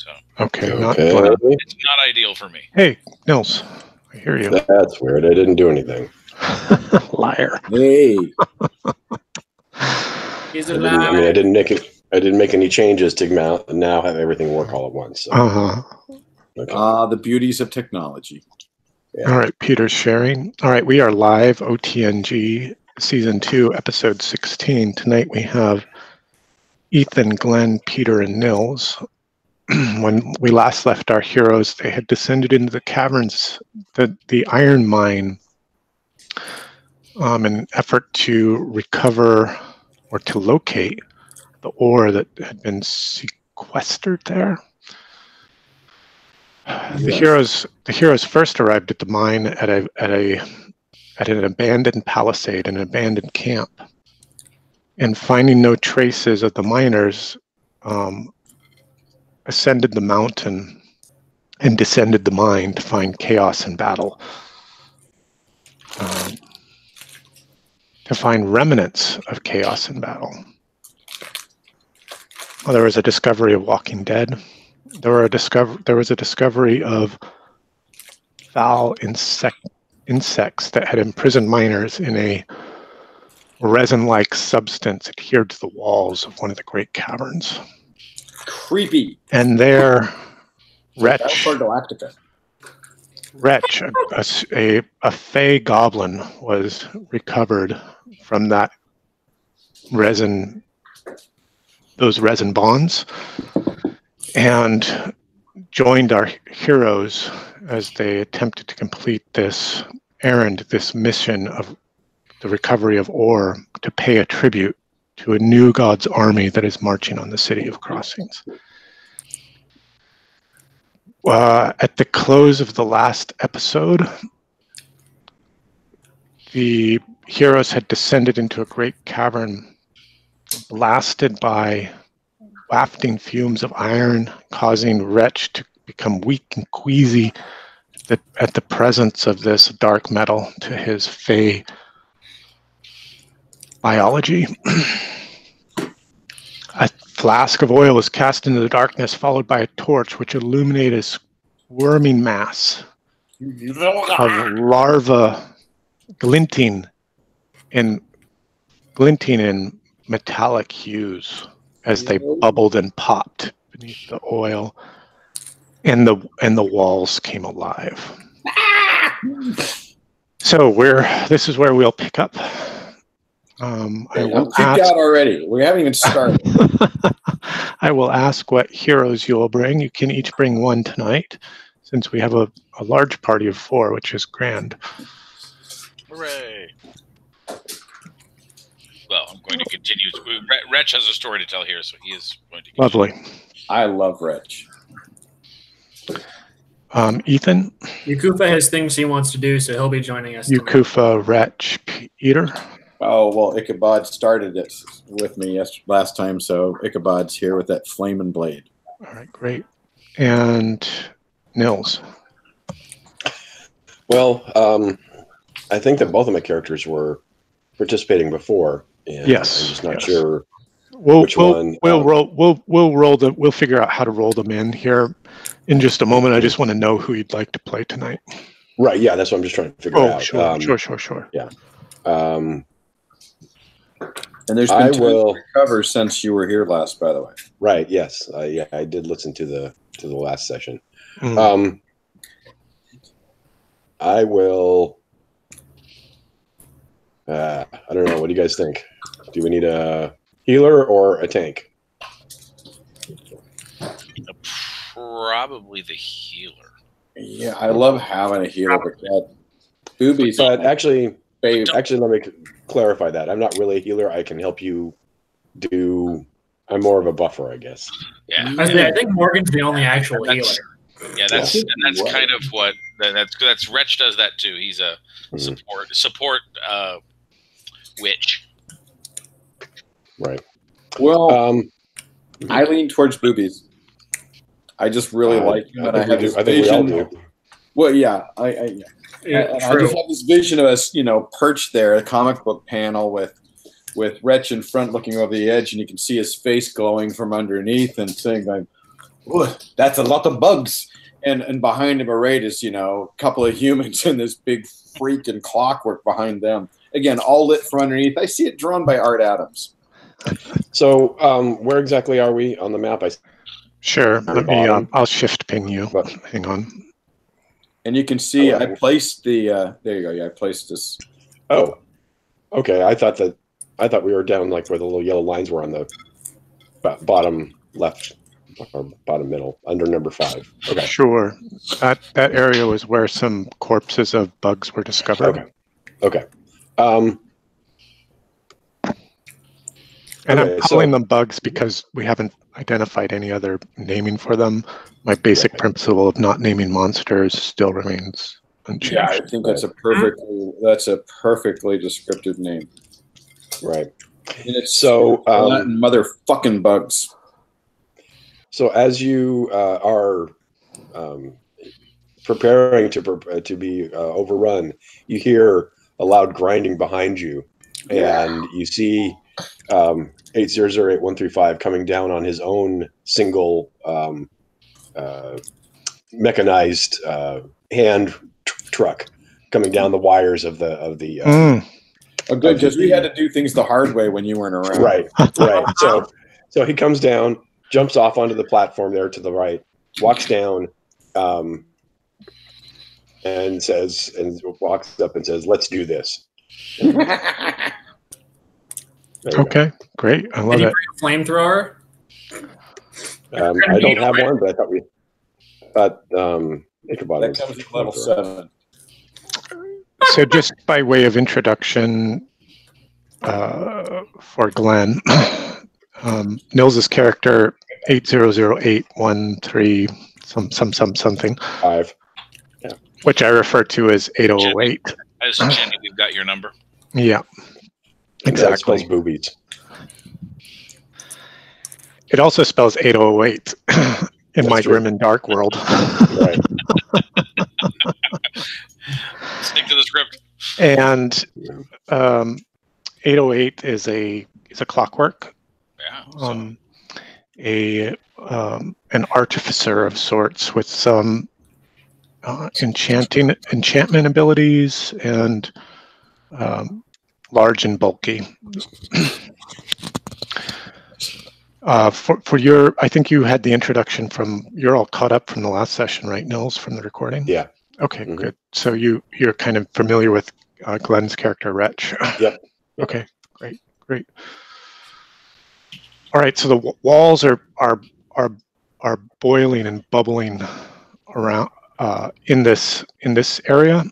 So Okay, Okay. not Glenn. it's not ideal for me. Hey, Nils, I hear you. That's weird. I didn't do anything. Liar. Hey. He's I alive. didn't make any changes to now have everything work all at once. So. Okay. The beauties of technology. Yeah. All right, Peter's sharing. All right, we are live, OTNG Season 2, Episode 16. Tonight we have Ethan, Glenn, Peter, and Nils. When we last left our heroes, they had descended into the caverns, the iron mine, in an effort to recover or to locate the ore that had been sequestered there. The heroes first arrived at the mine at an abandoned palisade, an abandoned camp, and finding no traces of the miners, ascended the mountain and descended the mine to find chaos and battle, to find remnants of chaos and battle. Well, there was a discovery of Walking Dead. There was a discovery of foul insects that had imprisoned miners in a resin-like substance adhered to the walls of one of the great caverns. Creepy. And there, Wretch, a fey goblin, was recovered from that those resin bonds, and joined our heroes as they attempted to complete this errand, this mission of the recovery of ore, to pay a tribute to a new god's army that is marching on the city of Crossings. At the close of the last episode, the heroes had descended into a great cavern, blasted by wafting fumes of iron, causing Wretch to become weak and queasy at the presence of this dark metal to his fey biology. A flask of oil was cast into the darkness, followed by a torch which illuminated a squirming mass of larvae glinting in metallic hues as they bubbled and popped beneath the oil, and the walls came alive. So this is where we'll pick up. I'm kicked out already. We haven't even started. I will ask what heroes you'll bring. You can each bring one tonight, since we have a large party of 4, which is grand. Hooray! Well, I'm going to continue. Wretch has a story to tell here, so he is going to continue. Lovely. I love Wretch. Ethan? Yakufa has things he wants to do, so he'll be joining us tonight. Yakufa, Wretch, Peter? Oh, well, Ichabod started it with me last time, so Ichabod's here with that flaming blade. All right, great. And Nils? Well, I think that both of my characters were participating before. And yes. I'm just not sure which one. We'll figure out how to roll them in here in just a moment. I just want to know who you'd like to play tonight. Right. Yeah, that's what I'm just trying to figure out. Sure. Yeah. And there's been 2 covers since you were here last, by the way. Right. Yes. I did listen to the last session. Mm. I will. I don't know. What do you guys think? Do we need a healer or a tank? Probably the healer. Yeah, I love having a healer, but that boobies. But actually, let me clarify that. I'm not really a healer. I can help you I'm more of a buffer, I guess. Yeah. I think Morgan's the only actual healer. Yeah, that's kind of what that's Wretch does that too. He's a support witch. Right. Well, I lean towards boobies. I just really like it. I have this vision. We all do. Well, yeah, I just have this vision of us, perched there, a comic book panel with Wretch in front looking over the edge, and you can see his face glowing from underneath and saying, Ooh, that's a lot of bugs. And behind him arrayed is, a couple of humans and this big freaking clockwork behind them. Again, all lit from underneath. I see it drawn by Art Adams. So where exactly are we on the map? Sure. Let me. I'll shift ping you. But, hang on. And you can see I placed the. There you go. Yeah, I placed this. Oh, okay. I thought we were down like where the little yellow lines were on the bottom left or bottom middle under number 5. Okay. Sure. That area was where some corpses of bugs were discovered. Okay. And I'm calling them bugs because we haven't identified any other naming for them. My basic principle of not naming monsters still remains unchanged. Yeah, I think that's a perfectly descriptive name. Right. And it's motherfucking bugs. So as you are preparing to be overrun, you hear a loud grinding behind you, and you see 8008135 coming down on his own single mechanized hand truck, coming down the wires of the. Oh, good, because we had to do things the hard way when you weren't around. Right. So he comes down, jumps off onto the platform there to the right, walks down, and walks up and says, "Let's do this." Okay, great. I love it. Did you bring a flamethrower? I don't have one, but I thought Ichabod that comes at level 7. So just by way of introduction for Glenn, Nils' character 8008113 something 5. Yeah. Which I refer to as 8008. As Jenny, we've got your number. Yeah. Exactly. It spells boobies. It also spells 8008 in my grim and dark world. Right. Stick to the script. And 808 is a clockwork. Yeah. An artificer of sorts with some enchantment abilities and large and bulky. For your, I think you had the introduction you're all caught up from the last session, right, Nils, from the recording? Yeah. Okay, good. So you're kind of familiar with Glenn's character, Wretch. Yep. Okay, great. All right, so the walls are boiling and bubbling around in this area.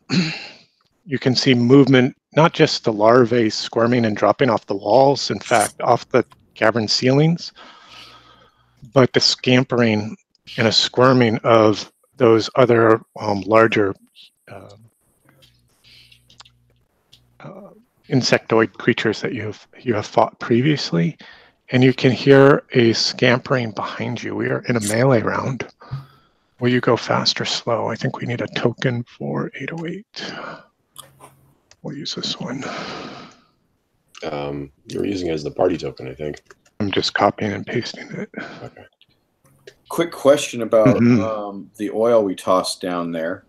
You can see movement, not just the larvae squirming and dropping off the walls, in fact, off the cavern ceilings, but the scampering and a squirming of those other larger insectoid creatures that you have fought previously, and you can hear a scampering behind you. We are in a melee round. Will you go fast or slow? I think we need a token for 808. We'll use this one. You're using it as the party token, I think. I'm just copying and pasting it. Okay. Quick question about the oil we tossed down there.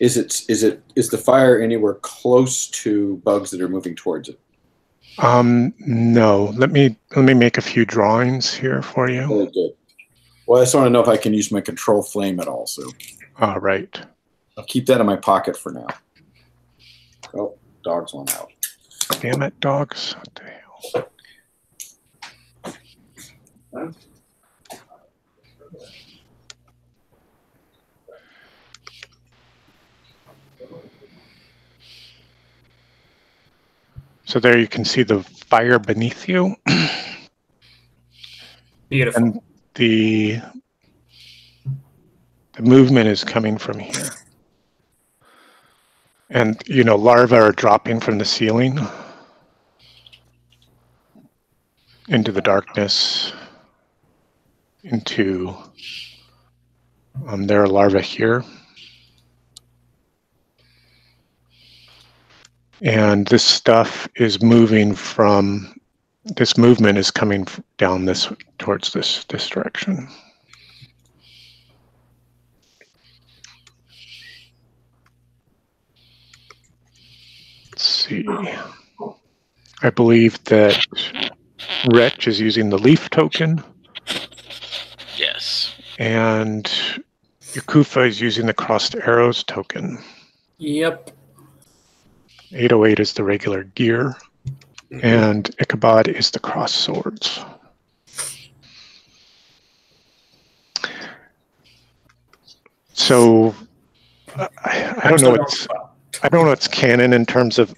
Is the fire anywhere close to bugs that are moving towards it? No. Let me make a few drawings here for you. Really good. Well, I just want to know if I can use my control flame at all. So. Right. I'll keep that in my pocket for now. Oh, dogs went out. Damn it, dogs! What the hell? So there you can see the fire beneath you. Beautiful. And the movement is coming from here. And, larvae are dropping from the ceiling into the darkness, into, there are larvae here. And this stuff is moving from this movement is coming down towards this direction. Let's see. I believe that Wretch is using the leaf token. Yes. And Yakufa is using the crossed arrows token. Yep. 808 is the regular gear. And Ichabod is the cross swords. So I don't know what's canon in terms of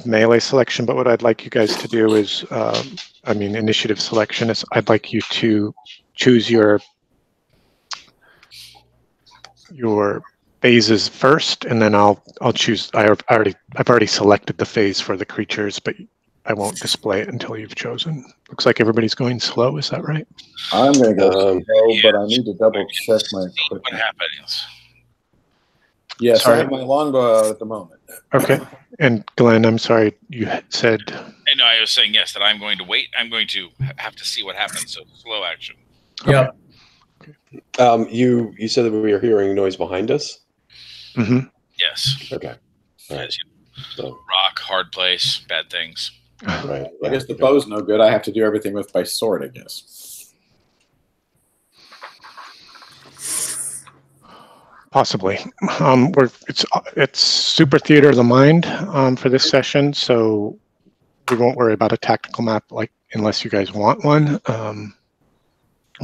melee selection, but what I'd like you guys to do is, initiative selection is I'd like you to choose your phases first, and then I'll choose. I've already selected the phase for the creatures, but I won't display it until you've chosen. Looks like everybody's going slow. Is that right? I'm going to go slow, but I need to double check my equipment. What happens? Yes, I have my longbow out at the moment. Okay. And Glenn, I'm sorry, you said. No, I was saying yes, that I'm going to wait. I'm going to have to see what happens. So slow action. Yep. Okay. You said that we were hearing noise behind us? Mm-hmm. Yes. Okay. All right. So, rock, hard place, bad things. Right. I guess the bow's no good. I have to do everything with my sword, I guess. Possibly. It's super theater of the mind for this session, so we won't worry about a tactical map unless you guys want one.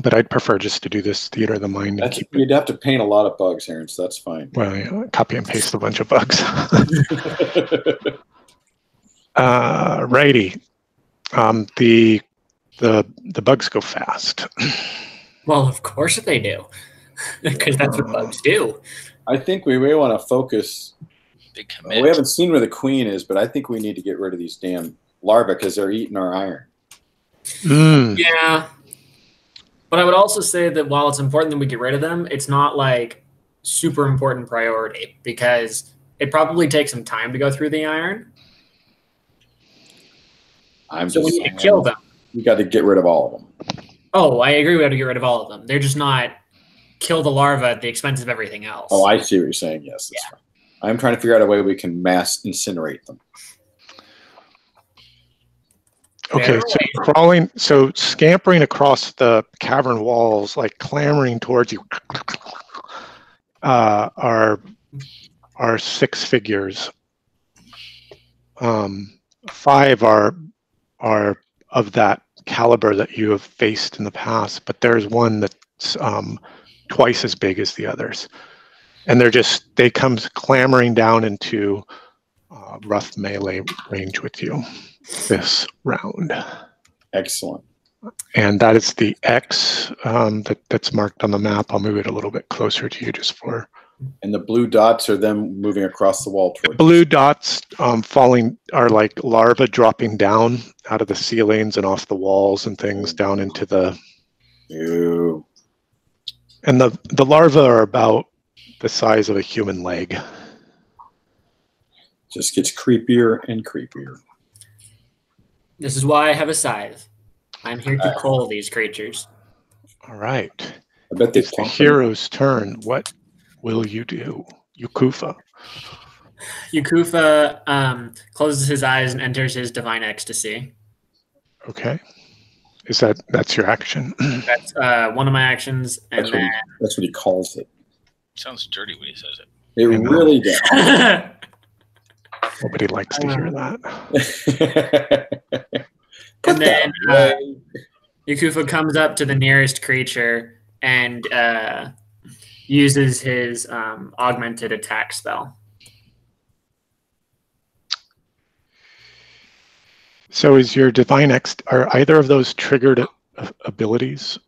But I'd prefer just to do this theater of the mind. You'd have to paint a lot of bugs, Aaron, so that's fine. Well, yeah, copy and paste a bunch of bugs. Righty. The bugs go fast. Well, of course they do, because that's what bugs do. I think we may want to focus. Big commit. We haven't seen where the queen is, but I think we need to get rid of these damn larvae because they're eating our iron. Yeah. But I would also say that while it's important that we get rid of them, it's not like super important priority because it probably takes some time to go through the iron. So we need to kill them. We got to get rid of all of them. Oh, I agree. We have to get rid of all of them. They're just not kill the larva at the expense of everything else. Oh, I see what you're saying. Yes, that's right. I'm trying to figure out a way we can mass incinerate them. Okay, scampering across the cavern walls, like clamoring towards you, are 6 figures. 5 are of that caliber that you have faced in the past, but there's one that's twice as big as the others, and they come clamoring down into rough melee range with you this round. Excellent. And that is the X that's marked on the map. I'll move it a little bit closer to you just for. And the blue dots are them moving across the wall towards. Blue dots falling are like larvae dropping down out of the ceilings and off the walls and things down into the. Ew. And the larvae are about the size of a human leg. Just gets creepier and creepier. This is why I have a scythe. I'm here to cull these creatures. All right. I bet it's the hero's turn. What will you do, Yakufa? Yakufa closes his eyes and enters his divine ecstasy. Okay. That's your action? That's one of my actions, and that's what he calls it. Sounds dirty when he says it. It really does. Nobody likes to hear that. And then Yakufa comes up to the nearest creature and uses his augmented attack spell. So is your divine are either of those triggered abilities?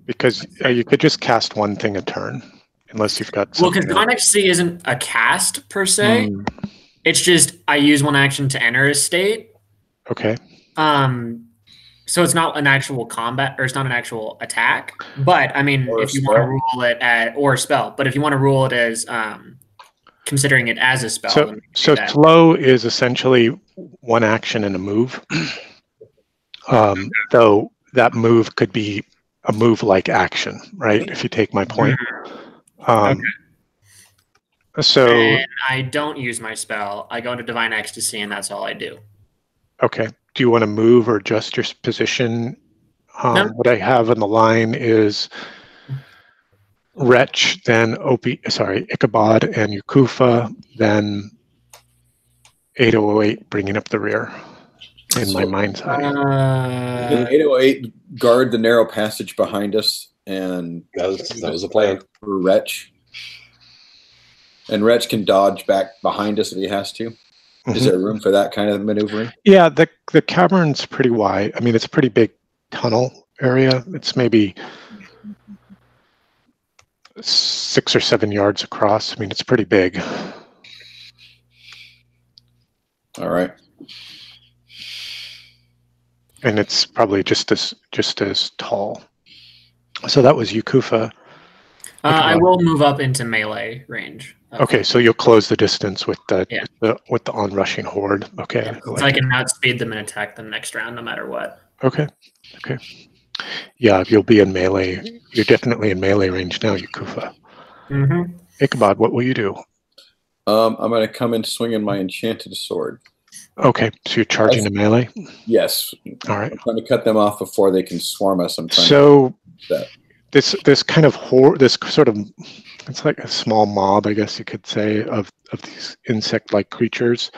Because you could just cast one thing a turn, unless you've got. Well, because divine ecstasy isn't a cast per se. It's just I use one action to enter a state. Okay. So it's not an actual combat, or it's not an actual attack. But I mean, if you want to rule it or spell, but if you want to rule it as considering it as a spell. So flow is essentially one action and a move. Though that move could be a move-like action, right? If you take my point. Okay. So and I don't use my spell. I go into Divine Ecstasy, and that's all I do. Okay. Do you want to move or adjust your position? No. What I have on the line is Wretch, then Ichabod and Yukufa, then 8008 bringing up the rear in my mind's eye. 808 guard the narrow passage behind us, and that was the plan for Wretch. And Wretch can dodge back behind us if he has to. Is there room for that kind of maneuvering? Yeah, the cavern's pretty wide. I mean, it's a pretty big tunnel area. It's maybe 6 or 7 yards across. I mean, it's pretty big. All right. And it's probably just as tall. So that was Yukufa. I will move up into melee range. Okay, so you'll close the distance with the onrushing horde. Okay, yeah, so I can outspeed them and attack them next round, no matter what. Okay. Yeah, you'll be in melee. You're definitely in melee range now, Yukufa. Ichabod, what will you do? I'm going to come in swinging my enchanted sword. Okay, so you're charging a melee? Yes. All right. I'm trying to cut them off before they can swarm us. I'm trying to that. This kind of this sort of, it's like a small mob, I guess you could say, of these insect-like creatures,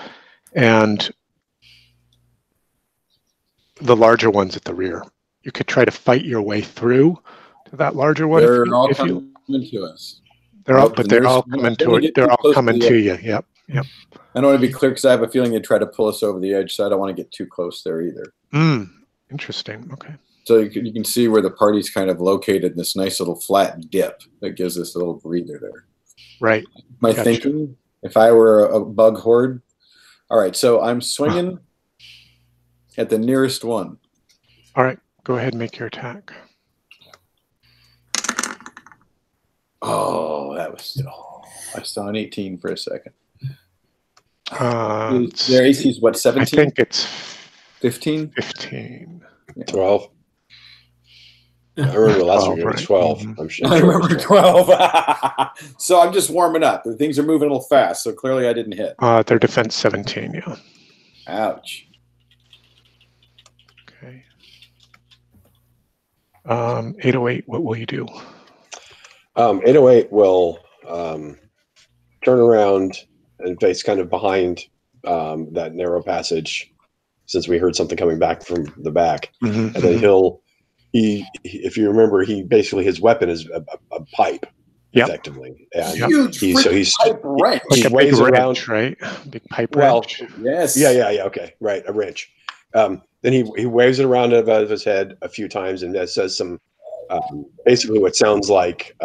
and the larger ones at the rear. You could try to fight your way through to that larger one. They're all coming to us. They're all coming to it. They're all coming to you. Yep. I don't want to be clear because I have a feeling they try to pull us over the edge, so I don't want to get too close there either. Interesting. Okay. So you can see where the party's kind of located in this nice little flat dip that gives us a little breather there. Right. My thinking, if I were a bug horde. All right, so I'm swinging at the nearest one. All right, go ahead and make your attack. Oh, that was I saw an 18 for a second. Their AC is what, 17? I think it's 15. 15. 12. I remember last week it was 12. I'm sure. I remember 12. So I'm just warming up. The things are moving a little fast, so clearly I didn't hit. Their defense 17, yeah. Ouch. Okay. 808, what will you do? 808 will turn around and face kind of behind that narrow passage, since we heard something coming back from the back. And then if you remember, his weapon is a pipe, effectively. And he's pipe wrench. Like a big wrench, right? Big pipe wrench. Yes. Yeah. Okay, right, a wrench. Then he waves it around above his head a few times and says some basically what sounds like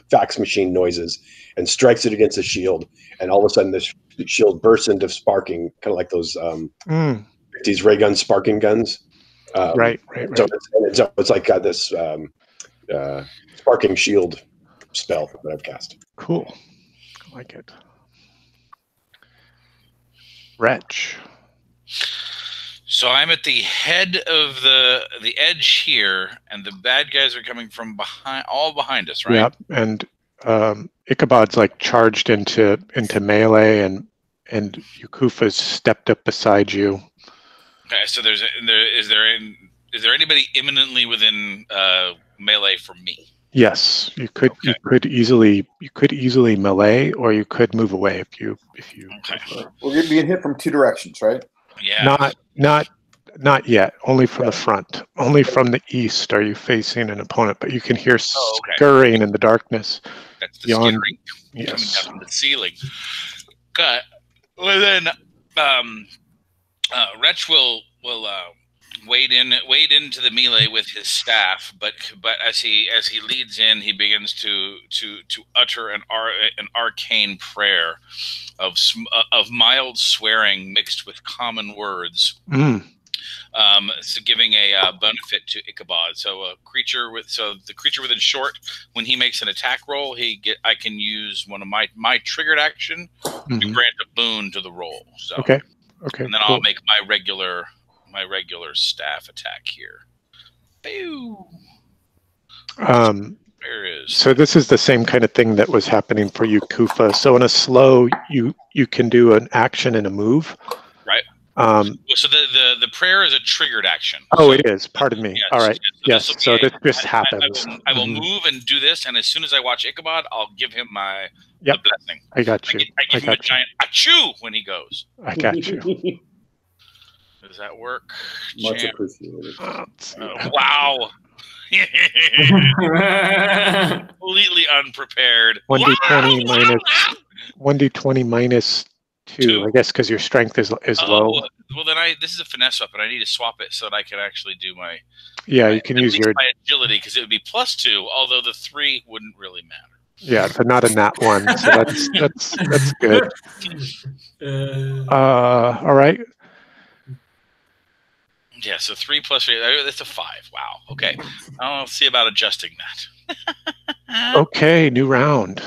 fax machine noises, and strikes it against the shield, and all of a sudden this shield bursts into sparking, kind of like those these ray gun sparking guns. Right. So it's like got this sparking shield spell that I've cast. Cool. I like it. Wretch. So I'm at the head of the edge here, and the bad guys are coming from behind us, right? Yep, and Ichabod's like charged into melee, and Yukufa's stepped up beside you. Okay, so is there anybody imminently within melee for me? Yes, you could easily melee, or you could move away if you. Okay. We're going to be hit from two directions, right? Yeah. Not yet. Only from the front. Only from the east are you facing an opponent, but you can hear scurrying in the darkness. That's the scurrying coming down from the ceiling. Okay. Well then, Wretch will wade into the melee with his staff, but as he leads in, he begins to utter an arcane prayer of mild swearing mixed with common words. So giving a benefit to Ichabod. So the creature within short, when he makes an attack roll, I can use one of my triggered action to grant a boon to the roll. So okay, and then I'll make my regular staff attack here. Pew. So this is the same kind of thing that was happening for you, Kufa. So in a slow, you can do an action and a move. Right. So the prayer is a triggered action. Oh, so, it is. Pardon me. Yes, All right. Yes. So this just happens. I will move and do this, and as soon as I watch Ichabod, I'll give him the blessing. I got you. I give him a giant achoo when he goes. I got you. Does that work? Much appreciated. Wow. Completely unprepared. 1d20 minus 2. I guess because your strength is low. Well, then this is a finesse weapon. I need to swap it so that I can actually do my. Yeah, you can use your agility because it would be +2, although the 3 wouldn't really matter. Yeah, so not a nat 1. So that's good. All right. Yeah, so 3 + 3, that's a 5. Wow. Okay. I'll see about adjusting that. Okay, new round.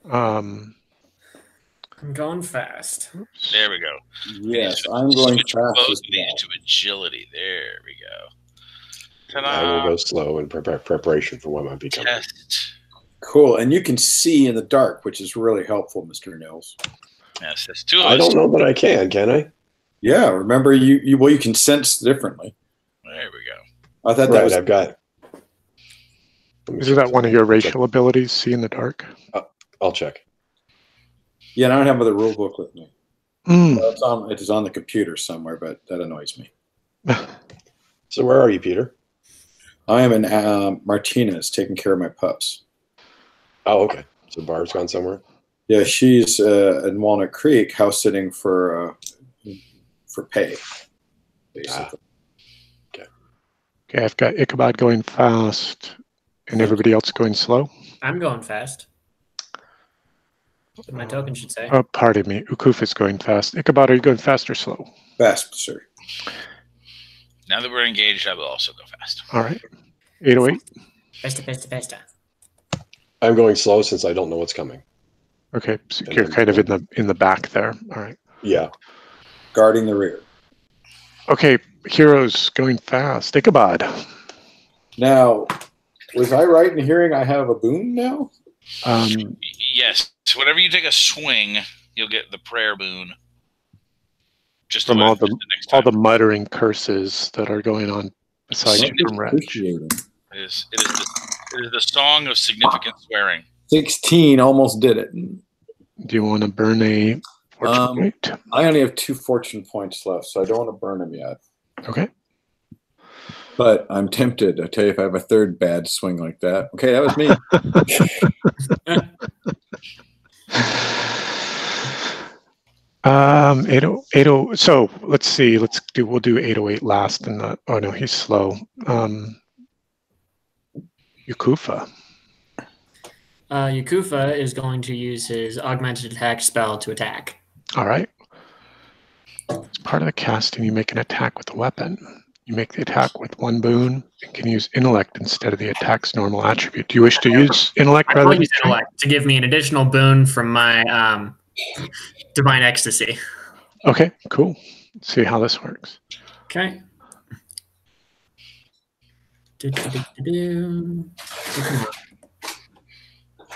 I'm going fast. There we go. Yes, I'm going fast as well. To agility. There we go. I will go slow in preparation for what might be coming. Test. Cool, and you can see in the dark, which is really helpful, Mr. Nils. Yes, that's 2 of us. I don't know that I can I? Yeah, remember you can sense differently. There we go. I thought that was. I've got. Is that one of your racial abilities? See in the dark. I'll check. Yeah, I don't have the rule book with me. It is on the computer somewhere, but that annoys me. So where are you, Peter? I am in Martinez, taking care of my pups. Oh, okay. So Barb's gone somewhere. Yeah, she's in Walnut Creek, house sitting for pay, basically. Okay. Okay, I've got Ichabod going fast, and everybody else going slow. I'm going fast. My token should say. Oh, pardon me. Ukuf is going fast. Ichabod, are you going fast or slow? Fast, sir. Now that we're engaged, I will also go fast. All right. 808. Festa. I'm going slow since I don't know what's coming. Okay, so you're kind of in the back there. All right. Yeah. Guarding the rear. Okay, heroes going fast. Ichabod. Now, was I right in hearing I have a boon now? Yes. Whenever you take a swing, you'll get the prayer boon. Just from all the muttering curses that are going on aside from Wretch. It is the song of significant swearing. 16 almost did it. Do you want to burn a fortune point? I only have 2 fortune points left, so I don't want to burn them yet. Okay. But I'm tempted. I tell you, if I have a third bad swing like that. Okay, that was me. So let's see. We'll do 808 last, and oh no, he's slow. Yakufa. Yakufa is going to use his augmented attack spell to attack. All right. As part of the casting, you make an attack with a weapon. You make the attack with 1 boon and can use intellect instead of the attack's normal attribute. Do you wish to use intellect rather than intellect to give me an additional boon from my divine ecstasy? Okay, cool. Let's see how this works. Okay.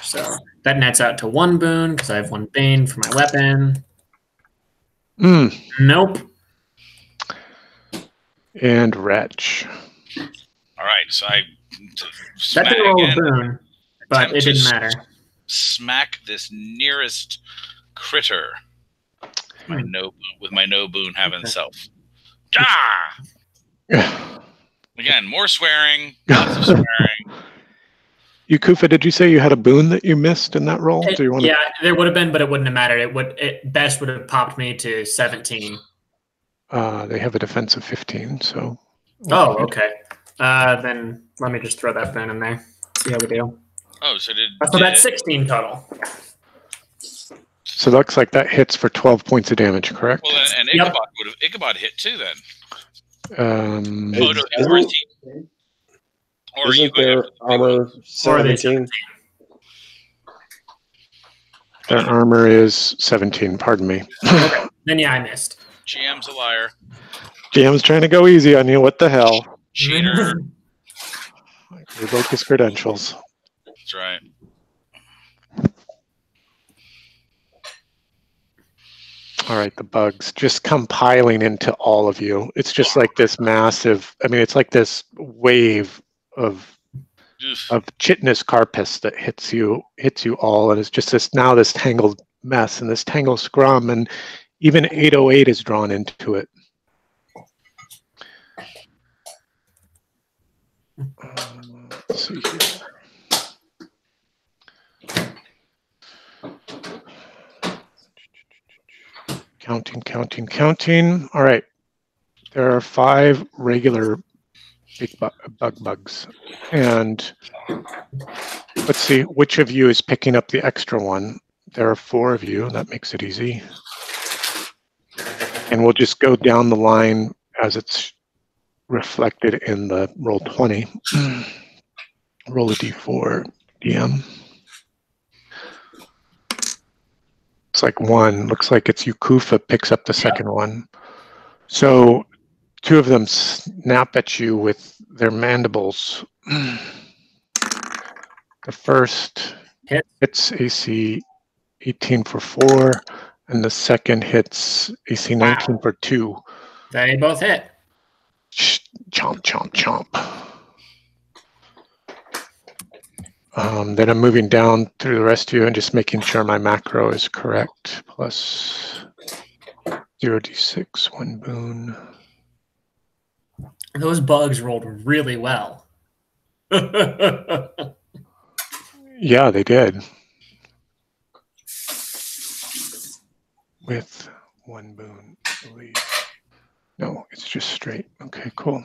So that nets out to 1 boon because I have 1 bane for my weapon. Nope. And Wretch. All right, so that did roll a boon, but it didn't matter. Smack this nearest critter with my no boon having self. Ah! Again, more swearing, lots of swearing. Yakufa, did you say you had a boon that you missed in that roll? Yeah, there would have been, but it wouldn't have mattered. It best would have popped me to 17. They have a defense of 15, so. Oh, okay. Then let me just throw that boon in there. See how we do. Oh, so that's 16 total. So it looks like that hits for 12 points of damage, correct? Well, and Ichabod hit too then. Isn't their armor 17? Their armor is 17, pardon me. Okay. Then yeah, I missed. GM's a liar. GM's trying to go easy on you. What the hell? Cheater. Revoke his credentials. That's right. All right, the bugs just come piling into all of you. It's just like this massive, I mean, it's like this wave of chitinous carpus that hits you all, and it's just this tangled mess and this tangled scrum, and even 808 is drawn into it. Let's see here. Counting. All right. There are 5 regular big bugs. And let's see, which of you is picking up the extra one? There are 4 of you. That makes it easy. And we'll just go down the line as it's reflected in the roll 20. Roll a d4, DM. It's like 1. Looks like it's Yukufa picks up the second one. So 2 of them snap at you with their mandibles. The first hits AC 18 for 4, and the second hits AC 19 for 2. They both hit. Chomp, chomp, chomp. Then I'm moving down through the rest of you and just making sure my macro is correct. Plus 0d6, 1 boon. Those bugs rolled really well. Yeah, they did. With 1 boon, I believe. No, it's just straight. Okay, cool.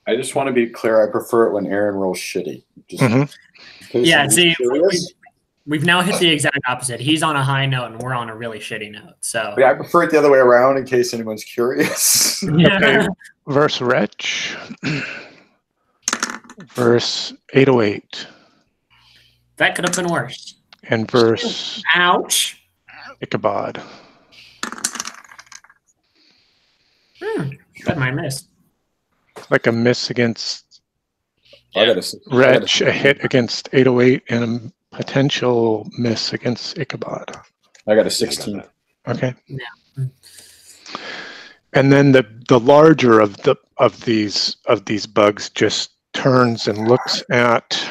I just want to be clear. I prefer it when Aaron rolls shitty. Yeah, see, we've now hit the exact opposite. He's on a high note, and we're on a really shitty note. So yeah, I prefer it the other way around in case anyone's curious. Yeah. Okay. Verse Wretch. Verse 808. That could have been worse. And verse Ouch. Ichabod. That might miss. Like a miss against Wretch, a hit against 808, and a potential miss against Ichabod. I got a 16. Okay. Yeah. And then the larger of these bugs just turns and looks at.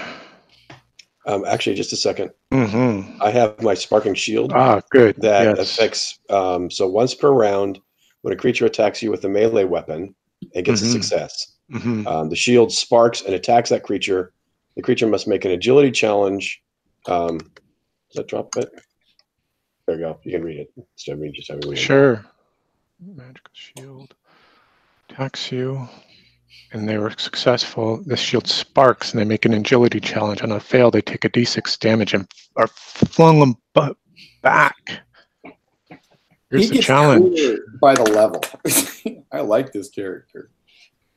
Actually, just a second. Mm-hmm. I have my sparking shield. Ah, good. That affects. So once per round, when a creature attacks you with a melee weapon, it gets a success. Mm-hmm. The shield sparks and attacks that creature. The creature must make an agility challenge. Does that drop it? There you go. You can read it. Instead of me just having read it. Sure. Magical shield attacks you, and they were successful. The shield sparks, and they make an agility challenge. On a fail, they take a d6 damage and are flung them back. Here's the challenge. By the level. I like this character.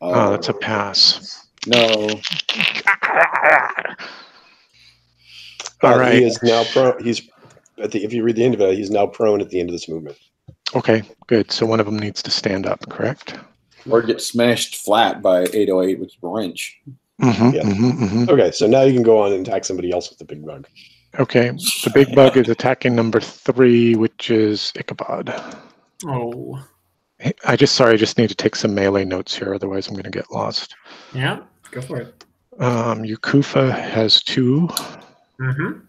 Oh, that's a pass. No. All right. He is now prone. If you read the end of it, he's now prone at the end of this movement. Okay, good. So one of them needs to stand up, correct? Or get smashed flat by 808 with a wrench. Mm-hmm, Yeah. mm-hmm, mm-hmm. Okay, so now you can go on and attack somebody else with the big bug. Okay, the big bug is attacking number 3, which is Ichabod. Oh. I just need to take some melee notes here, otherwise I'm going to get lost. Yeah, go for it. Yukufa has 2. Mm-hmm.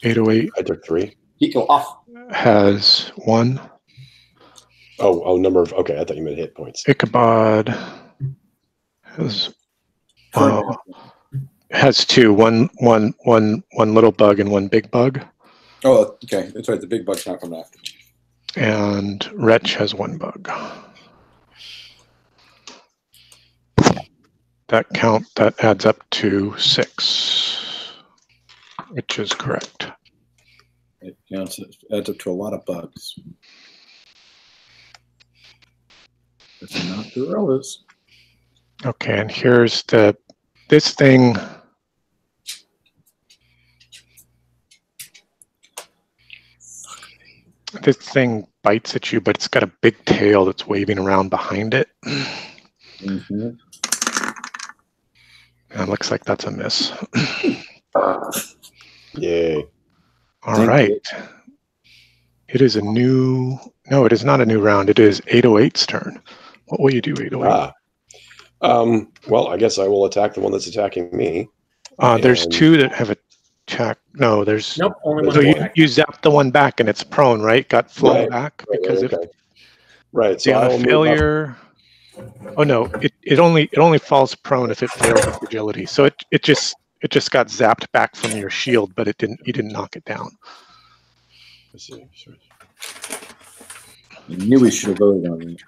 808 I took 3. He go off. has 1. Oh, number of. Okay, I thought you meant hit points. Ichabod has 2. One little bug and 1 big bug. Oh, okay. That's right. The big bug's not coming after me. And Wretch has 1 bug. that count, that adds up to 6, which is correct. It adds up to a lot of bugs. It's not gorillas. Okay, and here's this thing. This thing bites at you, but it's got a big tail that's waving around behind it. Mm-hmm. And it looks like that's a miss. Yay. All right. It is a new... No, it is not a new round. It is 808's turn. What will you do, 808? Well, I guess I will attack the one that's attacking me. There's 2 that have attacked. No, there's... Nope, only one. So you zap the one back and it's prone, right? Got flown back because okay. Right. So on I will a failure... Oh no! It only falls prone if it fails its agility. So it just got zapped back from your shield, but you didn't knock it down. Let's see. I knew we should have voted on it.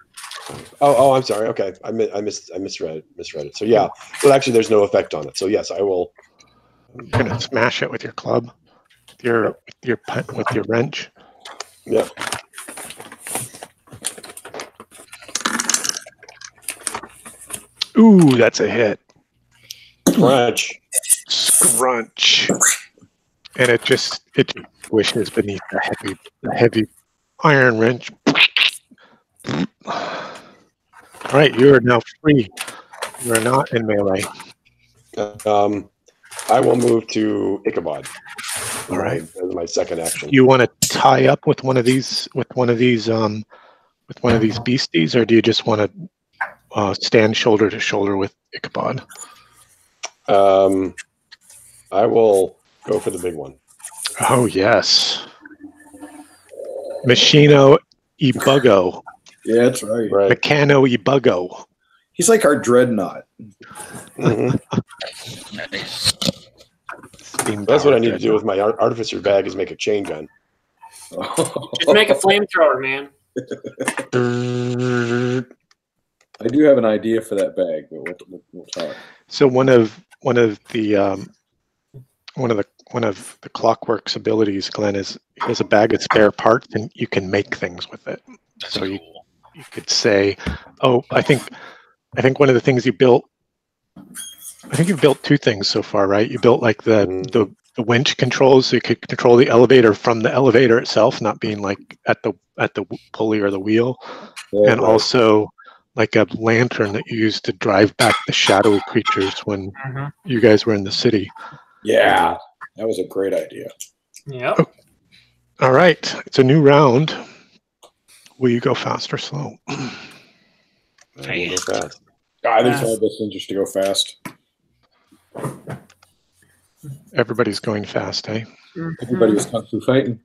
Oh, I'm sorry. Okay, I misread it. So yeah, well, actually, there's no effect on it. So yes, I will. You're gonna smash it with your club, with your wrench. Yep. Ooh, that's a hit. Scrunch. And it squishes beneath the heavy iron wrench. All right, you are now free. You are not in melee. I will move to Ichabod. All right, as my second action. You want to tie up with one of these beasties, or do you just want to stand shoulder to shoulder with Ichabod? I will go for the big one. Oh yes, Machino Ibugo. Yeah, that's right. Meccano Ibugo. He's like our dreadnought. Mm-hmm. That's what I need to do with my artificer bag is make a chain gun. Just make a flamethrower, man. I do have an idea for that bag, but we'll talk. So one of the Clockwork's abilities, Glenn, is he has a bag of spare parts, and you can make things with it. That's so cool. you could say, "Oh, I think one of the things you built. I think you've built 2 things so far, right? You built like the winch controls, so you could control the elevator from the elevator itself, not being like at the pulley or the wheel, and also like a lantern that you used to drive back the shadowy creatures when you guys were in the city. Yeah, that was a great idea. Yep. Oh, all right, it's a new round. Will you go fast or slow? I will go fast. I think it's in our best interest to go fast. Everybody's going fast, eh? Everybody was kung fu fighting.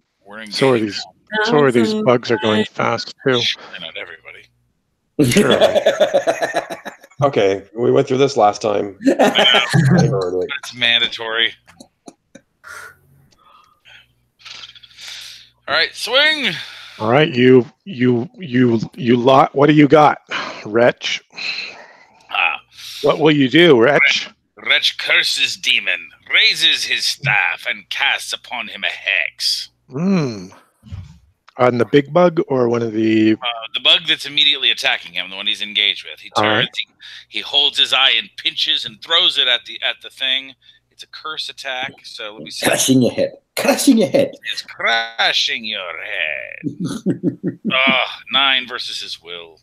So are these bugs are going fast too. Not everybody. Sure. Okay, we went through this last time. It's mandatory. All right, swing. All right, you lot. What do you got, Wretch? What will you do, Wretch? Wretch curses demon, raises his staff, and casts upon him a hex. On the big bug or one of the bug that's immediately attacking him, the one he's engaged with. He turns, he holds his eye and pinches and throws it at the thing. It's a curse attack. So let me see. Crashing your head. Crashing your head. It's crashing your head. 9 versus his will.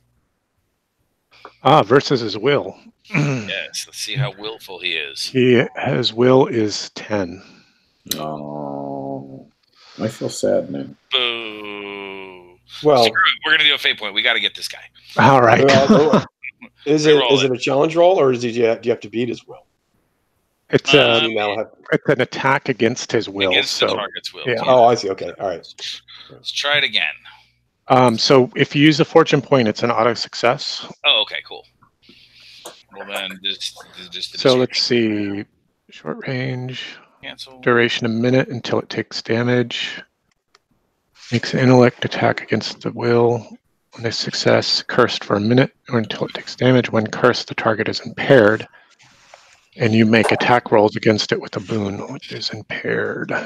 Versus his will. Yes, let's see how willful he is. His will is 10. Oh, I feel sad now. Boo. Well, we're gonna do a fate point. We got to get this guy. All right. Is it a challenge roll, or do you have to beat his will? It's it's an attack against his will. Against the target's will. Yeah. Oh, I see. Okay. All right. Let's try it again. So if you use the fortune point, it's an auto success. Oh, okay, cool. Well then, just so let's see. Short range. Cancel. Duration a minute until it takes damage. Makes an intellect attack against the will. On a success, cursed for a minute or until it takes damage. When cursed, the target is impaired. And you make attack rolls against it with a boon, which is impaired. I'm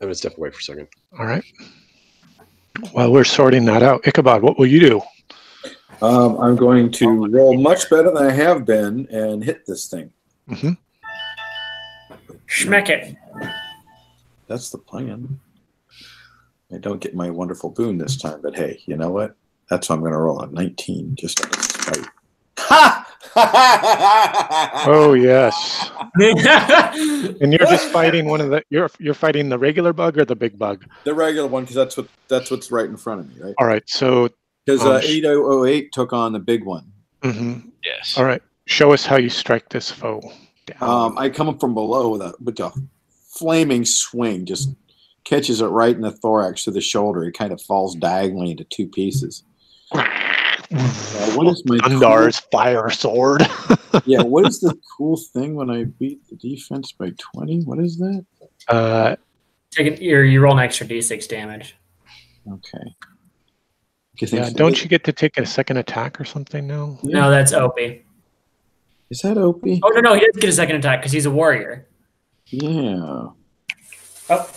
going to step away for a second. All right. While we're sorting that out, Ichabod, what will you do? I'm going to roll much better than I have been and hit this thing. Mm-hmm. Schmeck it. That's the plan. I don't get my wonderful boon this time, but hey, you know what? That's why I'm going to roll a 19 just out of spite. Ha! Oh yes. And you're just fighting one of the. You're fighting the regular bug or the big bug? The regular one, because that's what's right in front of me, right? All right. So because 8008 took on the big one. Mm-hmm. Yes. All right. Show us how you strike this foe down. I come up from below with a flaming swing, just catches it right in the thorax to the shoulder. It kind of falls diagonally into two pieces. What is my Undar's fire sword? Yeah, what is the cool thing when I beat the defense by 20? What is that? You roll an extra d6 damage. Okay. Yeah, don't you get to take a second attack or something now? Yeah. No, that's OP. Is that OP? Oh, no, he doesn't get a second attack because he's a warrior. Yeah. Oh.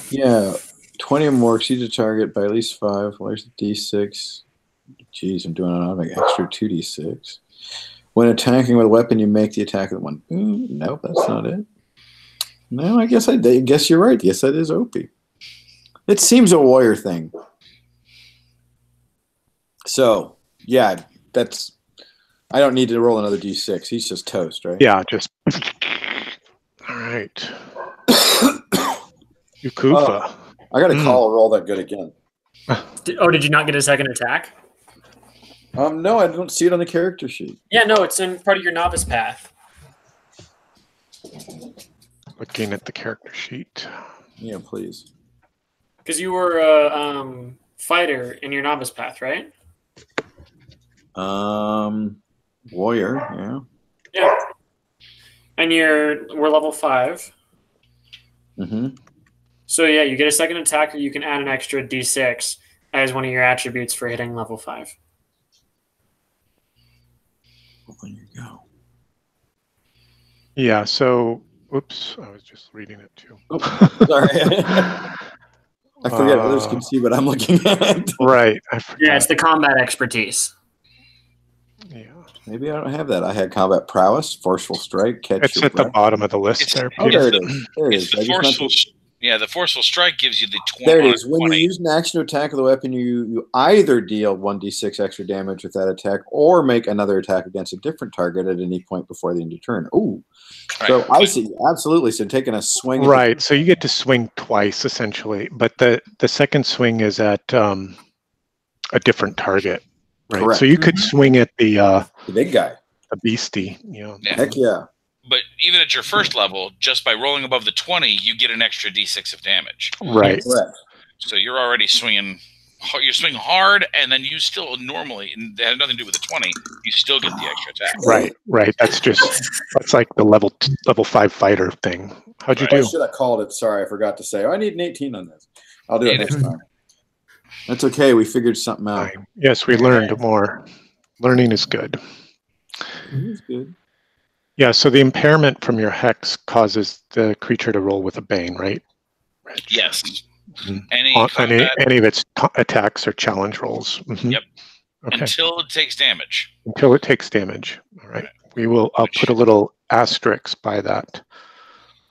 Yeah, 20 or more exceeds a target by at least 5. Where's the d6? Jeez, I'm doing an extra 2d6. When attacking with a weapon, you make the attack with one. Nope, that's not it. No, I guess you're right. Yes, that is OP. It seems a warrior thing. So, yeah, I don't need to roll another d6. He's just toast, right? Yeah, just. All right. Yukufa. I got to call a roll that good again. Did you not get a second attack? No, I don't see it on the character sheet. Yeah, no, it's in part of your novice path. Looking at the character sheet. Yeah, please. Because you were a fighter in your novice path, right? Warrior, yeah. Yeah. And we're level 5. Mm-hmm. So yeah, you get a second attack, or you can add an extra d6 as one of your attributes for hitting level 5. Well, there you go. Yeah, so, oops, I was just reading it too. Oh, sorry. I forget others can see what I'm looking at. Right. Yeah, it's the combat expertise. Yeah. Maybe I don't have that. I had combat prowess, forceful strike, catch. It's at the bottom of the list there. Oh, there it is. There it is. The forceful, the forceful strike gives you the 20. There it is. When you use an action to attack with a weapon, you either deal 1d6 extra damage with that attack, or make another attack against a different target at any point before the end of turn. Ooh. Right. So I see. Absolutely. So taking a swing. Right. So you get to swing twice, essentially. But the second swing is at a different target. Right. Correct. So you could swing at the big guy. The beastie. Yeah. Heck yeah. But even at your first level, just by rolling above the 20, you get an extra d6 of damage. Right. Correct. So you're already swinging. You swing hard, and then you still normally, and that had nothing to do with the 20, you still get the extra attack. Right. That's like the level 5 fighter thing. How'd you do? I should have called it. Sorry, I forgot to say. I need an 18 on this. I'll do it next time. That's okay. We figured something out. Yes, we learned more. Learning is good. It's good. Yeah, so the impairment from your hex causes the creature to roll with a bane, right? Rich? Yes. Mm-hmm. Any of its attacks or challenge rolls. Mm-hmm. Yep. Okay. Until it takes damage. Until it takes damage. All right. I'll put a little asterisk by that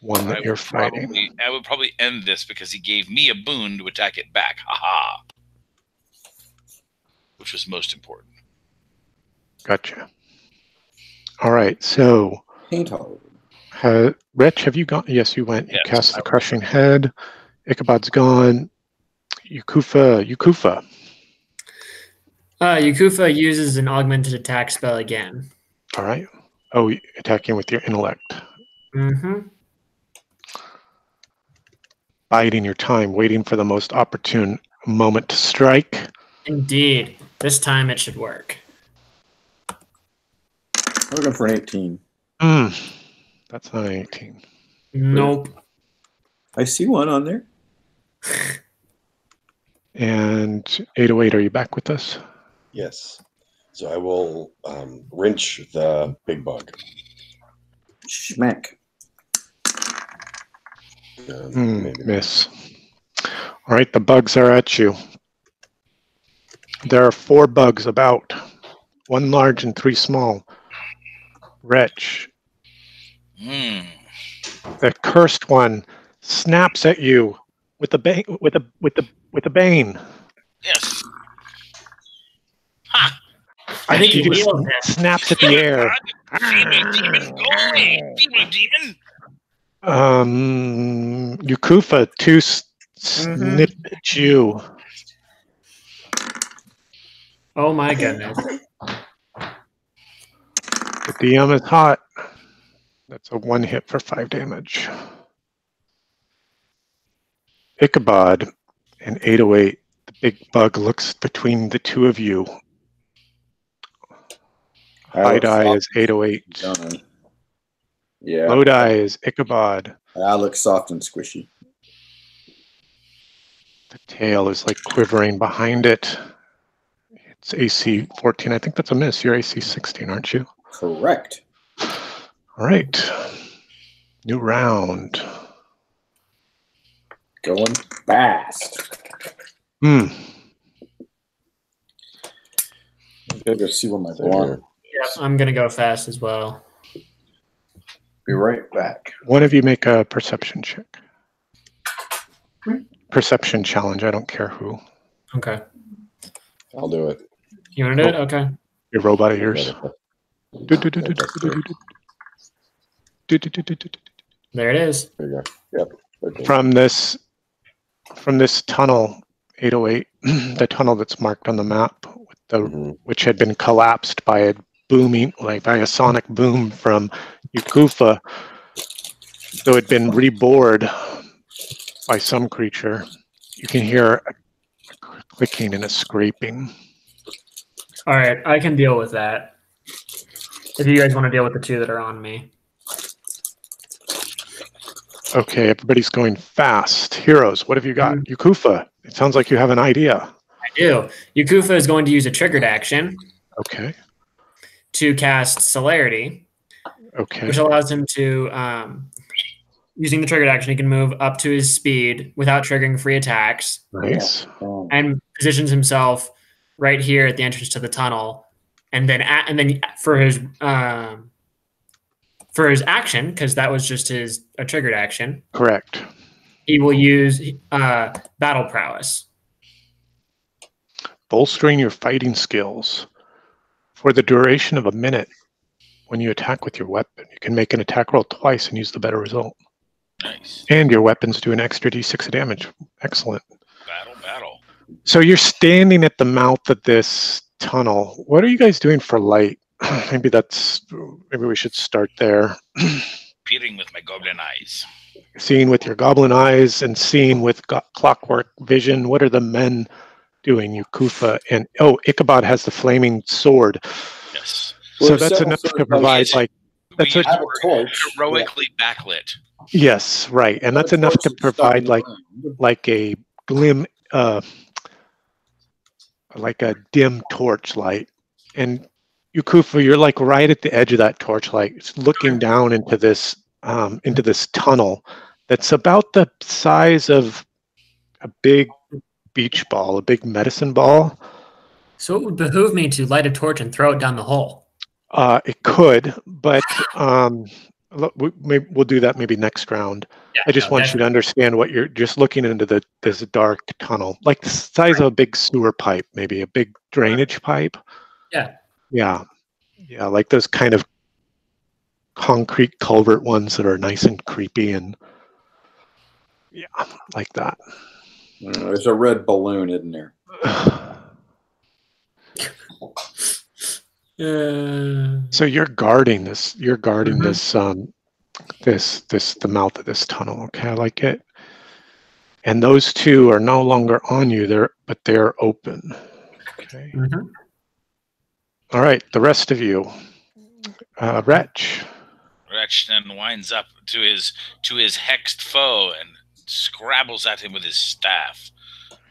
one that you're fighting. I would probably end this because he gave me a boon to attack it back. Haha. Which was most important. Gotcha. All right, so Rich, have you gone? Yes, you went. You cast the crushing head. Ichabod's gone. Yukufa. Yukufa uses an augmented attack spell again. All right. Oh, attacking with your intellect. Mm-hmm. Biding your time, waiting for the most opportune moment to strike. Indeed. This time it should work. I'm looking for an 18. That's not an 18. Nope. I see one on there. And 808, are you back with us? Yes. So I will wrench the big bug. Schmeck. Miss. All right, the bugs are at you. There are 4 bugs about, 1 large and 3 small. Wretch. The cursed one snaps at you with a bane. With a bane. Yes. Ha! I think he just healed him. snaps at the air. Female demon, go away! Female demon. Yukufa, 2 snip at you. Oh my goodness. The DM is hot. That's a 1 hit for 5 damage. Ichabod and 808. The big bug looks between the 2 of you. High die is 808. Yeah. Low die is Ichabod. I look soft and squishy. The tail is like quivering behind it. It's AC 14. I think that's a miss. You're AC 16, aren't you? Correct. All right. New round. Going fast. Hmm. I gotta go see where my blonde. Yep, I'm gonna go fast as well. Be right back. One of you make a perception check. Perception challenge. I don't care who. Okay. I'll do it. You want to do it? Okay. Your robot of yours. There it is. There you go. Yep. Okay. From this tunnel, 808, the tunnel that's marked on the map, with the which had been collapsed by a booming, like by a sonic boom from Yukufa, so it had been rebored by some creature. You can hear a clicking and a scraping. All right, I can deal with that. If you guys want to deal with the 2 that are on me. Okay, everybody's going fast. Heroes, what have you got? Yukufa, it sounds like you have an idea. I do. Yukufa is going to use a triggered action. Okay. To cast Celerity. Okay. Which allows him to, using the triggered action, he can move up to his speed without triggering free attacks. Nice. And positions himself right here at the entrance to the tunnel. And then for his action, because that was just a triggered action. Correct. He will use battle prowess. Bolstering your fighting skills. For the duration of a minute, when you attack with your weapon, you can make an attack roll twice and use the better result. Nice. And your weapons do an extra d6 of damage. Excellent. Battle. So you're standing at the mouth of this tunnel. What are you guys doing for light? Maybe we should start there. Peering with my goblin eyes. Seeing with your goblin eyes and seeing with clockwork vision. What are the men doing? Yukufa and Ichabod has the flaming sword. Yes. So that's enough to provide heroically backlit. Yes, right, and that's enough to provide like a glim, like a dim torchlight. And Yukufa, you're like right at the edge of that torchlight, it's looking down into this tunnel that's about the size of a big beach ball, a big medicine ball. So it would behoove me to light a torch and throw it down the hole. It could, but we'll do that maybe next round. Yeah, I just want you to understand what you're just looking into this dark tunnel, like the size of a big sewer pipe, maybe a big drainage pipe. Yeah, like those kind of concrete culvert ones that are nice and creepy and like that. There's a red balloon, isn't there? So you're guarding this. You're guarding the mouth of this tunnel. Okay, I like it. And those 2 are no longer on you. But they're open. Okay. All right, the rest of you. Wretch. Wretch then winds up to his hexed foe and scrabbles at him with his staff,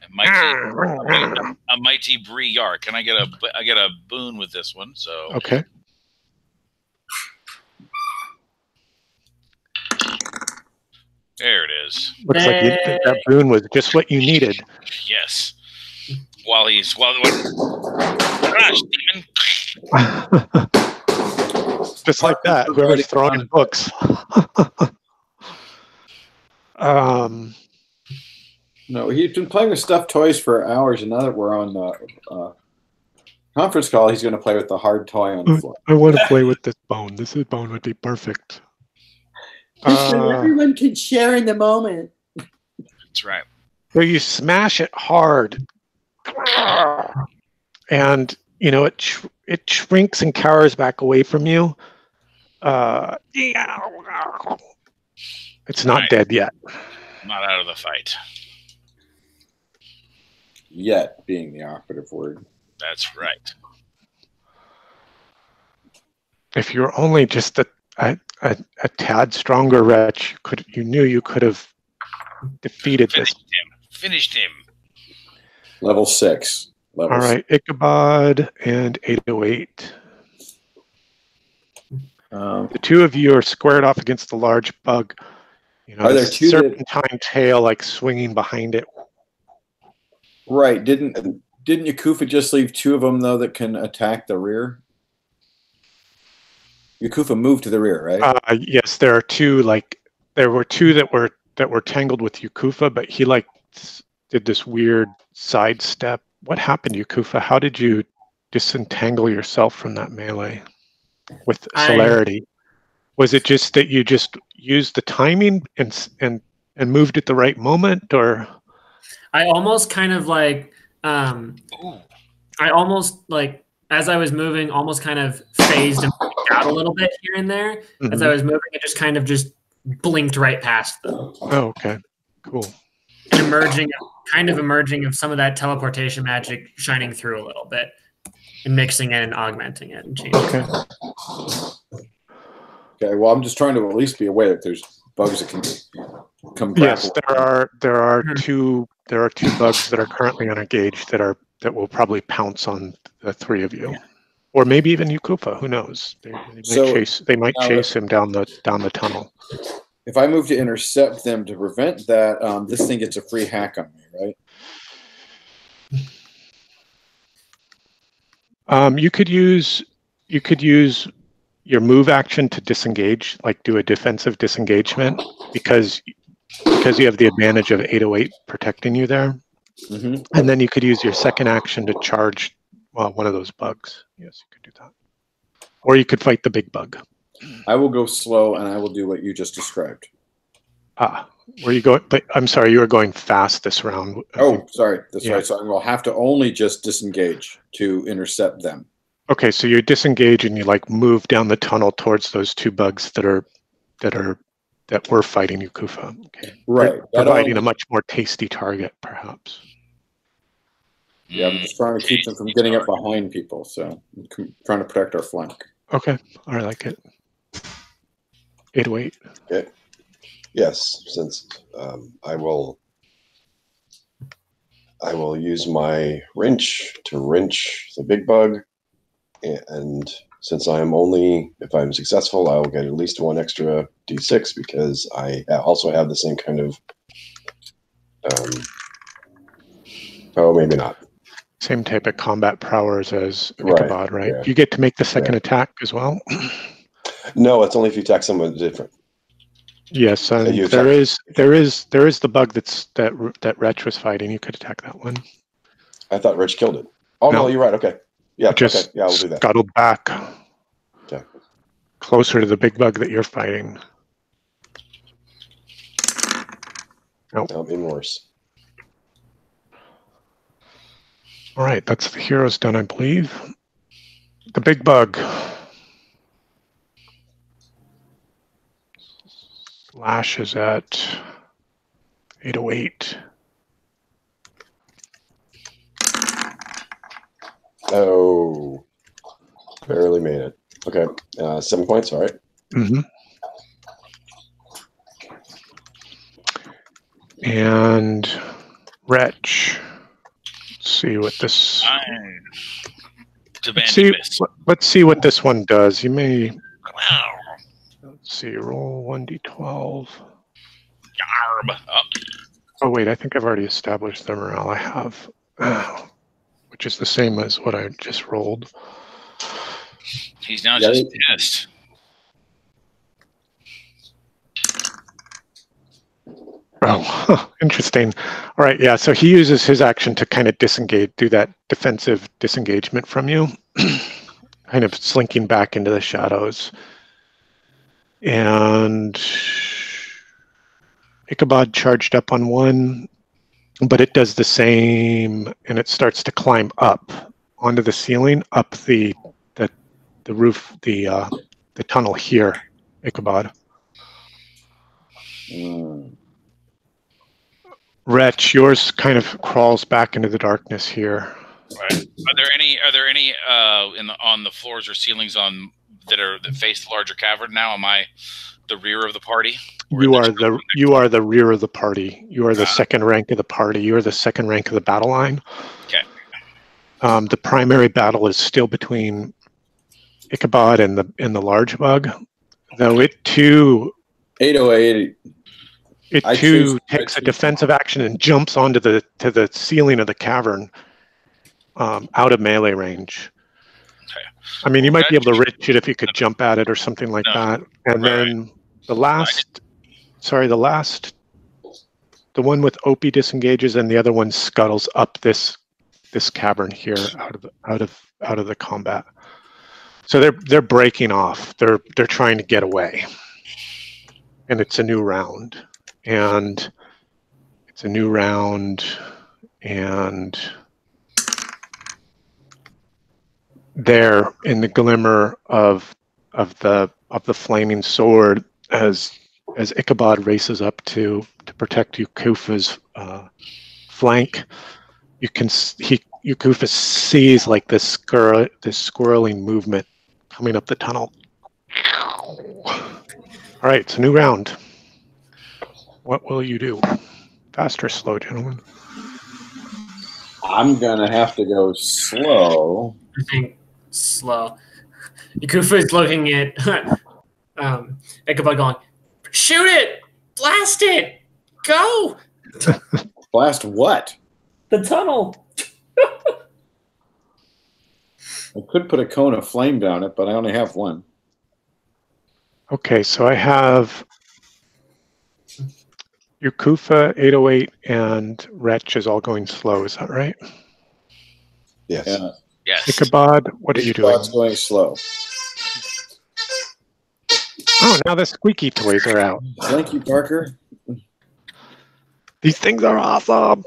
A mighty Bree Yark, and I get a boon with this one. So okay. There it is. Looks like that boon was just what you needed. Yes. Gosh, demon. Just like that. Whoever's throwing books. No, he's been playing with stuffed toys for hours, and now that we're on the conference call, he's going to play with the hard toy on the floor. I want to play with this bone. This bone would be perfect. So everyone can share in the moment. That's right. So you smash it hard, and it shrinks and cowers back away from you. It's not dead yet. Not out of the fight. Yet being the operative word. That's right. If you're only just a tad stronger, Wretch, you knew you could have defeated Finished him. Level 6. All right, Ichabod and 808. The two of you are squared off against the large bug. Are there two serpentine tail like swinging behind it? Right. Didn't Yakufa just leave 2 of them though that can attack the rear? Yakufa moved to the rear, right? Yes, there are 2. There were 2 that were tangled with Yakufa, but he did this weird sidestep. What happened, Yakufa? How did you disentangle yourself from that melee with celerity? Was it just that you just used the timing and moved at the right moment, or? I almost kind of as I was moving, almost kind of phased and out a little bit here and there. Mm-hmm. As I was moving, it just kind of blinked right past them. Oh, okay, cool. And emerging of some of that teleportation magic shining through a little bit and mixing it and augmenting it and changing. Okay. Okay. Well, I'm just trying to at least be aware that there's bugs that can come. Yes, there are 2 bugs that are currently unengaged that will probably pounce on the 3 of you, or maybe even Yakufa. Who knows? They might chase him down the tunnel. If I move to intercept them to prevent that, this thing gets a free hack on me, right? You could use your move action to disengage, like do a defensive disengagement, because you have the advantage of 808 protecting you there. Mm-hmm. And then you could use your second action to charge one of those bugs. Yes, you could do that. Or you could fight the big bug. I will go slow, and I will do what you just described. Where you go? But I'm sorry, you were going fast this round. Oh, sorry. That's right. So I will have to only just disengage to intercept them. Okay, so you disengage and you move down the tunnel towards those 2 bugs that were fighting Yakufa. Okay. Right. Providing a much more tasty target, perhaps. Yeah, I'm just trying to keep them from getting up behind people, so I'm trying to protect our flank. Okay, I like it. 808. Okay. Yes, since I will use my wrench to wrench the big bug, and since if I'm successful, I'll get at least 1 extra D6 because I also have the same kind of. Maybe not. Same type of combat prowess as Ichabod, right? Yeah. You get to make the second attack as well. No, it's only if you attack someone different. Yes, and there is the bug that Wretch was fighting. You could attack that one. I thought Wretch killed it. Oh no, you're right. Okay, yeah, just okay. Yeah, we'll do that. Scuttled back. Okay. Closer to the big bug that you're fighting. Nope. Even worse. All right, that's the heroes done, I believe. The big bug. Slash is at 808. Oh, barely made it. Okay, 7 points, all right. Mm-hmm. And Wretch. see what this. Let's see what this one does. You may. Let's see. Roll 1d12. Yarb. Oh wait, I think I've already established the morale I have, which is the same as what I just rolled. He's now just pissed. Oh, interesting. All right, yeah, so he uses his action to kind of disengage, do that defensive disengagement from you, kind of slinking back into the shadows. And Ichabod charged up on one, but it does the same, and it starts to climb up onto the ceiling, up the roof, the tunnel here, Ichabod. Wretch, yours kind of crawls back into the darkness here. Right. Are there any on the floors or ceilings that face the larger cavern now? Am I the rear of the party? You are the rear of the party. You are the second rank of the party. You are the second rank of the battle line. Okay. The primary battle is still between Ichabod and the large bug, though it too 808. It too takes a defensive action and jumps onto to the ceiling of the cavern, out of melee range. Okay. I mean, you might be able to reach it if you could jump at it or something like that. And then the one with Opie disengages, and the other one scuttles up this cavern here out of the combat. So they're breaking off. They're trying to get away, and it's a new round. And there in the glimmer of the flaming sword, as Ichabod races up to protect Yukufa's flank, Yukufa sees like this swirling movement coming up the tunnel. All right, it's a new round. What will you do? Fast or slow, gentlemen? I'm gonna have to go slow. I think slow. Yakufa is looking at Ichabod going, shoot it! Blast it! Go! Blast what? The tunnel. I could put a cone of flame down it, but I only have one. Okay, so I have Yukufa, 808, and Wretch is all going slow. Is that right? Yes. Yeah. Yes. Ichabod, what are you doing? Ichabod's going slow. Oh, now the squeaky toys are out. Thank you, Parker. These things are awesome.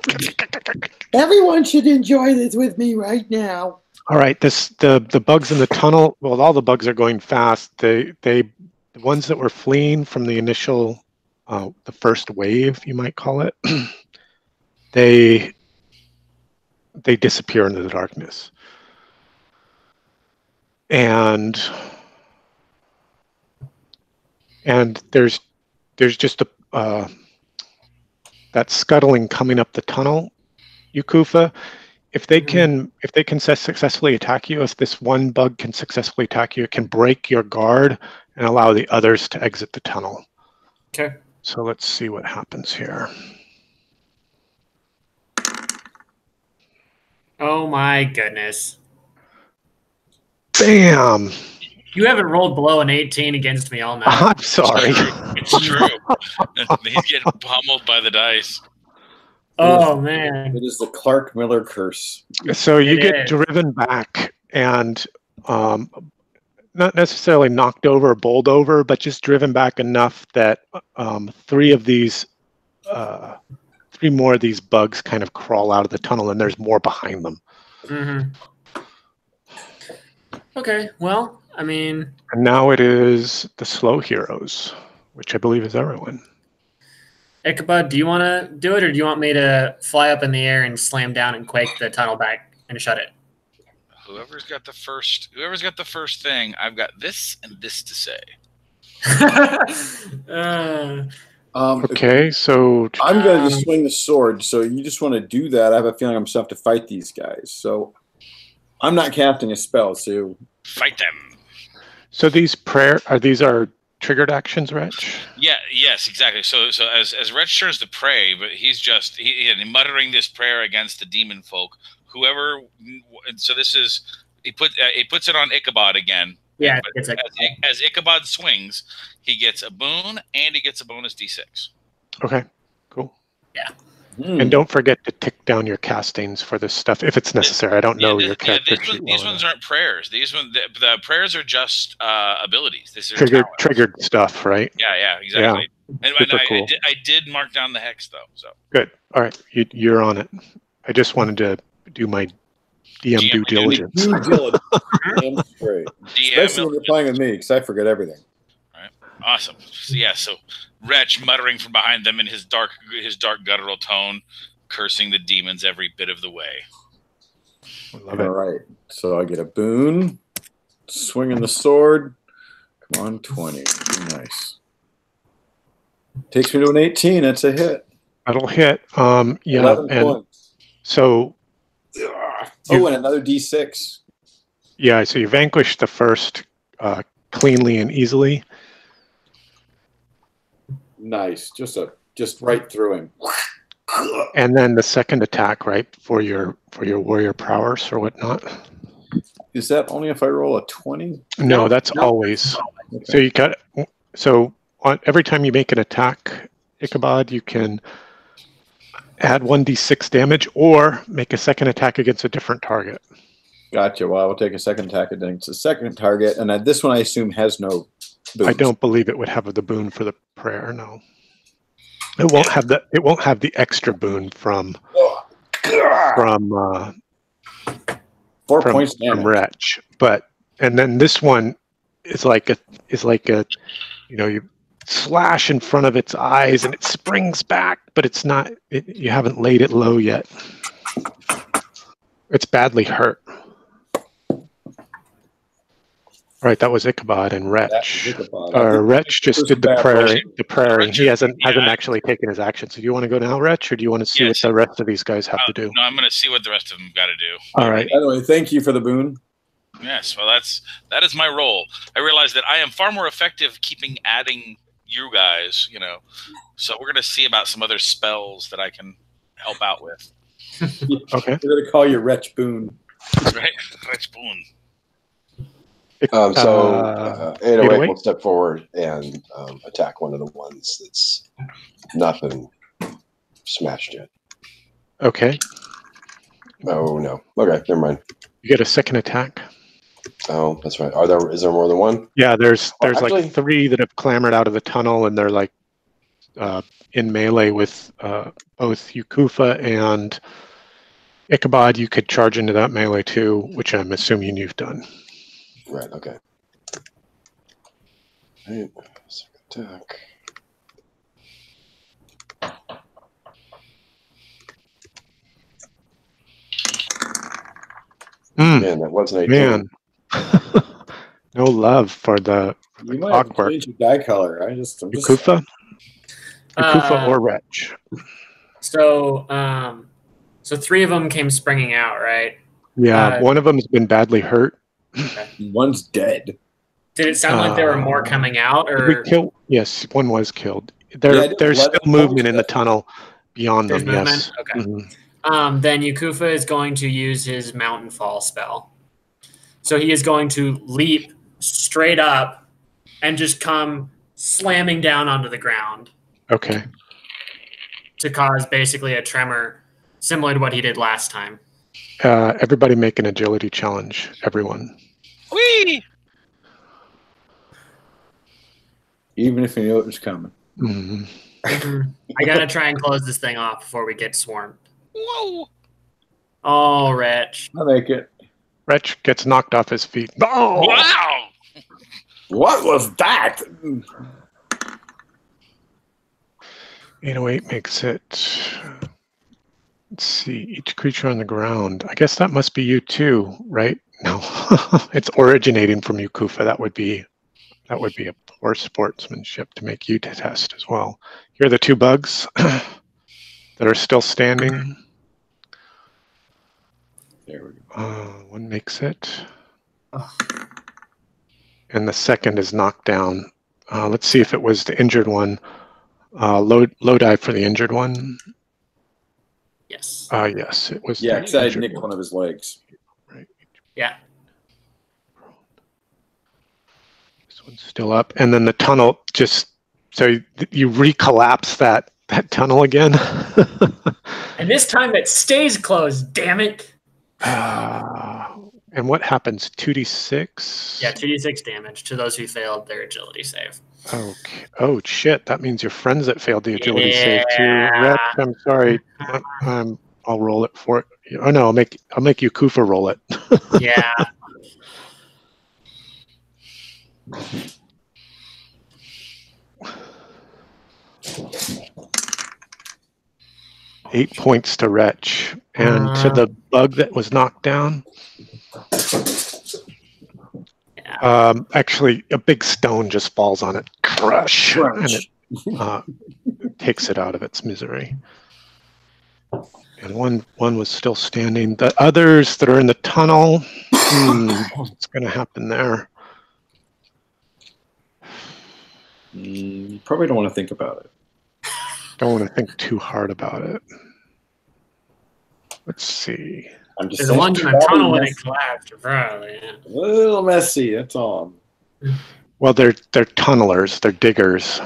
Everyone should enjoy this with me right now. All right, the bugs in the tunnel. Well, all the bugs are going fast. The ones that were fleeing from the initial, the first wave, you might call it, they disappear into the darkness. And there's just that scuttling coming up the tunnel, Yukufa. If they can successfully attack you, if this one bug can successfully attack you, it can break your guard and allow the others to exit the tunnel. Okay. So let's see what happens here. Oh my goodness. Bam! You haven't rolled below an 18 against me all night. I'm sorry. It's true. He's getting pummeled by the dice. Oh, man. It is the Clark Miller curse. So you get driven back and not necessarily knocked over or bowled over, but just driven back enough that three more of these bugs kind of crawl out of the tunnel, and there's more behind them. Mm-hmm. Okay, well, I mean... And now it is the slow heroes, which I believe is everyone. Ichabod, do you want to do it, or do you want me to fly up in the air and slam down and quake the tunnel back and shut it? Whoever's got the first thing, I've got this and this to say. Okay, so I'm going to just swing the sword. So you just want to do that. I have a feeling I'm still have to fight these guys. So I'm not casting a spell. So fight them. So these are triggered actions, Wretch? Yeah. Yes. Exactly. So as Wretch turns to prey, but he's just he muttering this prayer against the demon folk. Whoever. So this is he puts it on Ichabod again. Yeah. As Ichabod swings, he gets a boon and he gets a bonus D6. Okay, cool. Yeah. And don't forget to tick down your castings for this stuff if it's necessary. I don't know your character sheet. These ones aren't prayers. These ones, the prayers are just abilities. This is triggered stuff, right? Yeah, exactly. Yeah. And cool. I did mark down the hex though. So good. All right, you're on it. I just wanted to do my DM due diligence. Due diligence. DM's great. Especially when you're playing with me, because I forget everything. All right. Awesome. So, so Wretch muttering from behind them in his dark guttural tone, cursing the demons every bit of the way. Love it. All right. So I get a boon, swinging the sword. Come on, 20. Nice. Takes me to an 18. That's a hit. That'll hit. Yeah. 11 points. So. And another D6. Yeah. So you vanquished the first cleanly and easily. Nice. Just right through him. And then the second attack, right, for your warrior prowess or whatnot. Is that only if I roll a 20? No, that's always. Okay. So every time you make an attack, Ichabod, you can add 1d6 damage or make a second attack against a different target. Gotcha. Well, I will take a second attack against a second target, and this one I assume has no boons. I don't believe it would have the boon for the prayer. No, it won't have the. It won't have the extra boon from 4 points damage. From Wretch. And then this one is like a you slash in front of its eyes and it springs back, but it's not. You haven't laid it low yet. It's badly hurt. Right, that was Ichabod and Wretch. Wretch just did the praying. He hasn't actually taken his action. So do you want to go now, Wretch, or do you want to see what the rest of these guys have to do? No, I'm going to see what the rest of them got to do. All right. By the way, thank you for the boon. Yes, well, that is my role. I realize that I am far more effective adding you guys, So we're going to see about some other spells that I can help out with. Okay. We're going to call you Wretch Boon. Right, Wretch Boon. 808 will step forward and attack one of the ones that's not been smashed yet. Okay. Oh no. Okay, never mind. You get a second attack. Oh, that's right. Is there more than one? Yeah, there's actually, like 3 that have clambered out of the tunnel, and they're like in melee with both Yukufa and Ichabod. You could charge into that melee too, which I'm assuming you've done. Right, okay. Right, second attack. Man, that wasn't 18. Man. No love for the you might have to change your die color. Yukufa? Yukufa or Wretch? So 3 of them came springing out, right? Yeah, one of them has been badly hurt. Okay. One's dead. Did it sound like there were more coming out, or yes, one was killed. There's still movement in the tunnel beyond them. Movement? Yes. Okay. Mm-hmm. Then Yukufa is going to use his Mountain Fall spell. So he is going to leap straight up and just come slamming down onto the ground. Okay. To cause basically a tremor similar to what he did last time. Everybody make an agility challenge. Everyone. Whee! Even if you know it was coming. Mm-hmm. I gotta try and close this thing off before we get swarmed. Whoa! Oh, Wretch. I'll make it. Wretch gets knocked off his feet. Oh! Wow! What was that? 808 makes it. Let's see. Each creature on the ground. I guess that must be you too, right? No. It's originating from Yukufa. That would be That would be a poor sportsmanship to make you test as well. Here are the two bugs that are still standing. There we go. One makes it. And the second is knocked down. Let's see if it was the injured one. Low dive for the injured one. Yes. Yes, it was. Yeah, because I had nicked one of his legs. Right. Yeah. This one's still up, and then the tunnel just so you recollapse that tunnel again. And this time it stays closed. Damn it. And what happens? 2d6. Yeah, 2d6 damage to those who failed their agility save. Okay. Oh shit! That means your friends that failed the agility save too. Rep, I'm sorry. I'll roll it for it. Oh no, I'll make you Kufa roll it. Yeah. Eight points to Wretch, and to the bug that was knocked down. Actually, a big stone just falls on it, crush. And it takes it out of its misery. And one was still standing. The others that are in the tunnel, what's going to happen there? You probably don't want to think about it. Don't want to think too hard about it. Let's see. I'm just the ones in the tunnel when it collapsed are probably a little messy. That's all. Well, they're tunnelers. They're diggers.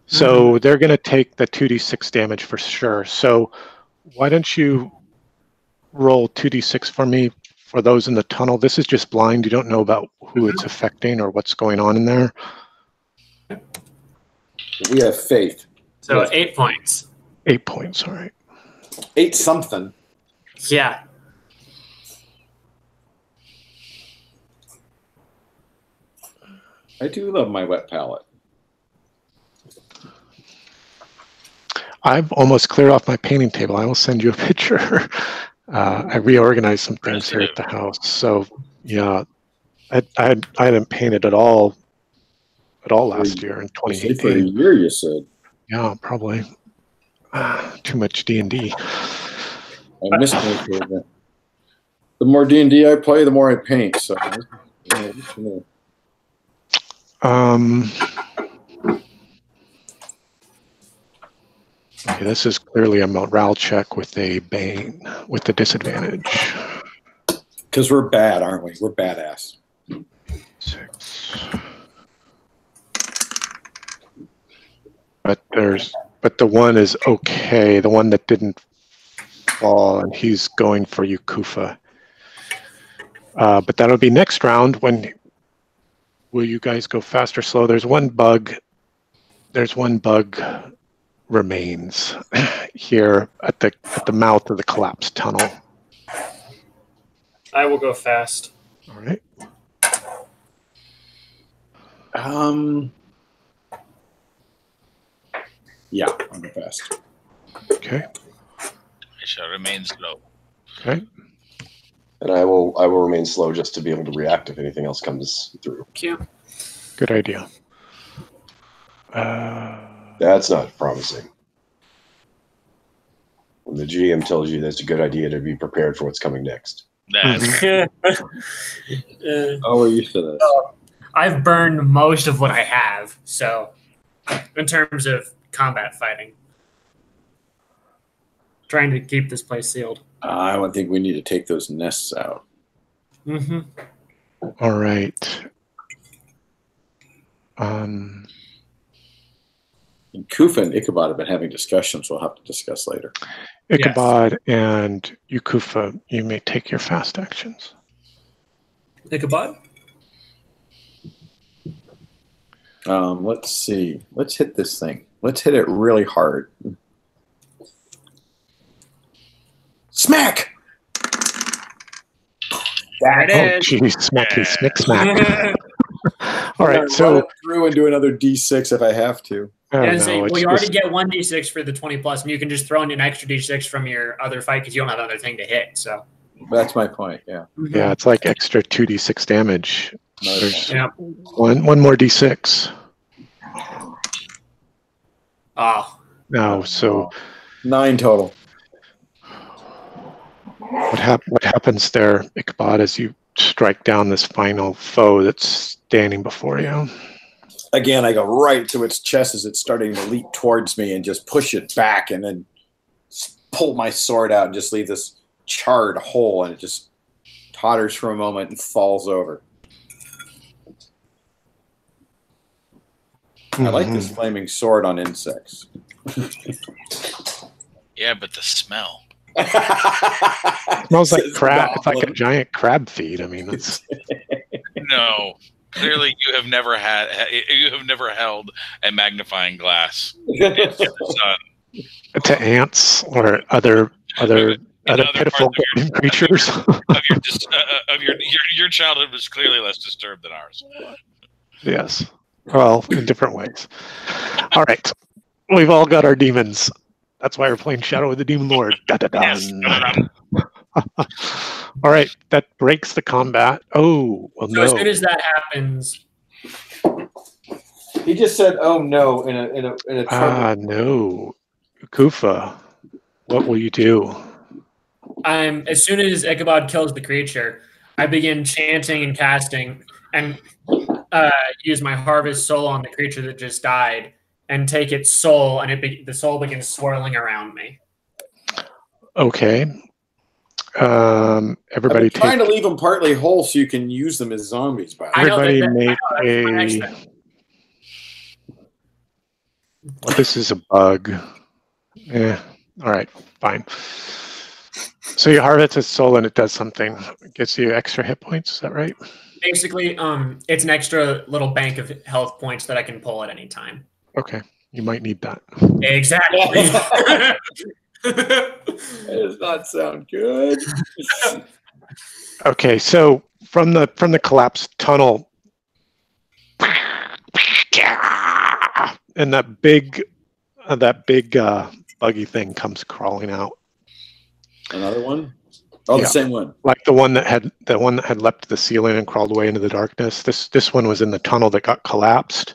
So they're going to take the 2d6 damage for sure. So why don't you roll 2d6 for me for those in the tunnel? This is just blind. You don't know about who it's affecting or what's going on in there. We have faith. So 8 points. 8 points, all right. 8 something. Yeah. I do love my wet palette. I've almost cleared off my painting table. I will send you a picture. I reorganized some things here at the house. So yeah, I hadn't painted at all last year in 2018. For a year, you said. Yeah, probably. Too much D&D. I missed it. The more D&D I play, the more I paint. So. Okay, this is clearly a morale check with a Bane, with the disadvantage. Because we're bad, aren't we? We're badass. 6. But the one is okay. The one that didn't fall, and he's going for you, Kufa. But that'll be next round. When will you guys go fast or slow? There's one bug. There's one bug remains here at the mouth of the collapsed tunnel. I will go fast. All right. Yeah, I'll go fast. Okay. I shall remain slow. Okay. And I will remain slow just to be able to react if anything else comes through. Thank you. Good idea. That's not promising. When the GM tells you that's a good idea to be prepared for what's coming next. That's Oh, we're used to this. I've burned most of what I have, so in terms of combat fighting. Trying to keep this place sealed. I don't think we need to take those nests out. Mm-hmm. All right. And Kufa and Ichabod have been having discussions we'll have to discuss later. Ichabod and Yukufa, you may take your fast actions. Ichabod? Let's see. Let's hit this thing. Let's hit it really hard. Smack! There it Oh, is. geez, smacky, smack, smack. All right, so run it through and do another D6 if I have to. oh, Yeah, no, so, it's well, you already just- get 1d6 for the 20 plus, and you can just throw in an extra d6 from your other fight because you don't have another thing to hit. So That's my point. Yeah. yeah, it's like extra 2d6 damage There's Yeah. one more D6. Oh. Now, so 9 total. what happens there, Ichabod, as you strike down this final foe that's standing before you? Again, I go right to its chest as it's starting to leap towards me and just push it back and then pull my sword out and just leave this charred hole, and it just totters for a moment and falls over. I like this flaming sword on insects. Yeah, but the smell. Smells like crab. It's like a giant crab feed. I mean, it's No. Clearly, you have never held a magnifying glass in the sun. to ants or other pitiful creatures. Your childhood was clearly less disturbed than ours. Yes. Well, in different ways. All right. We've all got our demons. That's why we're playing Shadow of the Demon Lord. Yes. All right. That breaks the combat. Oh, well, So no. as soon as that happens, He just said, "Oh no!" in a no. Kufa, what will you do? as soon as Ichabod kills the creature, I begin chanting and casting and use my harvest soul on the creature that just died and take its soul, and the soul begins swirling around me. Okay. Everybody I'm trying to leave them partly whole so you can use them as zombies. Everybody make a... Well, this is a bug. Yeah. All right. Fine. So you harvest its soul and it does something. It gets you extra hit points. Is that right? Basically, it's an extra little bank of health points that I can pull at any time. Okay. You might need that. Exactly. That does not sound good. Okay. So from the collapsed tunnel, and that big buggy thing comes crawling out. Another one? Oh, yeah. The same one. Like the one that had leapt the ceiling and crawled away into the darkness. This one was in the tunnel that got collapsed,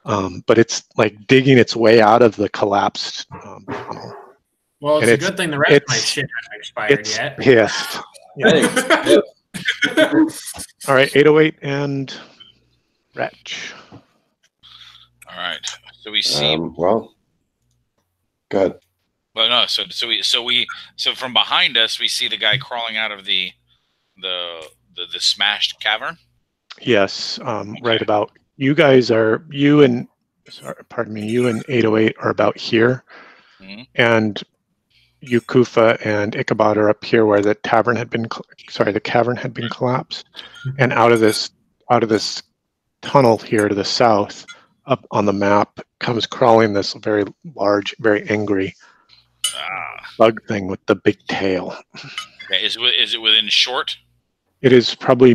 but it's like digging its way out of the collapsed tunnel. Well, it's a good thing the rest of my shit hasn't expired yet. Pissed. Yeah. All right, 808 and Wretch. All right. So we see. Well, go ahead. Well, no. So from behind us, we see the guy crawling out of the smashed cavern. Yes. Right about. You and 808 are about here, and you, Kufa, and Ichabod are up here where the cavern had been collapsed, and out of this tunnel here to the south, up on the map, comes crawling this very large, very angry bug thing with the big tail. Okay, is it within short? It is probably,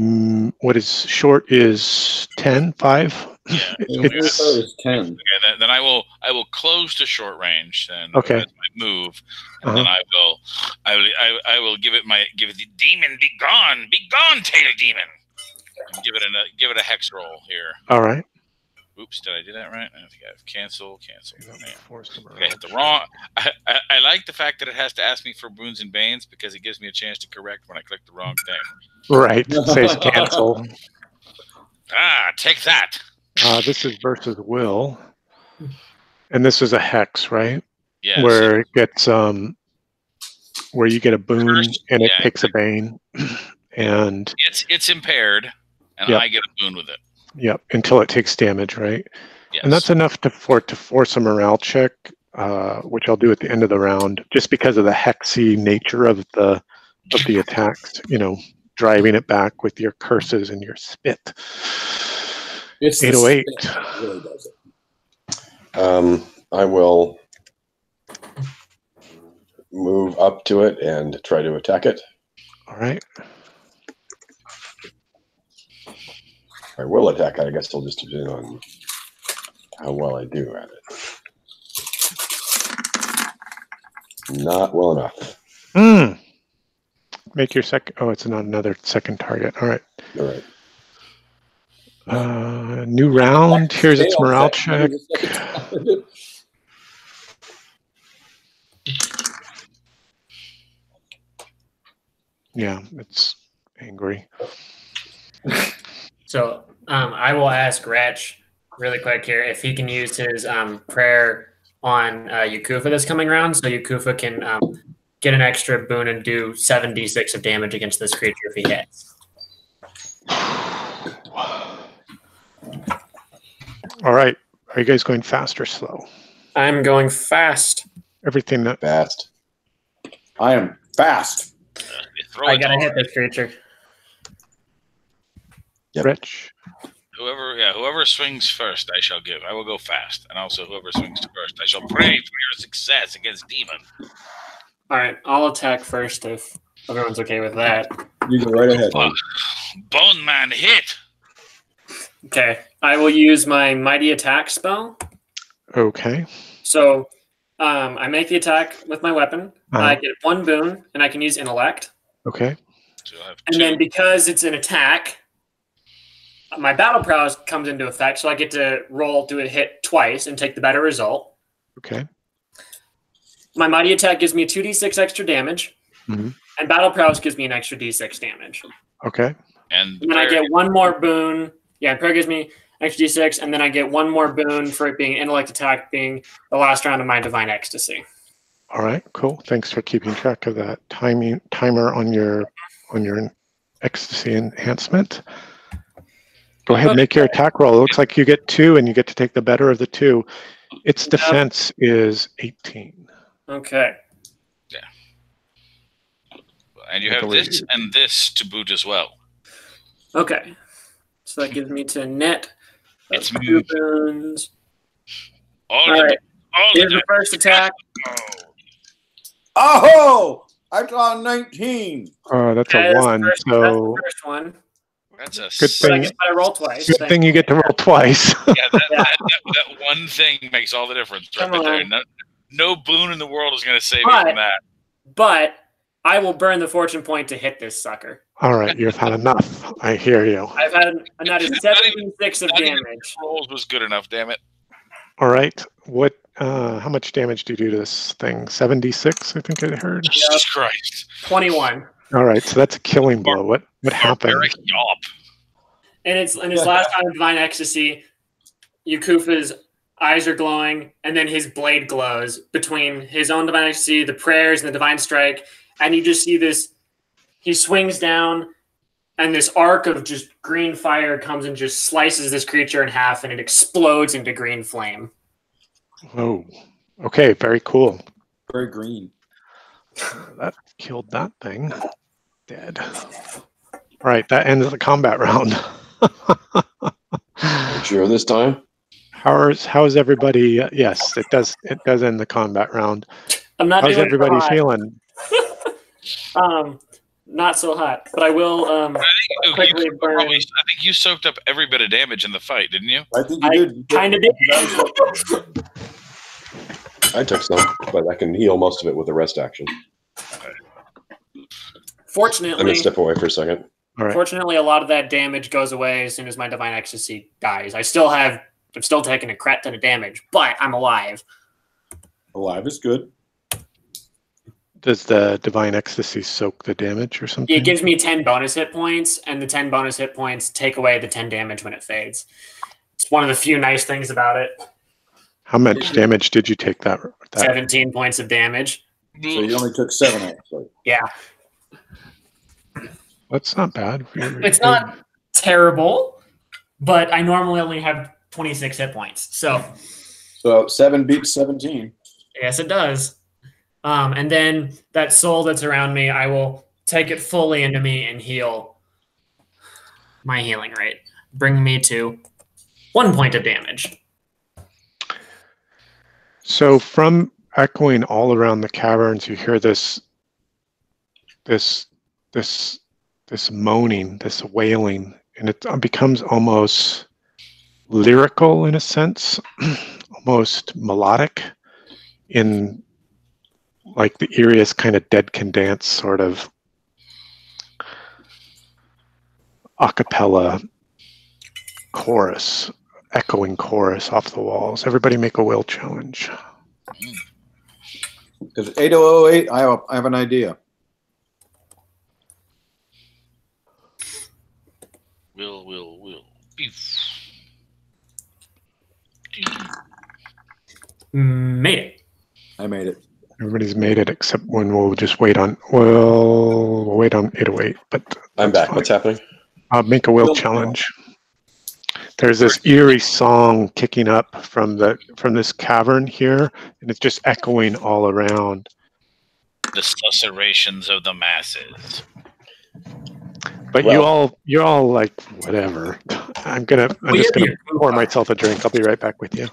what is short is 10, 5. Yeah, it's 10. Okay, then I will close to short range. Then okay, that's my move, and then I will give it the demon, be gone, tail demon. And give it a hex roll here. All right. Oops, did I do that right? I think I have cancel. Okay, I hit the wrong. I like the fact that it has to ask me for boons and banes because it gives me a chance to correct when I click the wrong thing. Right. It says cancel. Take that. This is versus Will, and this is a hex, right? Yeah. Where it gets where you get a boon and it takes a bane, and it's impaired, and I get a boon with it. Yep, until it takes damage, right? Yes. And that's enough to force a morale check, which I'll do at the end of the round, just because of the hexy nature of the attacks. You know, driving it back with your curses and your spit. It's 808. Really does it. I will move up to it and try to attack it. All right. I will attack it. I guess I'll just depend on how well I do at it. Not well enough. Make your second. Oh, it's not another second target. All right. All right. New round. Here's its morale check. Yeah, it's angry. So I will ask Wretch really quick here if he can use his prayer on Yakufa this coming round, so Yakufa can get an extra boon and do 7d6 of damage against this creature if he hits. All right. Are you guys going fast or slow? I'm going fast. Everything that Fast. I am fast. I gotta hit this creature. Yep. Rich. Whoever swings first, I shall give. I will go fast, and also whoever swings first, I shall pray for your success against demon. All right, I'll attack first if everyone's okay with that. You go right ahead. Bone man hit. Okay, I will use my mighty attack spell. Okay. So I make the attack with my weapon. I get 1 boon, and I can use intellect. Okay. So I have and 2. then because it's an attack, my battle prowess comes into effect, so I get to do a hit twice and take the better result. Okay. My mighty attack gives me 2d6 extra damage, Mm-hmm. and battle prowess gives me an extra d6 damage. Okay. And then I get 1 more boon. Yeah, prayer gives me extra d6, and then I get 1 more boon for it being an intellect attack, being the last round of my divine ecstasy. All right. Cool. Thanks for keeping track of that timer on your ecstasy enhancement. Go ahead, make your attack roll. It looks like you get 2, and you get to take the better of the 2. Its defense is 18. Okay. Yeah. And you have this and this to boot as well. Okay. So that gives me to net. It's 2 boons. All right. Here's the first attack. Oh! I got 19. That's a 1. That's the first one. That's a good thing. I guess I roll twice. Good thing you get to roll twice. Yeah, that one thing makes all the difference right there. No boon in the world is going to save you from that. But I will burn the fortune point to hit this sucker. All right, you've had enough. I hear you. I've had another 76 of damage. Rolls was good enough, damn it. All right. What? How much damage do you do to this thing? 76, I think I heard. Jesus Christ. 21. All right, so that's a killing blow. What happened? And it's in his last time of divine ecstasy, Yakufa's eyes are glowing, and then his blade glows between his own divine ecstasy, the prayers, and the divine strike. And you just see this. He swings down, and this arc of just green fire comes and just slices this creature in half, and it explodes into green flame. Oh, okay, very cool. Very green. That killed that thing. Dead. All right, that ends the combat round. Sure this time? How's everybody? Yes, it does end the combat round. I'm not. How's everybody feeling? Not so hot, but I will quickly burn. I think you soaked up every bit of damage in the fight, didn't you? I think you did. Kind of did. I took some, but I can heal most of it with a rest action. Fortunately, I'm going to step away for a second. All right. Fortunately, a lot of that damage goes away as soon as my divine ecstasy dies. I'm still taking a crap ton of damage, but I'm alive. Alive is good. Does the divine ecstasy soak the damage or something? It gives me 10 bonus hit points, and the 10 bonus hit points take away the 10 damage when it fades. It's one of the few nice things about it. How much damage did you take that? 17 points of damage. So you only took 7 actually. Yeah. That's not bad. It's not terrible, but I normally only have 26 hit points. So 7 beats 17. Yes, it does. And then that soul that's around me, I will take it fully into me and heal my healing rate, bringing me to 1 point of damage. So from echoing all around the caverns, you hear this moaning, this wailing, and it becomes almost lyrical in a sense, almost melodic, in like the eeriest kind of Dead Can Dance sort of a cappella chorus, echoing chorus off the walls. Everybody make a will challenge. Because 8008, I have an idea. Will. Beef. Made it. I made it. Everybody's made it except when we'll just wait on. We'll wait on 808. But I'm back. fine. What's happening? Make a will challenge. There's this eerie song kicking up from this cavern here, and it's just echoing all around. The susurrations of the masses. But you're all like, whatever. I'm just gonna pour myself a drink. I'll be right back with you.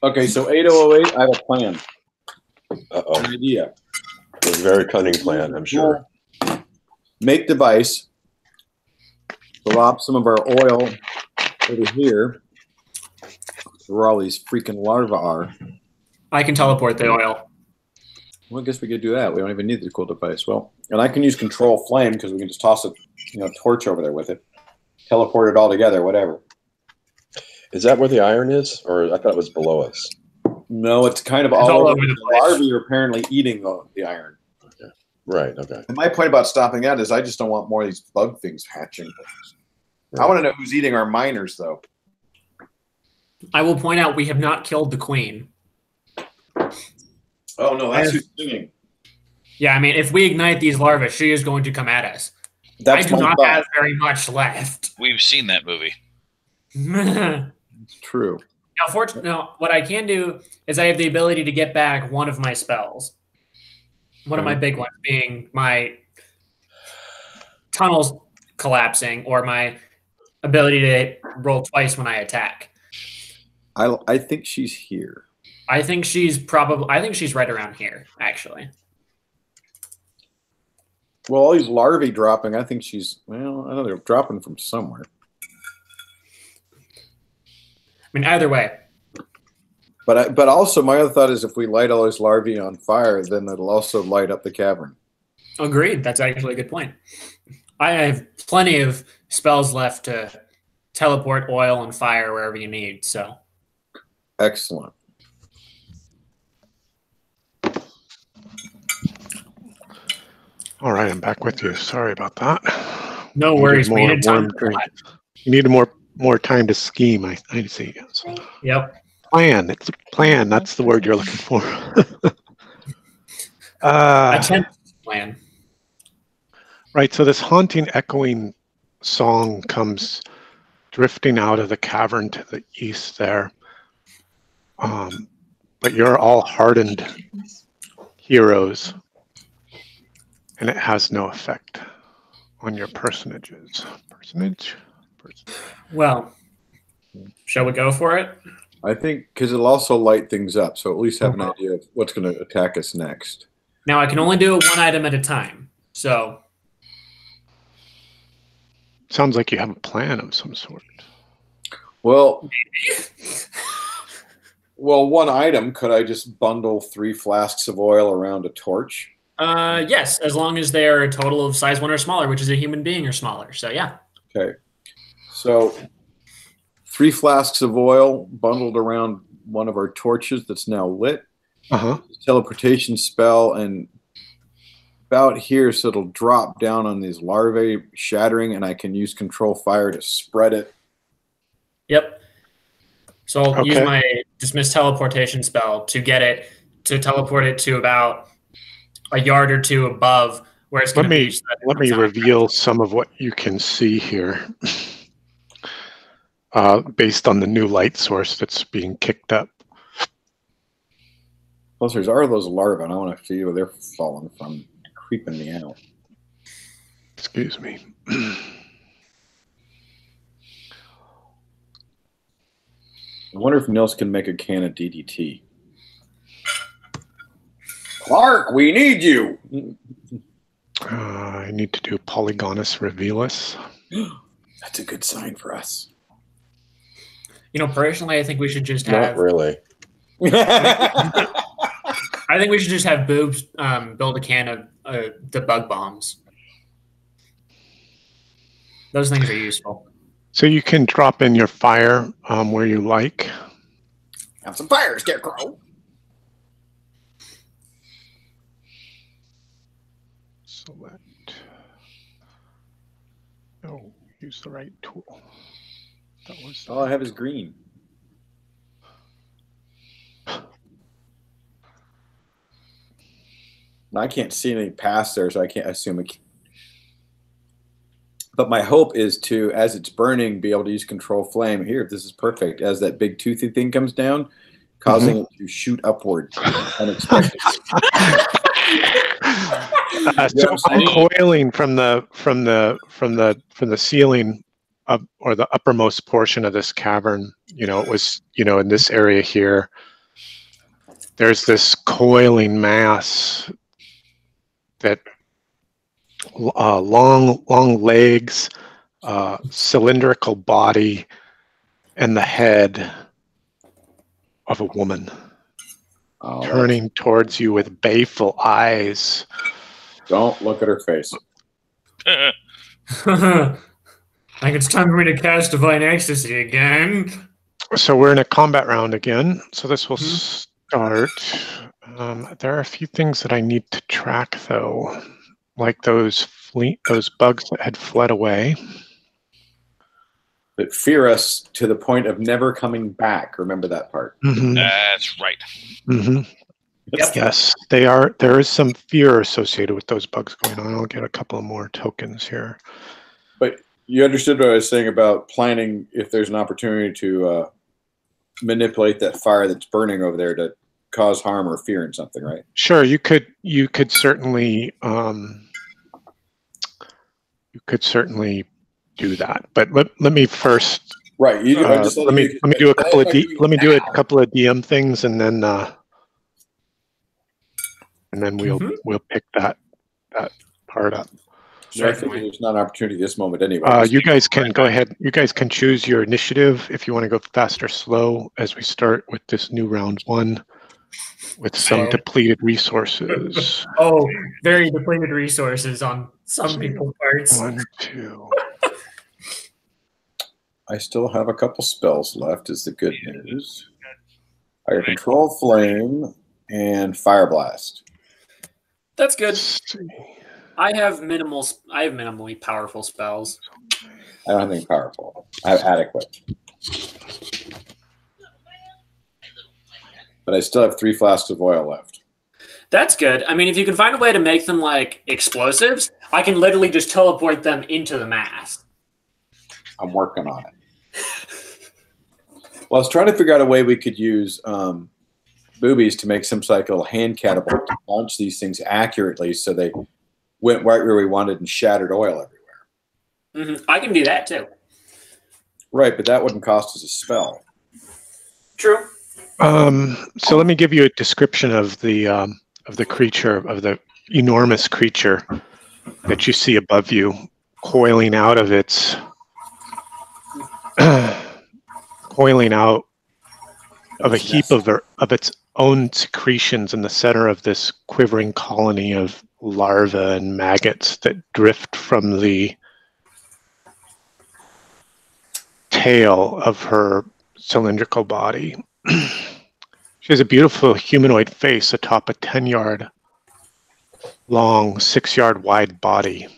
Okay, so 8008, I have a plan. Uh-oh. An idea. It's a very cunning plan, I'm sure. Make device. Drop some of our oil over here, where all these freaking larvae are. I can teleport the oil. Well, I guess we could do that. We don't even need the cool device. Well, and I can use control flame because we can just toss a torch over there with it. Teleport it all together, whatever. Is that where the iron is? Or I thought it was below us? No, it's kind of all over the place. Larvae are apparently eating the iron. Okay. Right, okay. And my point about stopping that is I just don't want more of these bug things hatching. Right. I want to know who's eating our miners, though. I will point out we have not killed the queen. Oh, no, that's who's singing. Yeah, I mean, if we ignite these larvae, she is going to come at us. I do not have very much left. We've seen that movie. It's true. Now, what I can do is I have the ability to get back one of my spells. One of my big ones being my tunnels collapsing or my ability to roll twice when I attack. I think she's here. I think she's right around here, actually. Well, all these larvae dropping, I think she's, I know they're dropping from somewhere. I mean, either way. But also, my other thought is if we light all those larvae on fire, then it'll also light up the cavern. Agreed. That's actually a good point. I have plenty of spells left to teleport oil and fire wherever you need. So, excellent. All right, I'm back with you. Sorry about that. No worries. You need more time to scheme. I see. So, yep. Plan. It's a plan. That's the word you're looking for. Attempt to plan. Right. So this haunting, echoing song comes drifting out of the cavern to the east there. But you're all hardened heroes, and it has no effect on your personages. Well, shall we go for it? I think because it'll also light things up, so at least have an idea of what's going to attack us next. Now, I can only do it one item at a time, so... Sounds like you have a plan of some sort. Well, one item, could I just bundle 3 flasks of oil around a torch? Yes, as long as they're a total of size 1 or smaller, which is a human being or smaller, so yeah. Okay. So 3 flasks of oil bundled around one of our torches that's now lit. Teleportation spell and about here, so it'll drop down on these larvae, shattering, and I can use control fire to spread it. Yep. So I'll use my dismiss teleportation spell to get it, to teleport it to about a yard or 2 above where it's going to be. Let me reveal some of what you can see here. Based on the new light source that's being kicked up. Plus, there's are those larvae, and I want to see where they're falling from, creeping me out. Excuse me. I wonder if Nils can make a can of DDT. Clark, we need you. I need to do Polygonus Revealus. That's a good sign for us. Personally, I think we should just have... Not really. I think we should just have Boobs build a can of the bug bombs. Those things are useful. So you can drop in your fire where you like. Have some fire, Scarecrow. Select. Oh, use the right tool. That was All I have is green. I can't see anything past there, so I can't assume it. But my hope is to, as it's burning, be able to use control flame. Here, this is perfect. As that big toothy thing comes down, causing it to shoot upward unexpectedly. So I'm coiling from the ceiling up, or the uppermost portion of this cavern. You know, it was, you know, in this area here. There's this coiling mass that long legs, cylindrical body, and the head of a woman turning towards you with baleful eyes. Don't look at her face. I think it's time for me to cast Divine Ecstasy again. So we're in a combat round again. So this will start. There are a few things that I need to track, though, like those bugs that had fled away. That fear us to the point of never coming back. Remember that part. Mm-hmm. That's right. Mm-hmm. Yep. Yes, they are. There is some fear associated with those bugs going on. I'll get a couple of more tokens here. But you understood what I was saying about planning if there's an opportunity to manipulate that fire that's burning over there to cause harm or fear in something, right? Sure, you could certainly do that. But let me first. Right. Let me do a couple of DM things, and then we'll pick that part up. So I think there's not an opportunity at this moment anyway. You guys can go ahead. You guys can choose your initiative if you want to go fast or slow as we start with this new round one with some depleted resources. Oh, very depleted resources on some people's parts. 1, 2. I still have a couple spells left, is the good news. I got Control Flame and Fire Blast. That's good. I have minimally powerful spells. I don't have anything powerful. I have adequate. But I still have 3 flasks of oil left. That's good. I mean, if you can find a way to make them like explosives, I can literally just teleport them into the mast. I'm working on it. Well, I was trying to figure out a way we could use boobies to make some like a little hand catapult to launch these things accurately so they went right where we wanted and shattered oil everywhere. I can do that too. Right, but that wouldn't cost us a spell. True. So let me give you a description of the creature, of the enormous creature that you see above you, coiling out of its a heap of its own secretions in the center of this quivering colony of larvae and maggots that drift from the tail of her cylindrical body. She has a beautiful humanoid face atop a 10-yard long, 6-yard wide body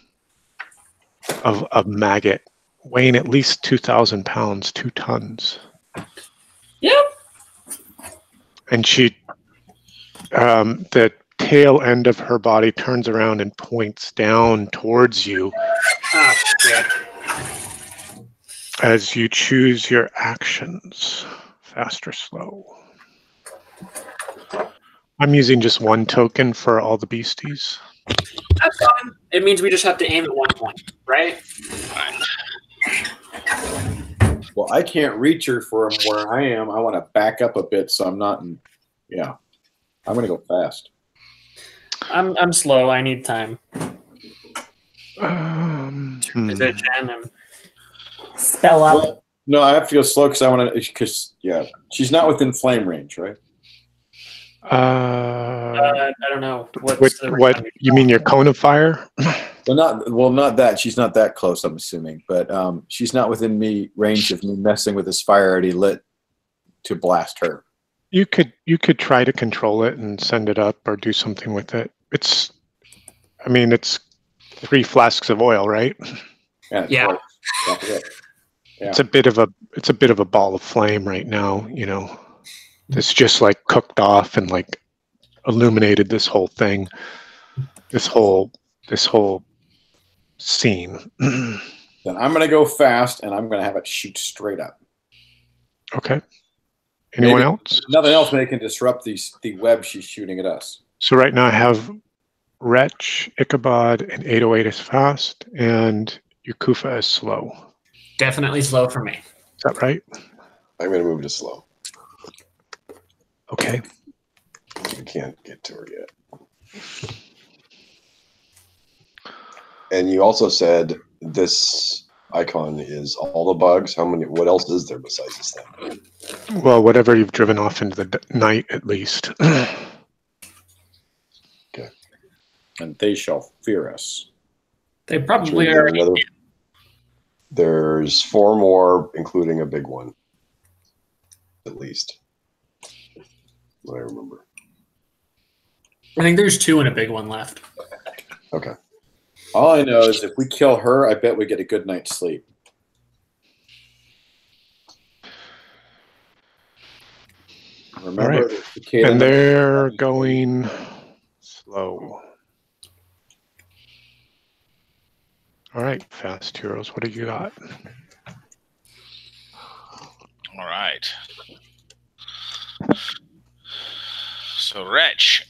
of maggot, weighing at least 2,000 pounds, 2 tons. Yep. And she, the tail end of her body turns around and points down towards you. Oh, shit. As you choose your actions, fast or slow. I'm using just 1 token for all the beasties. That's fine. It means we just have to aim at 1 point, right? Well, I can't reach her from where I am. I want to back up a bit so I'm not in. Yeah, I'm going to go fast. I'm slow. I need time. Spell up. Well, no, I have to go slow because I want to. Because yeah, she's not within flame range, right? I don't know. What you mean your cone of fire? Not that. She's not that close, I'm assuming. But she's not within range of me messing with this fire already lit to blast her. You could try to control it and send it up or do something with it. It's 3 flasks of oil, right? Yeah. It's a bit of a ball of flame right now, It's just like cooked off and like illuminated this whole thing, this whole scene. Then I'm gonna go fast and I'm gonna have it shoot straight up. Okay. Anyone else? Nothing else may can disrupt the web she's shooting at us. So right now I have Wretch, Ichabod, and 808 is fast, and Yakufa is slow. Definitely slow for me. Is that right? I'm going to move to slow. Okay. You can't get to her yet. And you also said this icon is all the bugs. What else is there besides this thing? Well, whatever you've driven off into the night, at least. Okay. And they shall fear us. They probably are. There's 4 more, including a big one. At least. What I remember. I think there's 2 and a big one left. Okay. All I know is if we kill her, I bet we get a good night's sleep. Remember, all right. And they're going slow. All right, fast heroes, what do you got? All right. So Wretch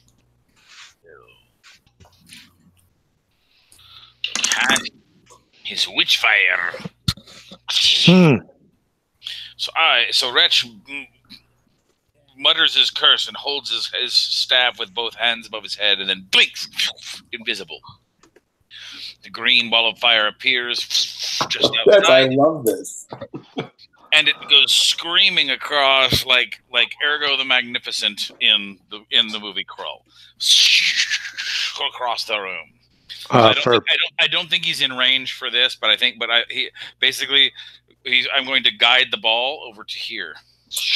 had his witch fire. So Wretch mutters his curse and holds his staff with both hands above his head and then blinks, invisible. The green ball of fire appears just outside. I love this. And it goes screaming across like Ergo the Magnificent in the movie Krull, across the room. I don't think he's in range for this, but I'm going to guide the ball over to here.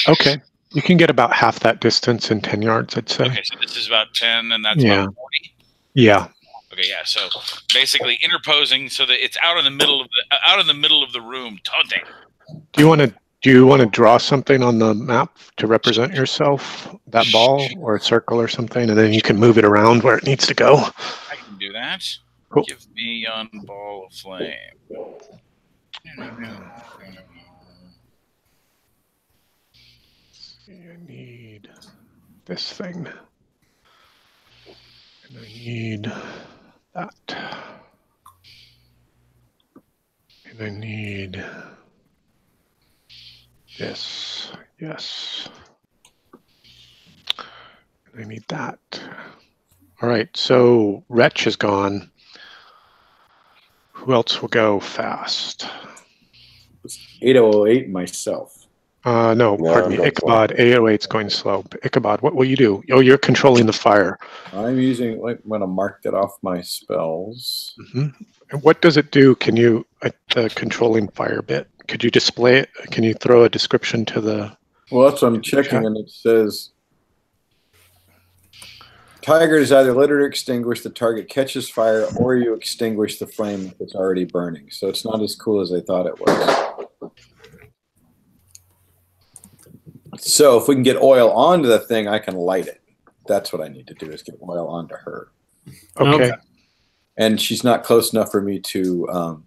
Okay, you can get about half that distance in 10 yards, I'd say. Okay, so this is about 10, and that's about 40. Yeah. Okay, yeah. So basically interposing so that it's out in the middle of the room, taunting. Do you want to draw something on the map to represent yourself, that ball or a circle or something, and then you can move it around where it needs to go? I can do that. Cool. Give me yon ball of flame. I need this thing. And I need that. And I need this. Yes. And I need that. All right, so Wretch is gone. Who else will go fast? 8008 myself. No, pardon me. Ichabod, 808's going slow. Ichabod, what will you do? Oh, you're controlling the fire. I'm going to mark that off my spells. Mm-hmm. And what does it do? Can you, the controlling fire bit, could you display it? Can you throw a description to the... Well, that's what I'm checking, and it says... Tiger is either lit or extinguished, the target catches fire, or you extinguish the flame if it's already burning. So it's not as cool as I thought it was. So if we can get oil onto the thing, I can light it. That's what I need to do, is get oil onto her. Okay. And she's not close enough for me to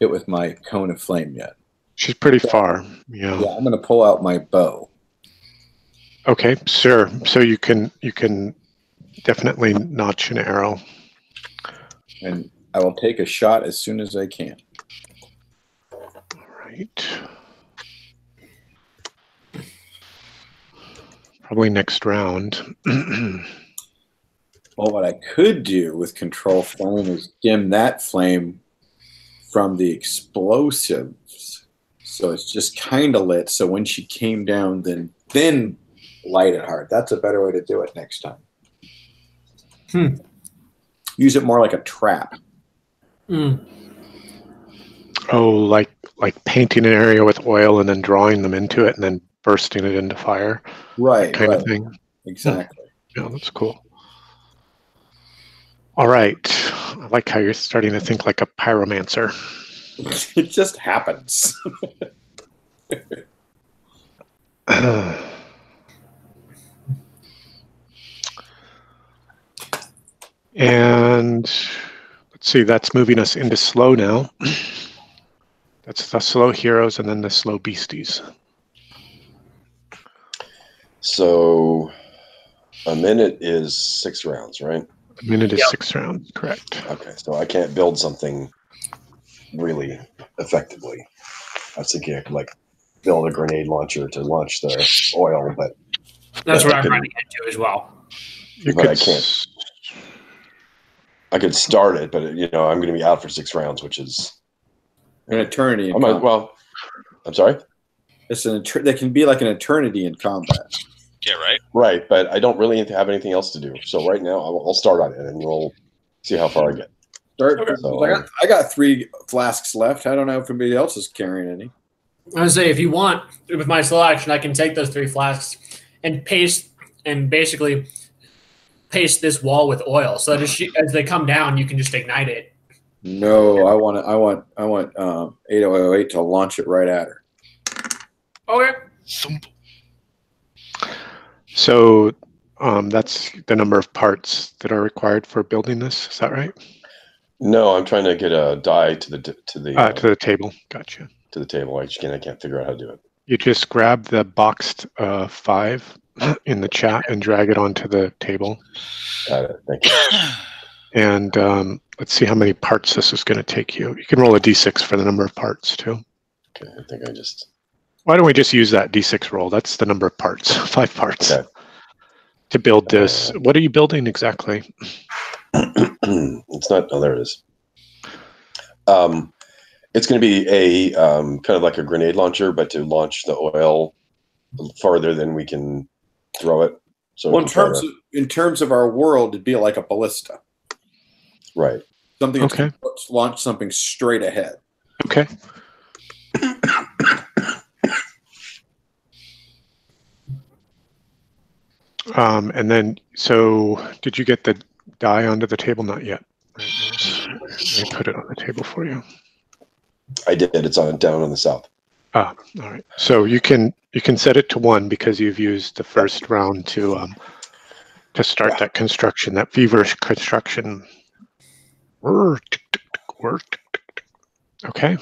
hit with my cone of flame yet. She's pretty far. Yeah, I'm going to pull out my bow. Okay, sure. So you can definitely notch an arrow. And I will take a shot as soon as I can. All right. Probably next round. Well, what I could do with control flame is dim that flame from the explosives. So it's just kind of lit. So when she came down, then light it hard. That's a better way to do it next time. Use it more like a trap. Oh, like painting an area with oil and then drawing them into it and then bursting it into fire. Right. That kind of thing. Exactly. Yeah, that's cool. All right. I like how you're starting to think like a pyromancer. It just happens. And let's see, that's moving us into slow now. That's the slow heroes and then the slow beasties. So a minute is 6 rounds, right? A minute is 6 rounds, correct. Okay, so I can't build something really effectively. I was thinking I could like build a grenade launcher to launch the oil, but that's what I'm running into as well. But I can't. I could start it, but I'm going to be out for 6 rounds, which is an eternity. Well, I'm sorry. That can be like an eternity in combat. Yeah, right. Right, but I don't really have anything else to do. So right now, I'll start on it, and we'll see how far I get. So, I got 3 flasks left. I don't know if anybody else is carrying any. I would say if you want, with my slow action, I can take those 3 flasks and basically paste this wall with oil, so that as they come down, you can just ignite it. No, I want 8008 to launch it right at her. Okay. So that's the number of parts that are required for building this. Is that right? No, I'm trying to get a die to the table. Gotcha. To the table. I can't figure out how to do it. You just grab the boxed 5 in the chat and drag it onto the table. Got it. Thank you. And let's see how many parts this is going to take you. You can roll a d6 for the number of parts too. Okay, I think I just. Why don't we just use that d6 roll? That's the number of parts, 5 parts. Okay. To build this. What are you building exactly? It's not. Oh, there it is. It's going to be a kind of like a grenade launcher, but to launch the oil farther than we can throw it. So well, in terms of our world, it'd be like a ballista. Right. Something that's going to launch something straight ahead. Okay. And then, so did you get the die onto the table? Not yet. Let me put it on the table for you. I did. It's down on the south. Ah, all right. So you can set it to 1 because you've used the first round to start that construction, that feverish construction. Okay.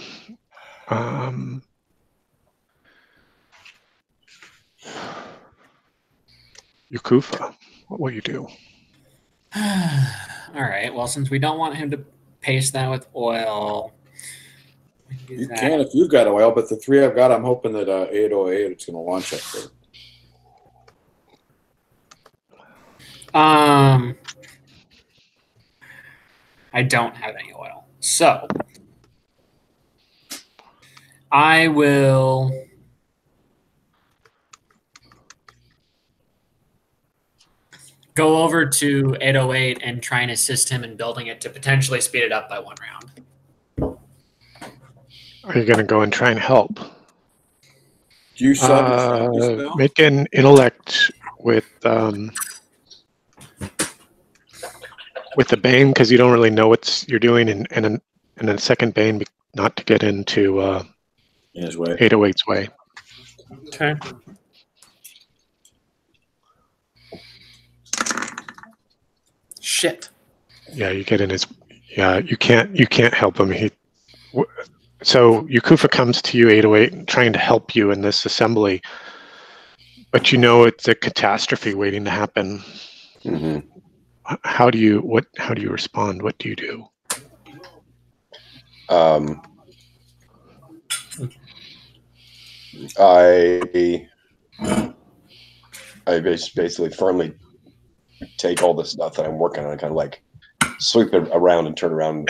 Yukufa, what will you do? All right. Well, since we don't want him to paste that with oil, you can if you've got oil, but the 3 I've got, I'm hoping that 808 it's going to launch up there. I don't have any oil, so I will. Go over to 808 and try and assist him in building it to potentially speed it up by 1 round. Are you going to go and try and help? Do you make an intellect with the Bane, because you don't really know what you're doing, and a second Bane not to get into his way. 808's way. Okay. Shit. Yeah, you get in his. Yeah, you can't help him. So Yukufa comes to you, 808, trying to help you in this assembly, but you know it's a catastrophe waiting to happen. Mm-hmm. How do you respond? What do you do? I basically firmly take all the stuff that I'm working on and kind of like sweep it around and turn around.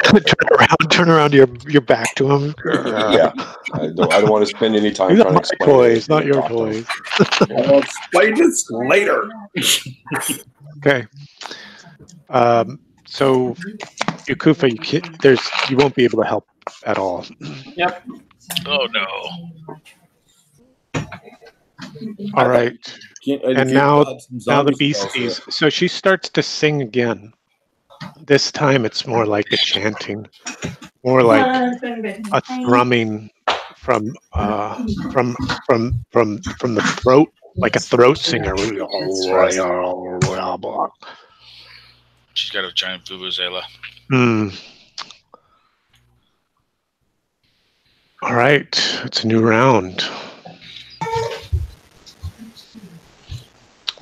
Turn around your back to him. Yeah, I don't want to spend any time These trying are to my explain toys, it. not your toys. I'll explain this later. Okay. So, Yakufa, you won't be able to help at all. Yep. Oh no. All right. And now the beasties. So she starts to sing again. This time it's more like a chanting, more like a thrumming from the throat, like a throat singer. She's got a giant vuvuzela. All right, it's a new round.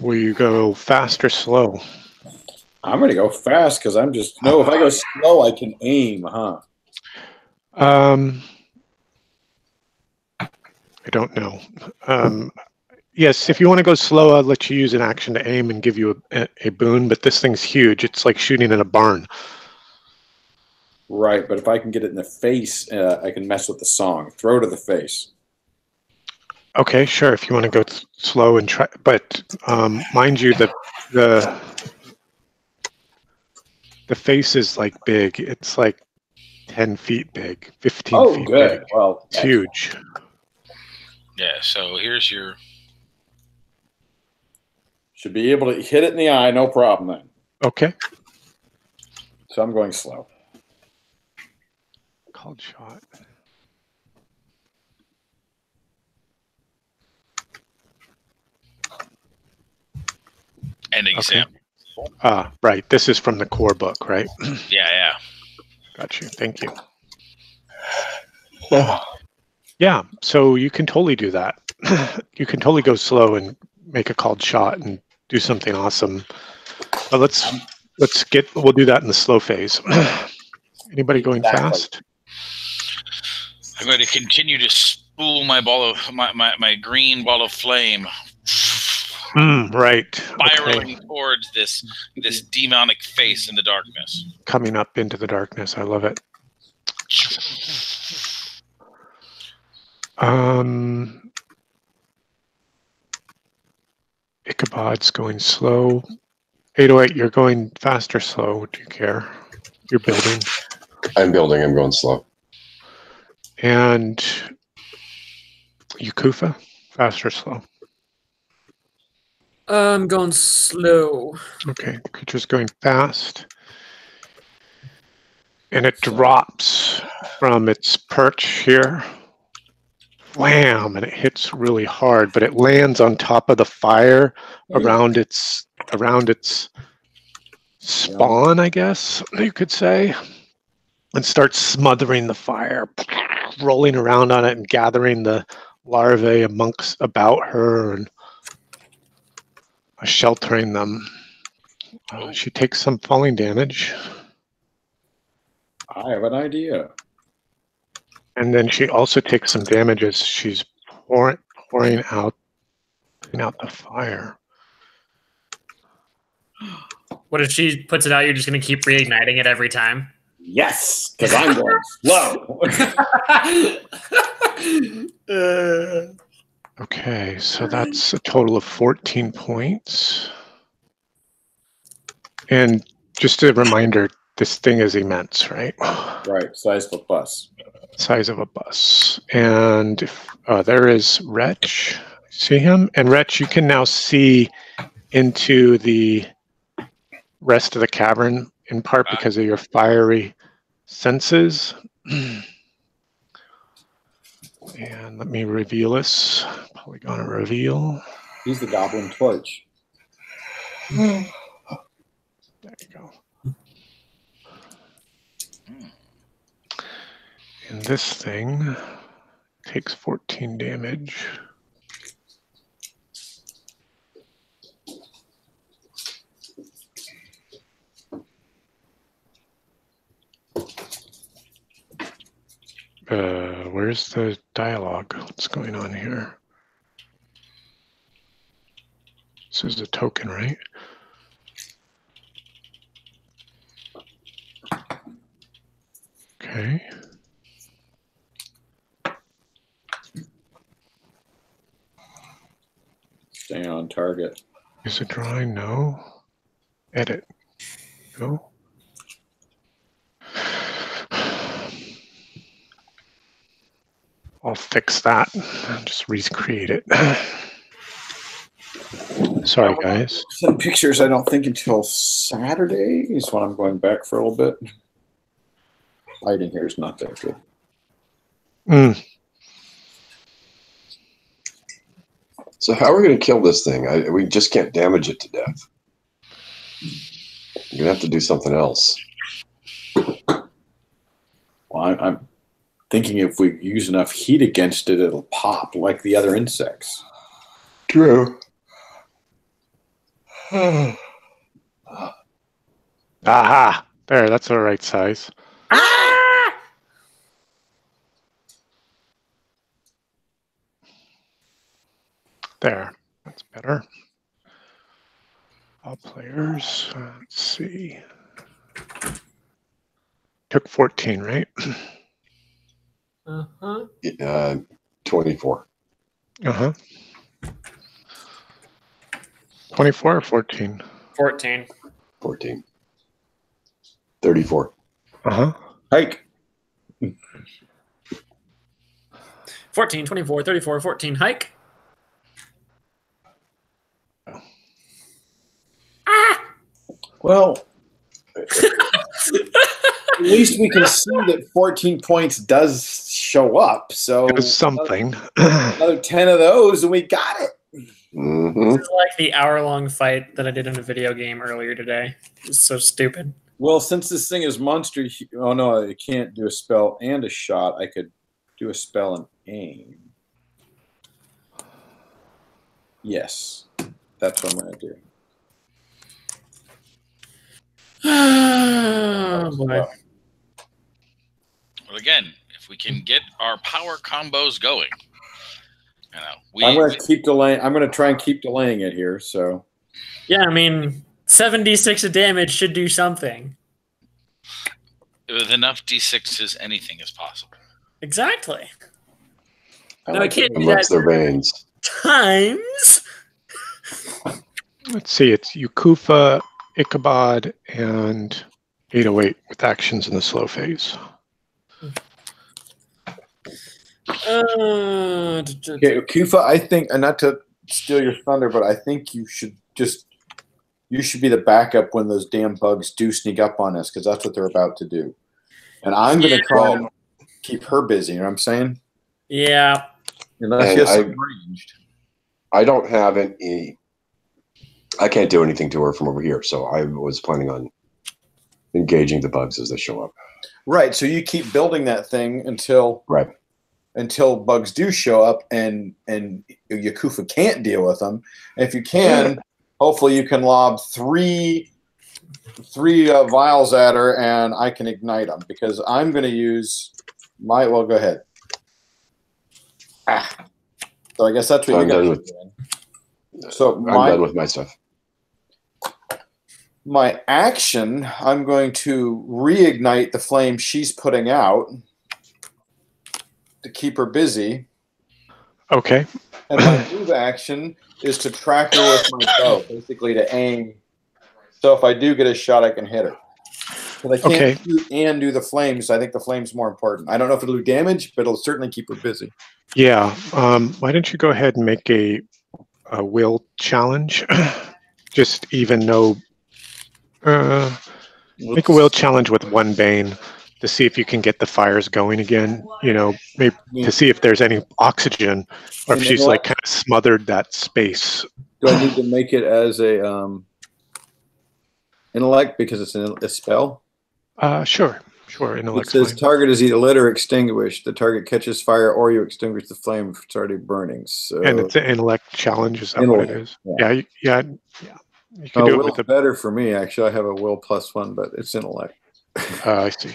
Will you go fast or slow? I'm going to go fast because I'm just... No, if I go slow, I can aim, huh? I don't know. Yes, if you want to go slow, I'll let you use an action to aim and give you a boon, but this thing's huge. It's like shooting in a barn. Right, but if I can get it in the face, I can mess with the song. Throw to the face. Okay, sure, if you want to go slow and try, but mind you, the face is like big. It's like 10 feet big, 15 feet good. big. Well, it's huge. Yeah, so here's your... Should be able to hit it in the eye, no problem then. Okay. So I'm going slow. Called shot. An example. Right. This is from the core book, right? Yeah. Got you. Thank you. Yeah, so you can totally do that. You can totally go slow and make a called shot and do something awesome. But we'll do that in the slow phase. Anybody going fast? I'm going to continue to spool my ball of my green ball of flame. Right. Spiraling towards this demonic face in the darkness. Coming up into the darkness. I love it. Ichabod's going slow. 808, you're going fast or slow? Do you care? You're building. I'm building. I'm going slow. And Yakufa, fast or slow? I'm going slow. Okay, the creature's going fast. And it drops from its perch here. Wham! And it hits really hard, but it lands on top of the fire around its spawn, I guess you could say, and starts smothering the fire, rolling around on it and gathering the larvae about her and sheltering them. She takes some falling damage. I have an idea. And then she also takes some damage as she's pouring out the fire. What if she puts it out? You're just going to keep reigniting it every time? Yes, because I'm going slow. Okay, so that's a total of 14 points. And just a reminder, this thing is immense, right? Right, size of a bus. Size of a bus. And there is Wretch. See him? And Wretch, you can now see into the rest of the cavern, in part because of your fiery senses. And let me reveal this. Polygon reveal. He's the Goblin Torch. There you go. And this thing takes 14 damage. Where's the dialogue? What's going on here? This is a token, right? Okay. Stay on target. Use a drawing? No. Edit. No. I'll fix that. I'll just recreate it. Sorry, guys. Send pictures, I don't think, until Saturday is when I'm going back for a little bit. Lighting here is not that good. So how are we going to kill this thing? We just can't damage it to death. You're going to have to do something else. Well, I'm thinking if we use enough heat against it, it'll pop like the other insects. True. Aha! There, that's the right size. There, that's better. All players, let's see. Took 14, right? 24. 24 or 14? 14. 14. 34. Hike. 14, 24, 34, 14. Hike. Well, at least we can see that 14 points does show up. So it was something. Another 10 of those, and we got it. This is like the hour-long fight that I did in a video game earlier today. It was so stupid. Well, since this thing is monster, oh no, I can't do a spell and a shot. I could do a spell and aim. Yes, that's what I'm going to do. Oh, boy. Well, again, if we can get our power combos going, you know, I'm going to keep delaying. I'm going to try and keep delaying it here. So, yeah, I mean, 7d6 of damage should do something. With enough d6s, anything is possible. Exactly. I No, like I can't do amongst that their veins. times. Let's see, it's Yakufa, Ichabod, and 808 with actions in the slow phase. okay, Kufa, I think, and not to steal your thunder, but I think you should be the backup when those damn bugs do sneak up on us, because that's what they're about to do. And I'm going to try and keep her busy. You know what I'm saying? Yeah. Unless she has some ranged. I don't have any. I can't do anything to her from over here, so I was planning on engaging the bugs as they show up. Right. So you keep building that thing until bugs do show up, and Yakufa can't deal with them. And if you can, hopefully you can lob three vials at her, and I can ignite them, because I'm going to use my. Well, go ahead. So I guess that's what you got to do. So I'm done with my stuff. My action, I'm going to reignite the flame she's putting out to keep her busy. Okay. And my move action is to track her with my bow, basically to aim. So if I do get a shot, I can hit her. But I can't shoot and do the flames. So I think the flame's more important. I don't know if it'll do damage, but it'll certainly keep her busy. Yeah. Why don't you go ahead and make a will challenge? Just even though... make a will challenge with one bane to see if you can get the fires going again. You know, maybe to see if there's any oxygen, or if she's like kind of smothered that space. Do I need to make it as a intellect because it's a spell? Sure. Intellect. It says target is either lit or extinguished. The target catches fire, or you extinguish the flame if it's already burning. So, and it's an intellect challenge. Is that what it is? Yeah. You can do it with better for me, actually. I have a will +1, but it's intellect. I see.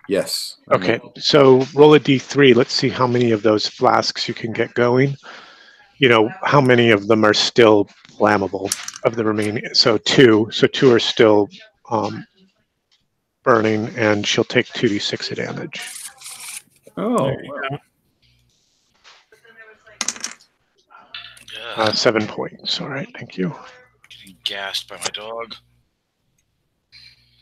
Yes. Okay, so roll a d3. Let's see how many of those flasks you can get going. You know, how many of them are still flammable of the remaining? So two. So two are still burning, and she'll take 2d6 of damage. Oh, 7 points. All right, thank you. Getting gassed by my dog.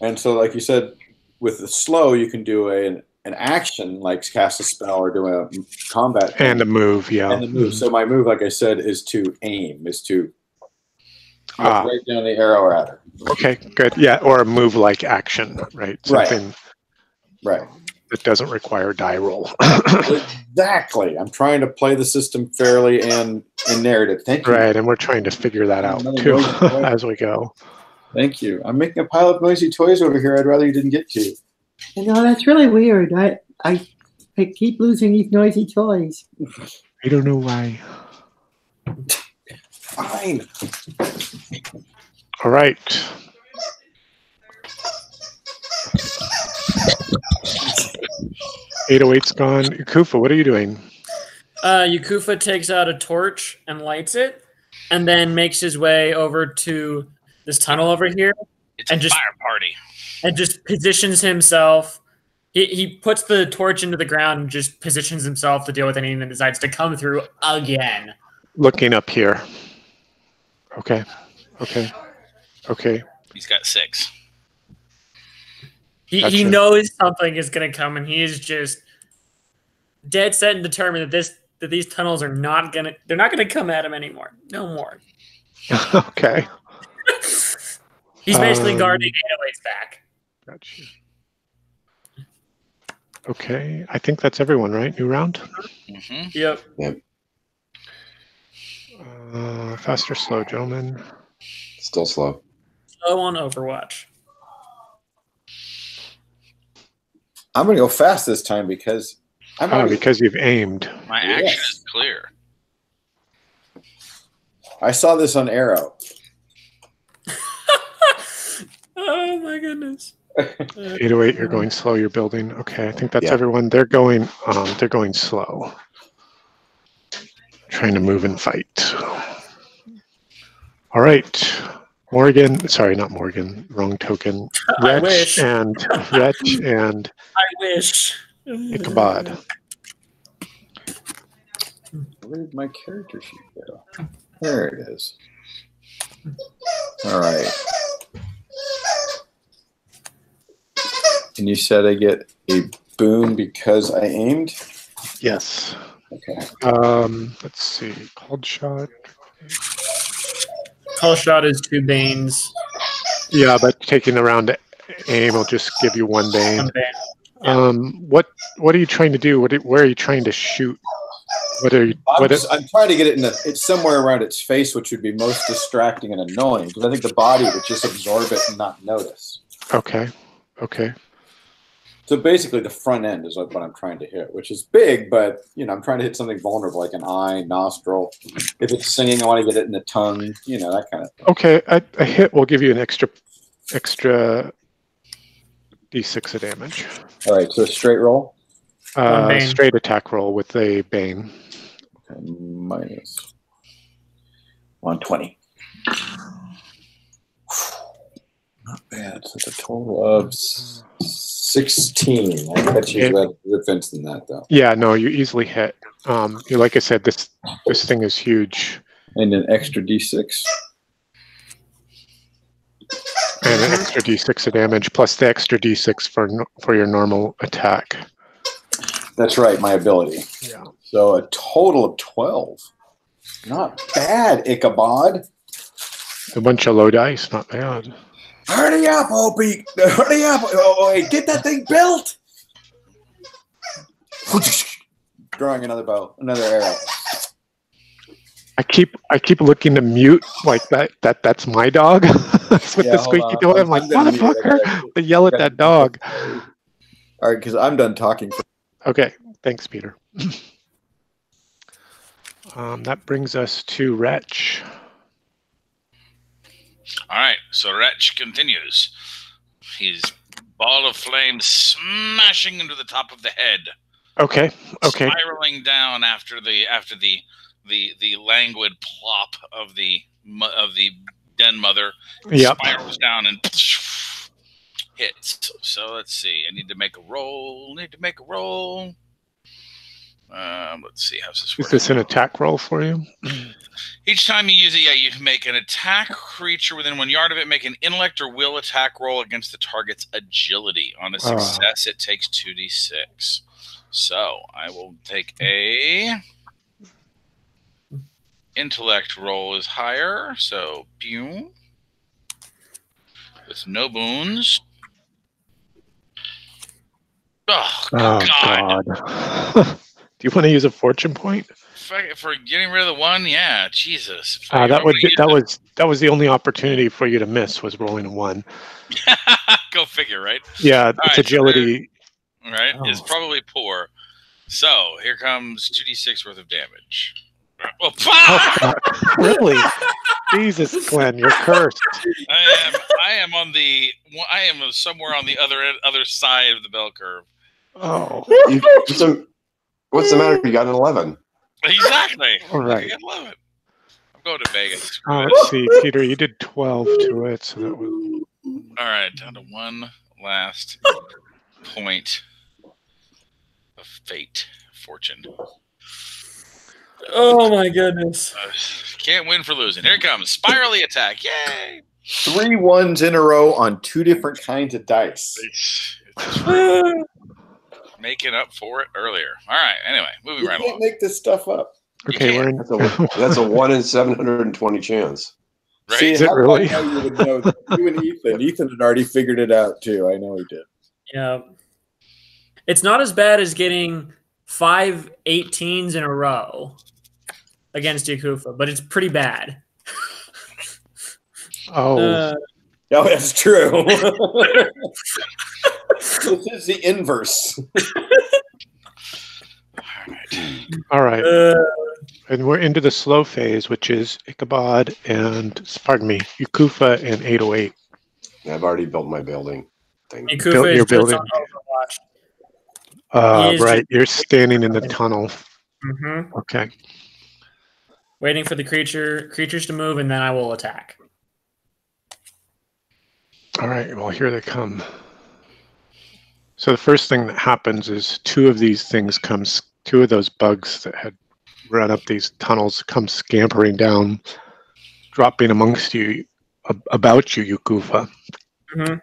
and so like you said, with the slow, you can do an action like cast a spell or do a combat thing. And a move, yeah. And the move. So my move, like I said, is to aim, is to look right down the arrow at her. Okay, good. Yeah, or a move like action, right? Something right. that doesn't require die roll. Exactly. I'm trying to play the system fairly and in narrative. Thank you. Right, and we're trying to figure that out too as we go. Thank you. I'm making a pile of noisy toys over here. I'd rather you didn't get to. You know, that's really weird. I keep losing these noisy toys. I don't know why. Fine. All right. .808's gone. Kufa, what are you doing? Yakufa takes out a torch and lights it, and then makes his way over to this tunnel over here. It's a fire party. And just positions himself. He puts the torch into the ground and just positions himself to deal with anything that decides to come through again. Looking up here. Okay. He's got 6. He knows something is going to come, and he is just dead set and determined that these tunnels are not going to. They're not going to come at him anymore. No more. Okay. He's basically guarding 808's back. Gotcha. Okay, I think that's everyone, right? New round? Mm-hmm. Yep. Fast or slow, gentlemen? Still slow. Slow on Overwatch. I'm going to go fast this time because because you've aimed. My action is clear. I saw this on Arrow. Oh my goodness. 808, you're going slow, you're building. Okay, I think that's everyone. They're going slow. Trying to move and fight. All right. Morgan, sorry, not Morgan, wrong token. Wretch and I wish. Ichabod. Where did my character sheet go? There it is. All right. And you said I get a boon because I aimed? Yes. Okay. Let's see. Called shot. Call shot is 2 banes. Yeah, but taking the round to aim will just give you 1 bane. 1 bane. Yeah. What are you trying to do? Where are you trying to shoot? I'm trying to get it it's somewhere around its face, which would be most distracting and annoying because I think the body would just absorb it and not notice. Okay. So basically, the front end is what I'm trying to hit, which is big, but I'm trying to hit something vulnerable like an eye, nostril. If it's singing, I want to get it in the tongue, that kind of thing. Okay, a hit will give you an extra d6 of damage. All right, so straight roll. Straight attack roll with a bane. Okay, minus 120. Not bad. So it's a total of 16. I bet you better defense than that, though. Yeah, no, you easily hit. Like I said, this thing is huge. And an extra d6. And an extra d6 of damage, plus the extra d6 for your normal attack. That's right, my ability. Yeah. So a total of 12. Not bad, Ichabod. A bunch of low dice, not bad. Hurry up, Opie! Hurry up! Oh, hey, get that thing built! Drawing another arrow. I keep looking to mute like that's my dog with the squeaky toy. I'm like, motherfucker! I yell at that dog. All right, because I'm done talking. Okay, thanks, Peter. That brings us to Wretch. All right, so Wretch continues. His ball of flame smashing into the top of the head. Okay. Spiraling down after the languid plop of the den mother. Yep. Spirals down and hits. So let's see. I need to make a roll. Let's see. How's this work? Is this an attack roll for you? Each time you use it, you make an attack creature within 1 yard of it. Make an intellect or will attack roll against the target's agility. On a success, it takes 2d6. So I will take a intellect roll is higher. So pew. With no boons. Oh, God. Do you want to use a fortune point? For getting rid of the 1, yeah, Jesus. That was the only opportunity for you to miss was rolling a 1. Go figure, right? Yeah, it's agility. Right, is probably poor. So here comes 2d6 worth of damage. Oh, really? Jesus, Glenn, you're cursed. I am somewhere on the other side of the bell curve. Oh. What's the matter? You got an 11. Exactly. All right. I love it. I'm going to Vegas. Let's see, Peter, you did 12 to it, so that was... All right, down to one last point of fortune. Oh my goodness. Can't win for losing. Here it comes. Spirally attack. Yay! 3 1s in a row on 2 different kinds of dice. It's making up for it earlier. All right. Anyway, moving right along. You can't make this stuff up. Okay, that's a 1 in 720 chance. Right? See, Is it really? I know you would know. You and Ethan. Ethan had already figured it out too. I know he did. Yeah. It's not as bad as getting 5 18s in a row against Yakufa, but it's pretty bad. Oh, that's true. This is the inverse. all right. And we're into the slow phase, which is Ichabod and, pardon me, Yakufa and 808. I've already built my building thing. Yakufa is just on Overwatch. Right, you're standing in the tunnel. Mm-hmm. Okay. Waiting for the creatures to move, and then I will attack. All right, well, here they come. So the first thing that happens is two of those bugs that had run up these tunnels come scampering down, dropping amongst you, about you, Yakufa. Mm-hmm.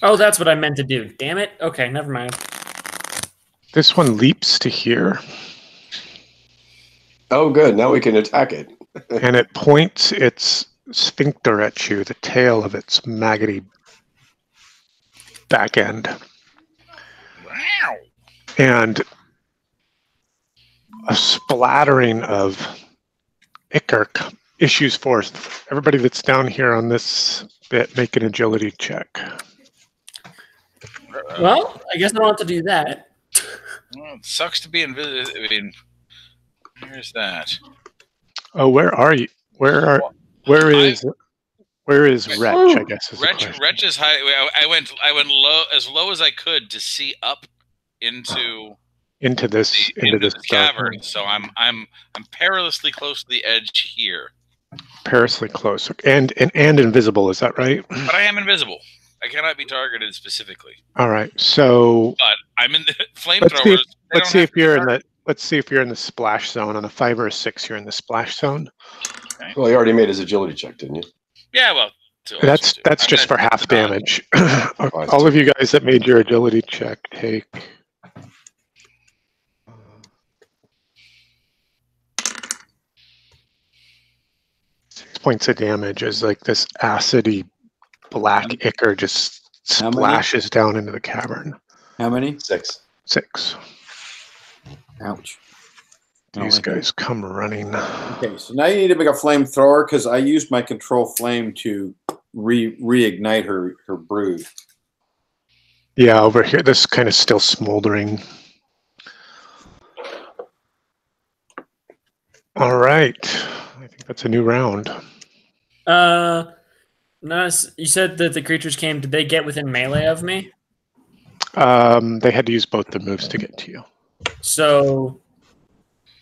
Oh, that's what I meant to do. Damn it. Okay, never mind. This one leaps to here. Oh, good. Now we can attack it. And it points its sphincter at you, the tail of its maggoty back end. Wow. And a splattering of ichor issues forth. Everybody that's down here on this bit, make an agility check. Well, I guess I don't have to do that. Well, it sucks to be invisible. I mean, where's that? Oh, where are you? Where is Wretch? I guess is Wretch is high. I went low as I could to see up into this cavern. So I'm perilously close to the edge here. Perilously close and invisible. Is that right? But I am invisible. I cannot be targeted specifically. All right. So, but I'm in the flamethrowers. Let's see if you're in the splash zone. On a 5 or a 6, you're in the splash zone. Okay. Well, he already made his agility check, didn't you? Yeah. Well, that's just for half damage. All of you guys that made your agility check take. 6 points of damage as like this acidy black ichor just splashes down into the cavern. How many? 6. 6. Ouch. These guys come running. Okay, so now you need to make a flamethrower because I used my control flame to reignite her brood. Yeah, over here, this kind of still smoldering. All right. I think that's a new round. No, you said that the creatures came. Did they get within melee of me? They had to use both the moves to get to you. So,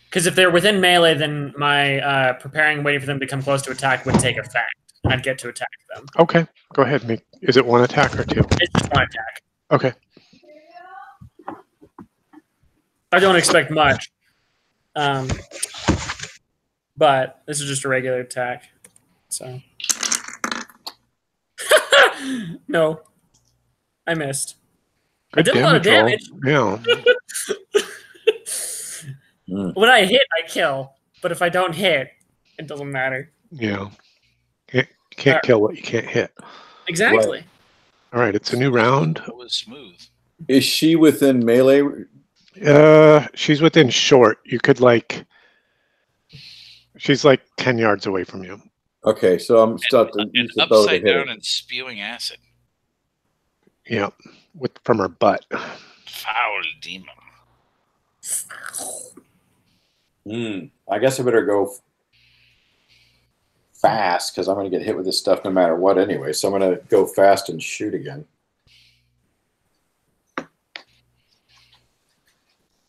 because if they're within melee, then my preparing and waiting for them to come close to attack would take effect. I'd get to attack them. Okay, go ahead. Is it 1 attack or 2? It's just 1 attack. Okay. I don't expect much. But this is just a regular attack. So. No. I missed. Good I did a lot of damage. Yeah. When I hit, I kill. But if I don't hit, it doesn't matter. Yeah. You can't kill what you can't hit. Exactly. Right. All right, it's a new round. It was smooth. Is she within melee? She's within short. You could she's like 10 yards away from you. Okay, so I'm stuck to use the bow to upside hit down her. and spewing acid. Yeah, from her butt. Foul demon. I guess I better go fast because I'm going to get hit with this stuff no matter what anyway. So I'm going to go fast and shoot again.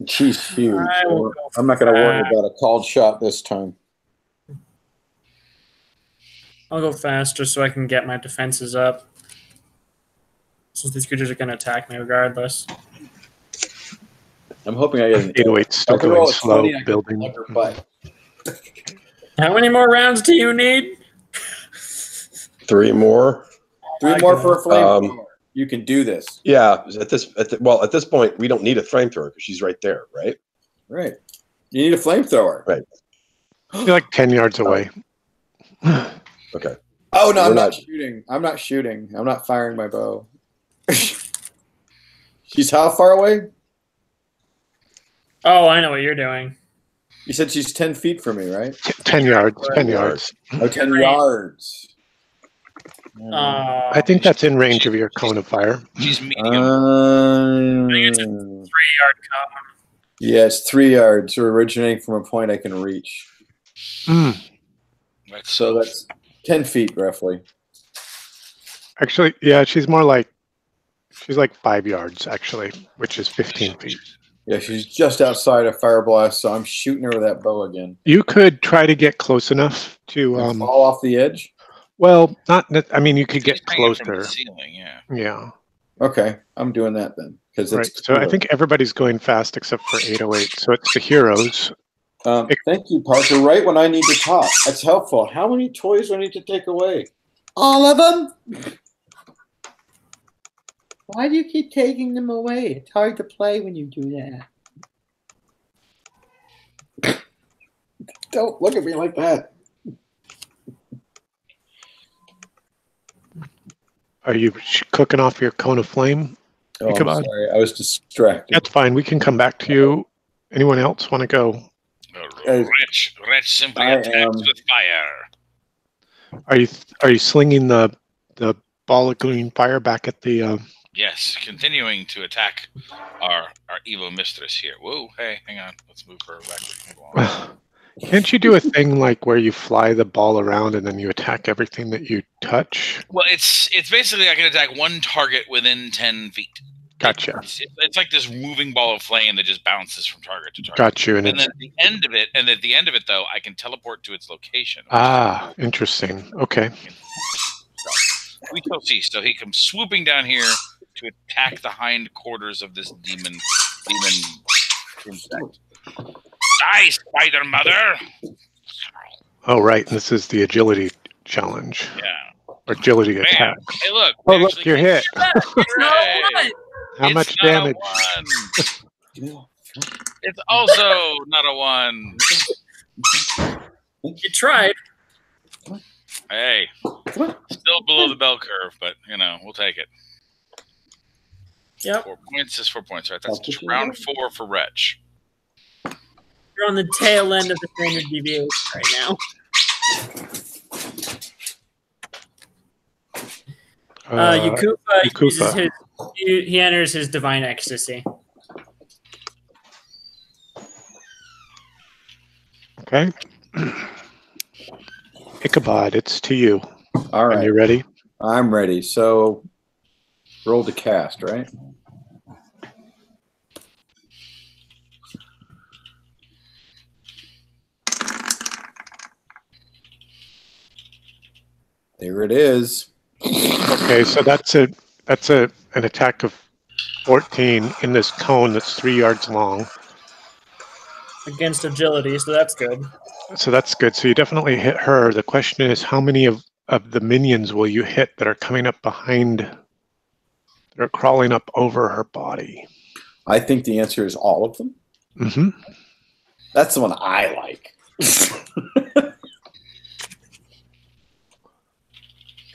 She's huge. I'm not going to worry about a called shot this time. I'll go fast just so I can get my defenses up. Since these creatures are going to attack me regardless. I'm hoping I get an 808 still going slow, building. How many more rounds do you need? 3 more. 3 more for a flamethrower. You can do this. Yeah. At this point, we don't need a flamethrower because she's right there, right? Right. You need a flamethrower. Right. You're like 10 yards away. Okay. Oh no, I'm not shooting. I'm not shooting. I'm not firing my bow. She's how far away? Oh, I know what you're doing. You said she's 10 feet from me, right? 10 yards. 10 yards. Oh, 10 yards. I think that's in range of your cone of fire. She's medium. I think it's a 3-yard cone. Yeah, it's 3 yards. So originating from a point I can reach. So that's 10 feet roughly. Actually, yeah, she's like 5 yards actually, which is 15 feet. Yeah, she's just outside a fire blast, so I'm shooting her with that bow again. You could try to get close enough to fall off the edge. Well, I mean, you could get closer. From the ceiling, yeah. Yeah. Okay, I'm doing that then because right. So I think everybody's going fast except for 808. So it's the heroes. Thank you, Parker. Right when I need to talk, that's helpful. How many toys do I need to take away? All of them? Why do you keep taking them away? It's hard to play when you do that. Don't look at me like that. Are you cooking off your cone of flame? Oh, I'm sorry. I was distracted. That's fine. We can come back to you. Anyone else want to go? Wretch simply attacks with fire. Are you slinging the ball of green fire back at the? Yes, continuing to attack our evil mistress here. Whoa, hey, hang on. Let's move her back. Can't you do a thing like where you fly the ball around and then you attack everything that you touch? Well, it's basically I can attack one target within 10 feet. Gotcha. It's like this moving ball of flame that just bounces from target to target. Got you. And then at the end of it, though, I can teleport to its location. Ah, interesting. Okay. We shall see. So he comes swooping down here to attack the hind quarters of this demon insect. Die, spider mother! Oh, right. This is the agility challenge. Yeah. Or agility attack. Hey, look. Oh, look, you're hit. How It's much not damage? It's also not a 1. You tried. Hey. Still below the bell curve, but, we'll take it. Yep. 4 points is 4 points, right? That's round 4 for Wretch. You're on the tail end of the standard deviation right now. Yakufa uses he enters his divine ecstasy. Okay. Ichabod, it's to you. All right. Are you ready? I'm ready. So roll to cast, right? There it is. Okay, so that's an attack of 14 in this cone that's 3 yards long. Against agility, so that's good. So that's good. So you definitely hit her. The question is, how many of the minions will you hit that are coming up behind, that are crawling up over her body? I think the answer is all of them. Mm-hmm. That's the one I like.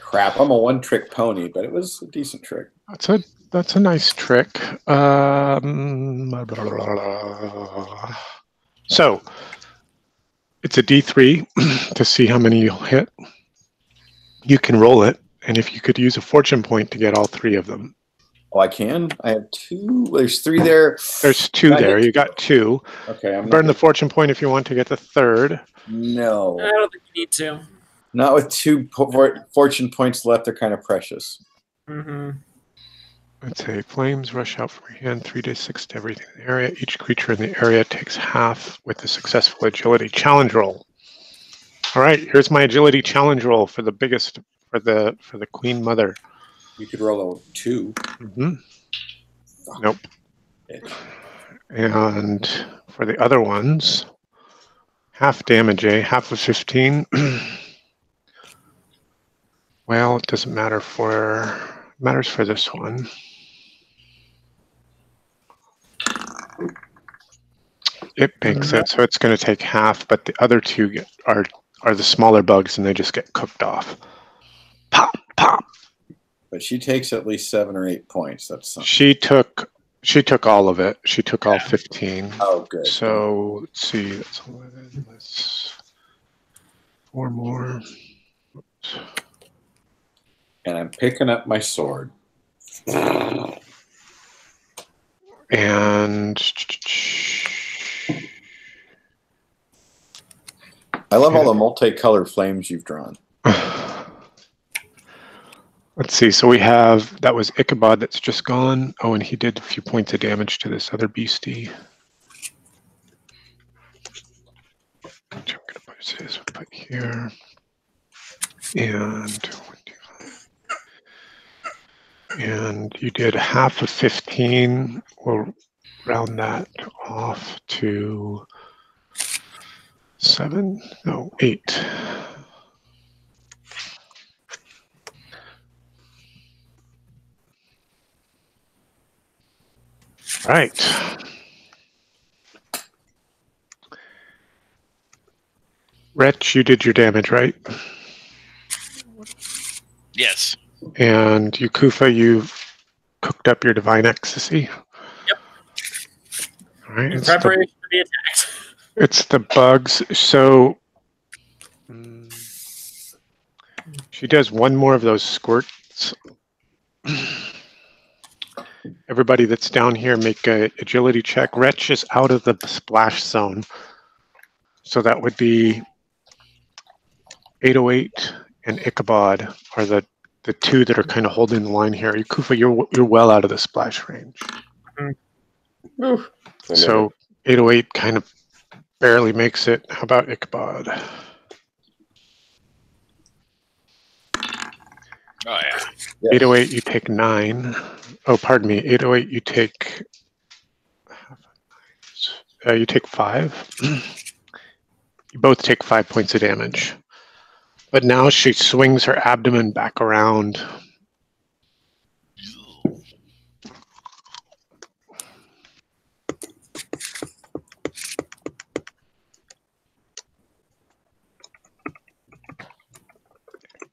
Crap, I'm a one-trick pony, but it was a decent trick. That's a nice trick. So it's a D3 to see how many you'll hit. You can roll it, and if you could use a fortune point to get all 3 of them. Oh, I can? I have 2. There's 3 there. There's 2 there. You got 2. Okay. Burn the fortune point if you want to get the 3rd. No. I don't think you need to. Not with 2 fortune points left. They're kind of precious. Mm-hmm. Let's say flames rush out from your hand 3d6 to everything in the area. Each creature in the area takes half with a successful agility challenge roll. All right, here's my agility challenge roll for the biggest, for the Queen Mother. You could roll a 2. Mm-hmm. Nope. And for the other ones, half damage, half of 15. Well, it doesn't matter matters for this one. It makes it, so it's going to take half, but the other 2 are the smaller bugs, and they just get cooked off. Pop, pop. But she takes at least 7 or 8 points. That's something. She took all of it. She took all 15. Oh, good. So let's see. That's 11. That's 4 more. Oops. And I'm picking up my sword. And I love all the multicolored flames you've drawn. let's see. So we have, that was Ichabod that's just gone. Oh, and he did a few points of damage to this other beastie. Which I'm going to put here. And you did half of 15. We'll round that off to 7. No, 8. Right. Wretch, you did your damage, right? Yes. And Yukufa, you cooked up your divine ecstasy. Yep. All right. In preparation for the attacks. It's the bugs. So she does one more of those squirts. Everybody that's down here, make a agility check. Wretch is out of the splash zone. So that would be 808 and Ichabod are the 2 that are kind of holding the line here. Yukufa, you're well out of the splash range. Mm-hmm. So 808 kind of barely makes it. How about Ichabod? Oh, yeah. 808, you take 9. Oh, pardon me. 808, you take 5. You both take 5 points of damage. But now she swings her abdomen back around.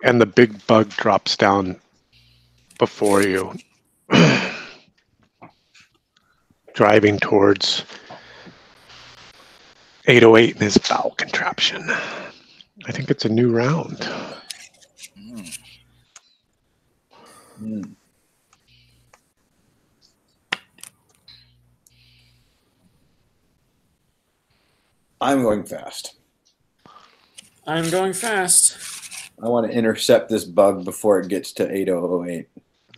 And the big bug drops down before you, driving towards 808 in his bowel contraption. I think it's a new round. I'm going fast. I'm going fast. I want to intercept this bug before it gets to 8008.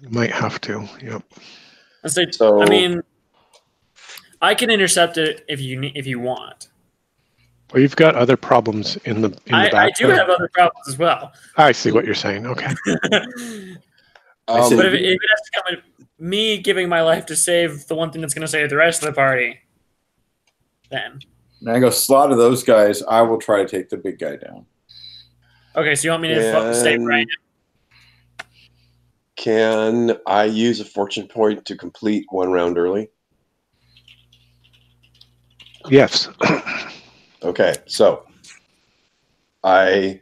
You might have to, yep. I mean, I can intercept it if you want. Well, you've got other problems in the back. I do have other problems as well. I see what you're saying. Okay. But if it has to come with me giving my life to save the one thing that's going to save the rest of the party, then. And I go slaughter those guys. I will try to take the big guy down. Okay, so you want me to stay right now? Can I use a fortune point to complete one round early? Yes. Okay, so I'm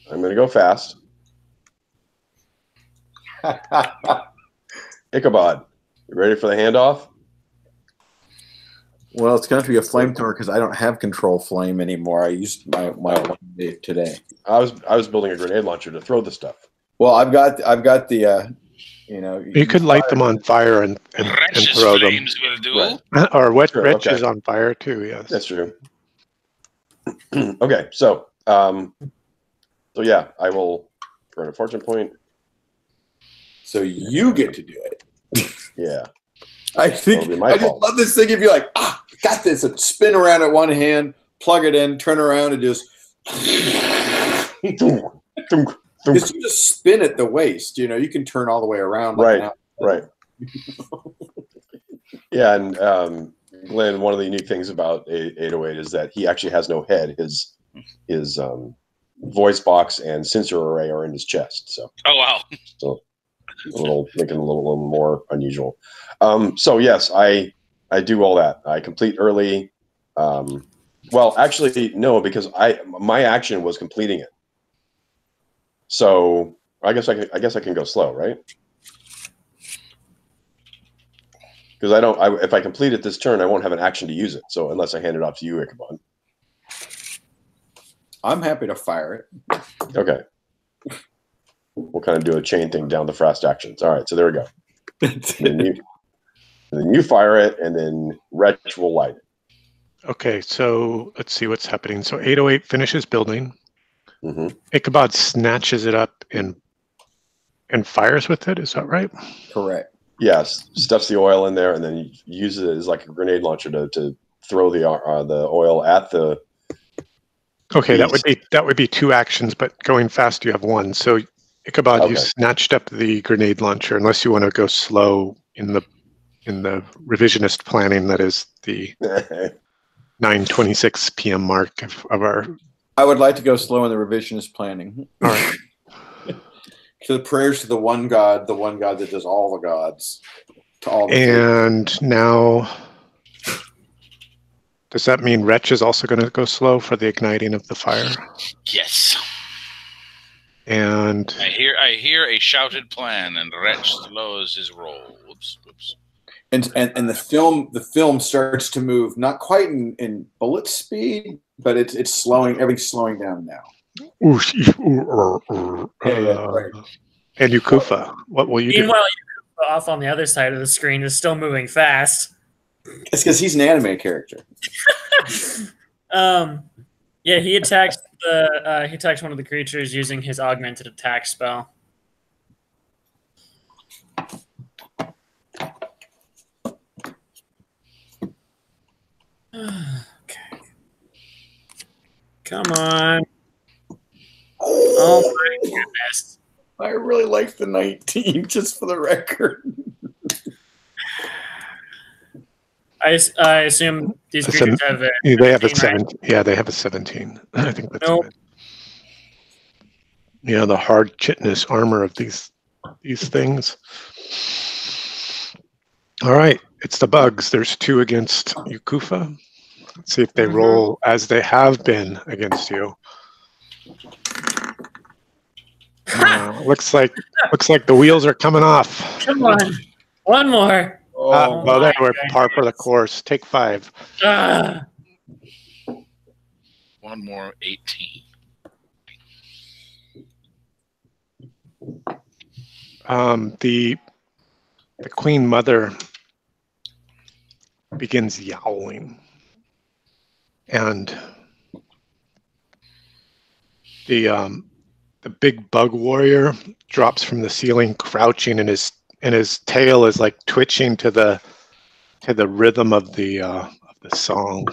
going to go fast. Ichabod, you ready for the handoff? Well, it's going to be a flamethrower because I don't have control flame anymore. I used my one today. I was building a grenade launcher to throw the stuff. Well, I've got the you could light them on fire and throw them. Will do. Right. Or Wretch okay. is on fire too. Yes, that's true. Okay, so yeah, I will burn a fortune point. So you get to do it. Yeah. I just love this thing. If you're like, got this, and spin around at one hand, plug it in, turn around, and just because you just spin at the waist. You can turn all the way around. Right. Yeah, and Glenn, one of the unique things about 808 is that he actually has no head. His voice box and sensor array are in his chest. So. Oh wow. So making it a little more unusual. So yes, I do all that. I complete early. Well, actually, no, because my action was completing it. So I guess I can go slow, right? Because if I complete it this turn, I won't have an action to use it. So unless I hand it off to you, Ichabod. I'm happy to fire it. Okay. We'll kind of do a chain thing down the fast actions. All right, so there we go. and then you fire it, and then Wretch will light it. Okay, so let's see what's happening. So 808 finishes building. Mm-hmm. Ichabod snatches it up and fires with it. Is that right? Correct. Yes, stuffs the oil in there, and then uses it as like a grenade launcher to throw the oil at the. Okay, beast. that would be 2 actions, but going fast you have 1. So Ichabod, Okay. You snatched up the grenade launcher. Unless you want to go slow in the revisionist planning, that is the 9:26 p.m. mark of our. I would like to go slow in the revisionist planning. All right. To the prayers to the one God that does all the gods. To all the and now, does that mean Wretch is also going to go slow for the igniting of the fire? Yes. And I hear a shouted plan, and Wretch slows his roll. Whoops. And the film starts to move, not quite in bullet speed, but it's slowing. Everything's slowing down now. Right. And Yukufa, what will you do? Meanwhile, Yukufa off on the other side of the screen is still moving fast. It's because he's an anime character. Yeah, he attacks one of the creatures using his augmented attack spell. Okay. Come on. Oh my goodness. I really like the 19, just for the record. I assume these creatures have a. They have a 17. Right? Yeah, they have a 17. I think that's nope. Yeah, the hard chitinous armor of these things. All right, it's the bugs. There's 2 against Yukufa. Let's see if they roll as they have been against you. Looks like the wheels are coming off. Come on, one more. Well, they were par for the course. Take 5. One more, 18. The Queen Mother begins yowling, and the big bug warrior drops from the ceiling, crouching, and his tail is like twitching to the rhythm of the song.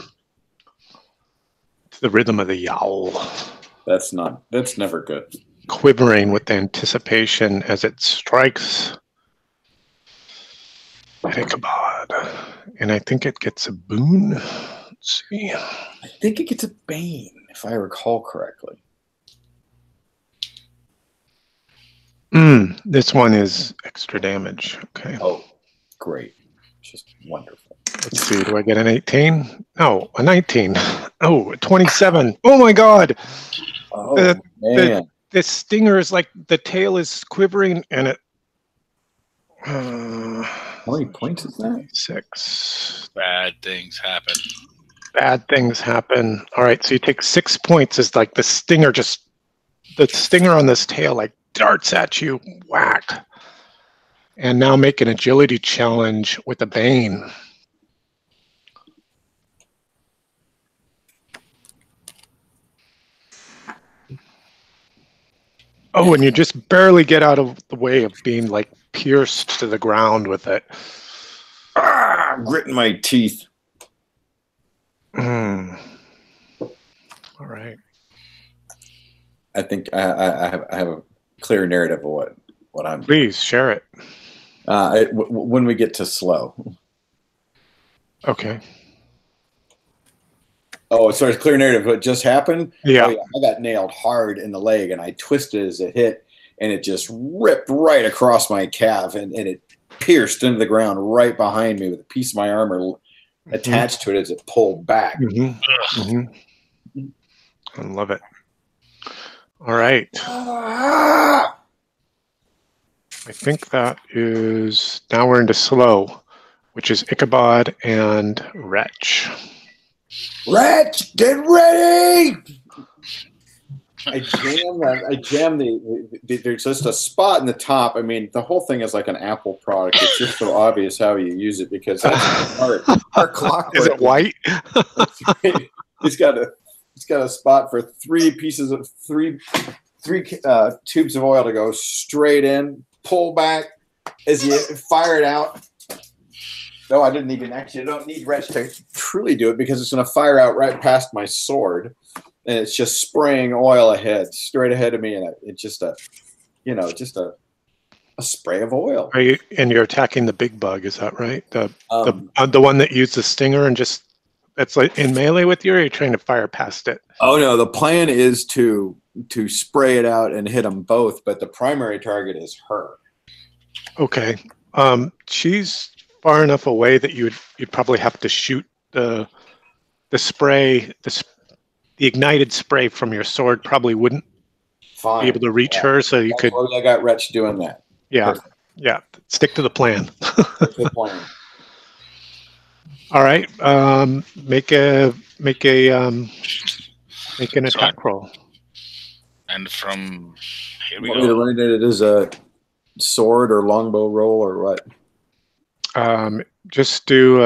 to the rhythm of the yowl. That's never good. Quivering with anticipation as it strikes at Ichabod. And I think it gets a boon. Let's see. I think it gets a bane, if I recall correctly. This one is extra damage. Okay. Oh, great. Just wonderful. Let's see. Do I get an 18? No, a 19. Oh, a 27. Oh my God. Oh, man. The stinger is like the tail is quivering and it. How many points is that? 6. Bad things happen. Bad things happen. All right. So you take 6 points as like the stinger on this tail like darts at you. Whack. And now make an agility challenge with a bane. Oh, and you just barely get out of the way of being like pierced to the ground with it. I'm gritting my teeth. All right. I think I have a clear narrative of what I'm. Please share it. When we get to slow. Okay. Oh, sorry, it's clear narrative. What just happened? Yeah. Oh, yeah. I got nailed hard in the leg, and I twisted as it hit, and it just ripped right across my calf, and it pierced into the ground right behind me with a piece of my armor attached to it as it pulled back. I love it. All right. I think that is, now we're into slow, which is Ichabod and Wretch. Wretch, get ready! I jam there's just a spot in the top. I mean, the whole thing is like an Apple product. It's just so obvious how you use it because that's our clock. Is it white? It's got a spot for three tubes of oil to go straight in, pull back as you fire it out. No, I didn't even actually. I don't need Wretch to truly do it because it's going to fire out right past my sword, and it's just spraying oil straight ahead of me, and it's just a spray of oil. And you're attacking the big bug, is that right? The one that used the stinger and just that's like in melee with you, or are you trying to fire past it? Oh no, the plan is to spray it out and hit them both, but the primary target is her. Okay, she's far enough away that you'd probably have to shoot the spray, the ignited spray from your sword probably wouldn't be able to reach her, so you could. I got Wretch doing that. Yeah, perfect. Yeah. Stick to the plan. Stick to the plan. All right, make an attack roll. And from here we go. Want me to run it as a sword or longbow roll or what? Just do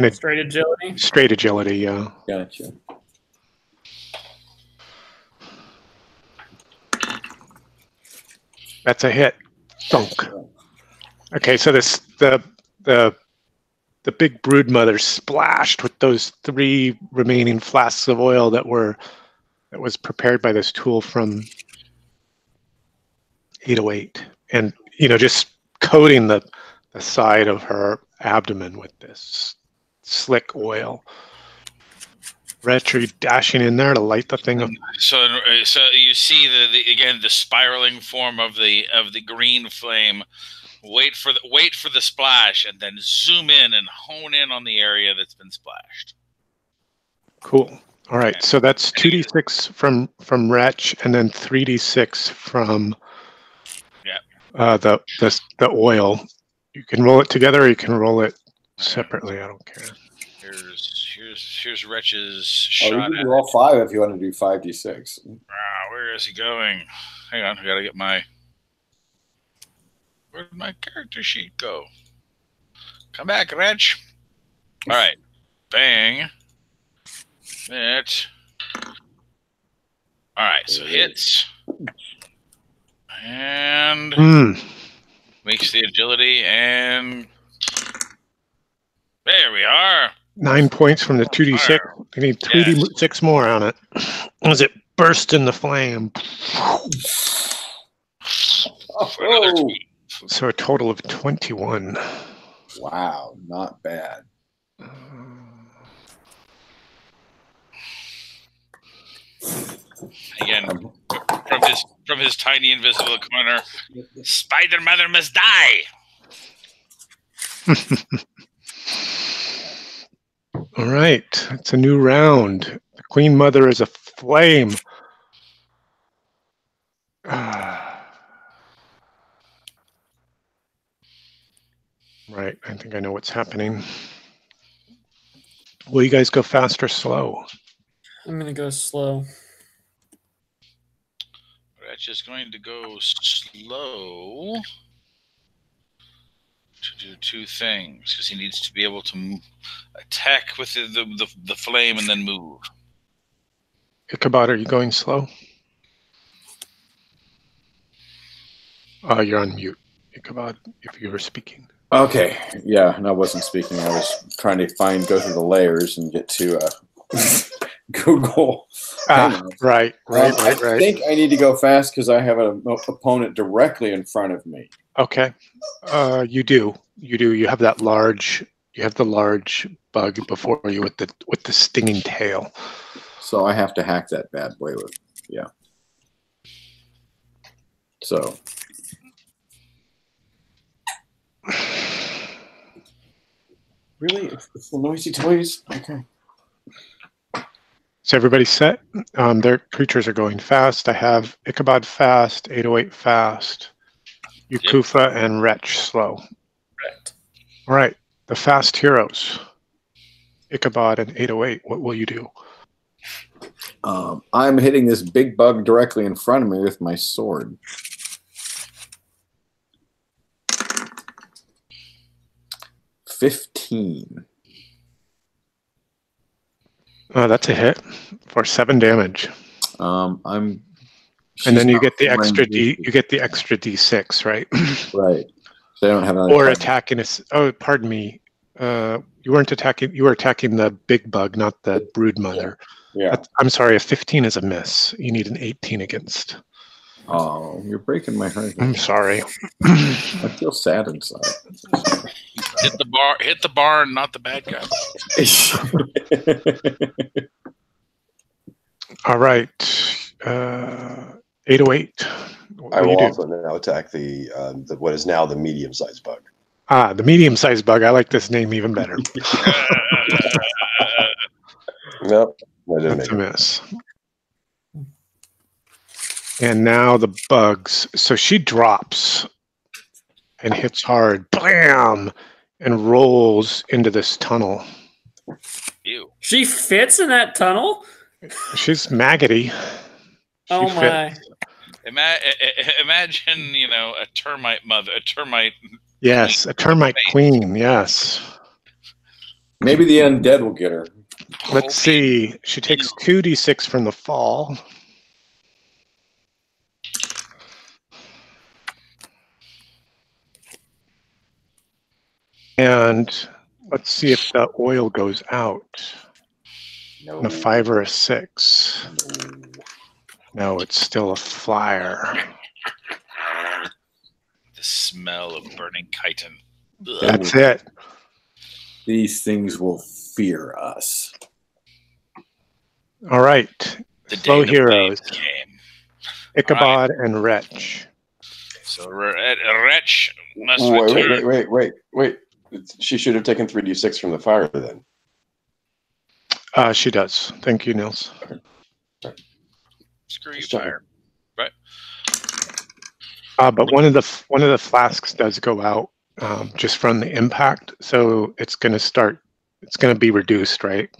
straight agility. Straight agility, yeah. Gotcha. That's a hit. Thunk. Okay, so the big brood mother splashed with those 3 remaining flasks of oil that was prepared by this tool from 808, and just coating the side of her abdomen with this slick oil. Wretch, are you dashing in there to light the thing up? So you see the spiraling form of the green flame. Wait for the splash, and then zoom in and hone in on the area that's been splashed. Cool. All right, so that's 2d6 from Wretch, and then 3d6 from the oil. You can roll it together, or you can roll it separately. I don't care. Here's Wretch's shot. You can roll 5 if you want to do 5d6. Where is he going? Hang on, I gotta get my. Where did my character sheet go? Come back, Wretch. All right, bang. Hit. All right, so hits. And makes the agility, and there we are. 9 points from the 2d6. I need 3d6 more on it as it burst into flame. Oh. So a total of 21. Wow, not bad. Again, from his tiny invisible corner, Spider Mother must die. All right, it's a new round. The Queen Mother is a flame. Right, I think I know what's happening. Will you guys go fast or slow? I'm going to go slow. That's just going to go slow to do two things, because he needs to be able to attack with the flame and then move. Ichabod, are you going slow? You're on mute, Ichabod, if you were speaking. Okay, yeah, and I wasn't speaking. I was trying to go through the layers and get to Google. Right. I think I need to go fast because I have an opponent directly in front of me. Okay, you do. You have that large. You have the large bug before you with the stinging tail. So I have to hack that bad boy with, yeah. So. Really? It's the noisy toys? Okay. So everybody's set. Their creatures are going fast. I have Ichabod fast, 808 fast, Yukufa and Wretch slow. Right. All right, the fast heroes. Ichabod and 808, what will you do? I'm hitting this big bug directly in front of me with my sword. $15. That's a hit for 7 damage. And then you get the extra D. You get the extra D6, right? Right. They don't have another. Or attacking us. Oh, pardon me. You weren't attacking. You were attacking the big bug, not the brood mother. Yeah. I'm sorry. A 15 is a miss. You need an 18 against. Oh, you're breaking my heart. I'm sorry. I feel sad inside. Hit the bar, and not the bad guy. All right. 808. I will also now attack the what is now the medium-sized bug. The medium-sized bug. I like this name even better. Nope. That's a miss. And now the bugs. So she drops and hits hard. Blam! And rolls into this tunnel. Ew. She fits in that tunnel? She's maggoty. Oh my. Imagine, a termite mother, a termite. Yes, a termite queen, yes. Maybe the undead will get her. Let's see. She takes 2d6 from the fall. And let's see if the oil goes out. No. On a 5 or a 6. No, it's still a flyer. The smell of burning chitin. Ugh. That's it. These things will fear us. All right. Slow heroes. Ichabod and Wretch. So Wretch must return. Wait. She should have taken 3d6 from the fire then. She does. Thank you, Nils. Okay. Screw you, fire. Right. But one of the flasks does go out just from the impact, so it's going to start. It's going to be reduced, right?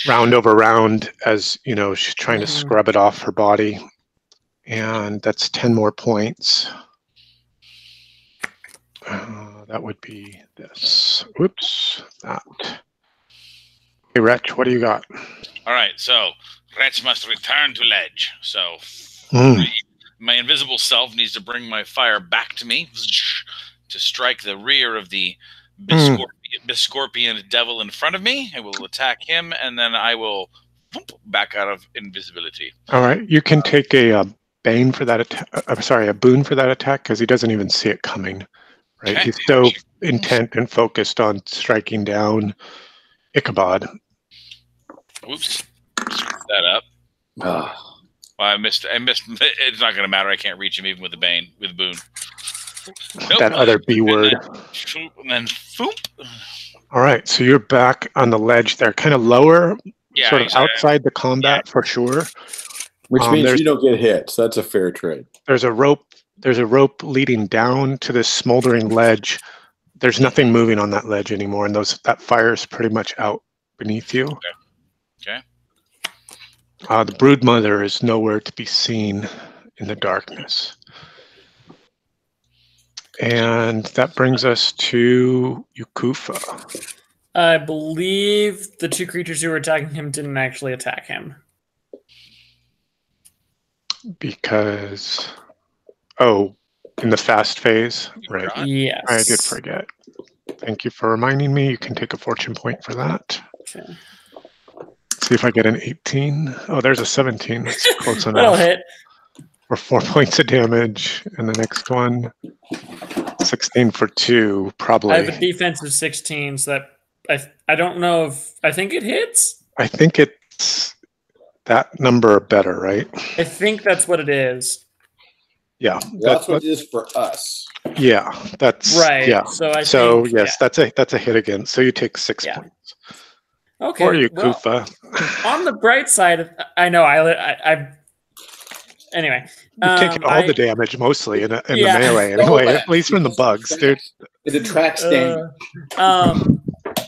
Round over round, as you know, she's trying to scrub it off her body, and that's 10 more points. That would be this. Whoops, that. Hey, Wretch, what do you got? All right, so Wretch must return to ledge. So my invisible self needs to bring my fire back to me to strike the rear of the Biscorpion devil in front of me. I will attack him, and then I will back out of invisibility. All right, you can take a bane for that attack. I'm sorry, a boon for that attack because he doesn't even see it coming. Right, Okay. he's so intent and focused on striking down Ichabod. Oops, that up. Well, I missed. It's not going to matter. I can't reach him even with the bane, with the boon. Nope. That other B word. And then foop. All right, so you're back on the ledge there, kind of lower, Yeah, sort of outside the combat for sure. Which means you don't get hit, so that's a fair trade. There's a rope leading down to this smoldering ledge. There's nothing moving on that ledge anymore, and that fire is pretty much out beneath you. Okay. The broodmother is nowhere to be seen in the darkness. And that brings us to Yukufa. I believe the two creatures who were attacking him didn't actually attack him. Because, in the fast phase, right? Yes. I did forget. Thank you for reminding me. You can take a fortune point for that. Okay. See if I get an 18. Oh, there's a 17. That's close enough. That'll hit. For 4 points of damage. And the next one, 16 for 2, probably. I have a defensive 16, so that I don't know if I think it hits. I think it's that number or better, right? I think that's what it is. Yeah, that's what it is for us. Yeah, that's right. Yeah. So yes, that's a hit again. So you take 6 points. Okay. For you, Kufa. On the bright side, I know I anyway. You've taken all the damage mostly in the melee anyway, at least from the bugs, dude. It attracts damage.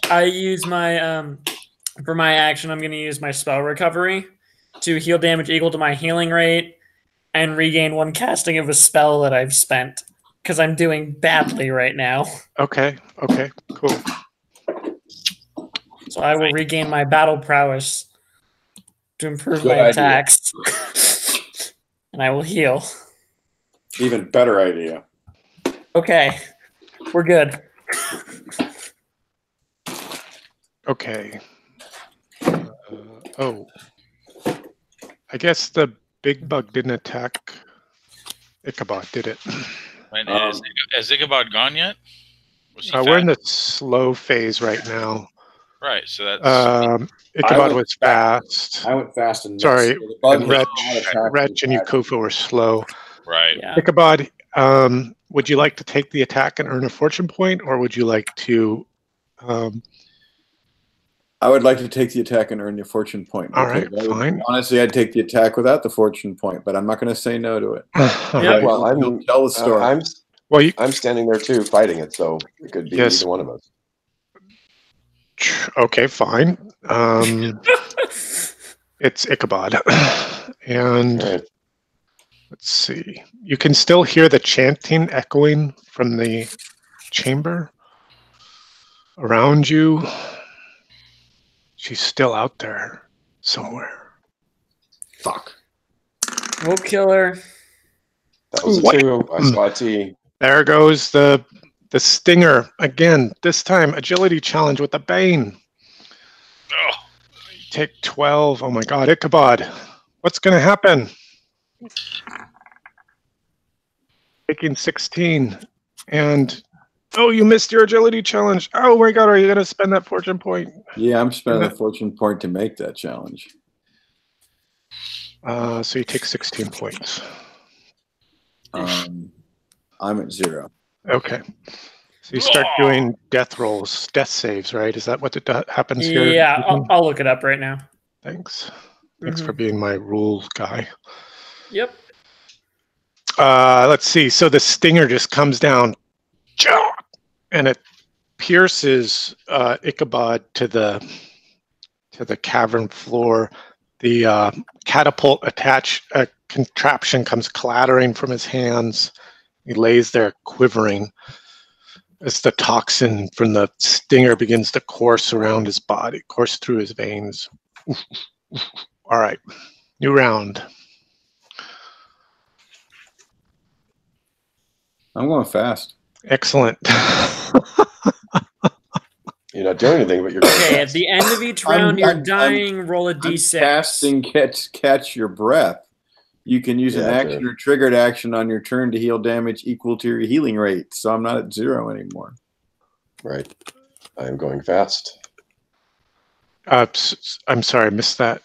I use my for my action. I'm going to use my spell recovery to heal damage equal to my healing rate and regain 1 casting of a spell that I've spent because I'm doing badly right now. Okay, cool. So I will regain my battle prowess to improve my attacks. And I will heal. Even better idea. Okay. We're good. Okay. I guess the big bug didn't attack Ichabod, did it? And has Ichabod gone yet? We're in the slow phase right now. Right, so that's... Ichabod was fast. I went fast and sorry, and Wretch and Yukufa were slow. Right. Yeah. Ichabod, would you like to take the attack and earn a fortune point, or would you like to... I would like to take the attack and earn your fortune point. All right, fine. Honestly, I'd take the attack without the fortune point, but I'm not going to say no to it. Yeah, well, tell the story. I'm standing there too, fighting it, so it could be either one of us. Okay, fine. It's Ichabod. And let's see. You can still hear the chanting echoing from the chamber around you. She's still out there somewhere. Fuck. We'll kill her. That was a 2. I saw a T. There goes the stinger again. This time, agility challenge with the bane. Oh. Take 12. Oh my God, Ichabod. What's going to happen? Taking 16. And, you missed your agility challenge. Oh my God, are you going to spend that fortune point? Yeah, I'm spending a fortune point to make that challenge. So you take 16 points. I'm at 0. Okay. So you start doing death rolls, death saves, right? Is that what happens here? Yeah, I'll look it up right now. Thanks. Thanks for being my rules guy. Yep. Let's see. So the stinger just comes down, and it pierces Ichabod to the cavern floor. The catapult contraption comes clattering from his hands. He lays there quivering as the toxin from the stinger begins to course around his body, course through his veins. All right, new round. I'm going fast. Excellent. You're not doing anything, but you're okay. At the end of each round, you're dying. Roll a d6. Casting catch your breath. You can use an action or triggered action on your turn to heal damage equal to your healing rate. So I'm not at 0 anymore. Right. I'm going fast. I'm sorry, I missed that.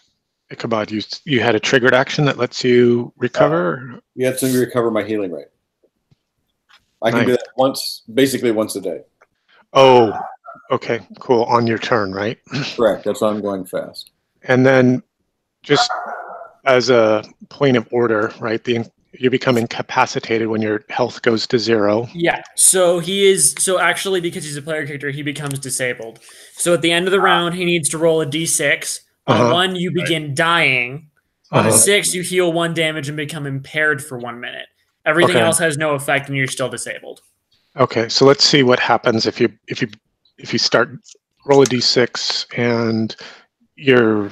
Ichabod, you had a triggered action that lets you recover? You have to recover my healing rate. I can do that basically once a day. Oh, okay, cool. On your turn, right? Correct. That's why I'm going fast. And then just as a point of order, right? You become incapacitated when your health goes to 0. Yeah. So actually, because he's a player character, he becomes disabled. So at the end of the round, he needs to roll a d6. On a 1, you begin dying. On a 6, you heal 1 damage and become impaired for 1 minute. Everything else has no effect, and you're still disabled. Okay, so let's see what happens if you start roll a d6 and you're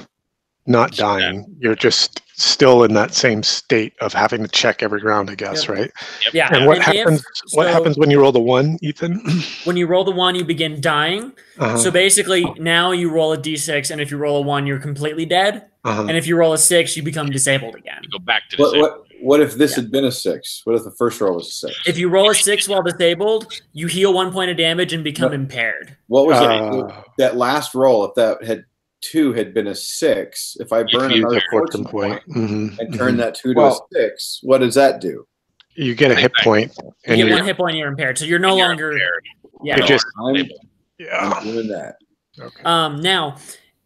not dying. You're just still in that same state of having to check every round, I guess, right? Yep. Yeah. And what happens when you roll the 1, Ethan? When you roll the 1, you begin dying. So basically, now you roll a d6, and if you roll a 1, you're completely dead. And if you roll a 6, you become disabled again. You go back to disabled. What if this had been a 6? What if the first roll was a 6? If you roll a 6 while disabled, you heal 1 point of damage and become impaired. What was that last roll? If that had 2 had been a 6, if I burn another fortune point and turn that 2 to a 6, what does that do? You get a hit point. And you get 1 hit point and you're impaired. So you're no longer impaired. Yeah. You're just I'm doing that. Okay. Now,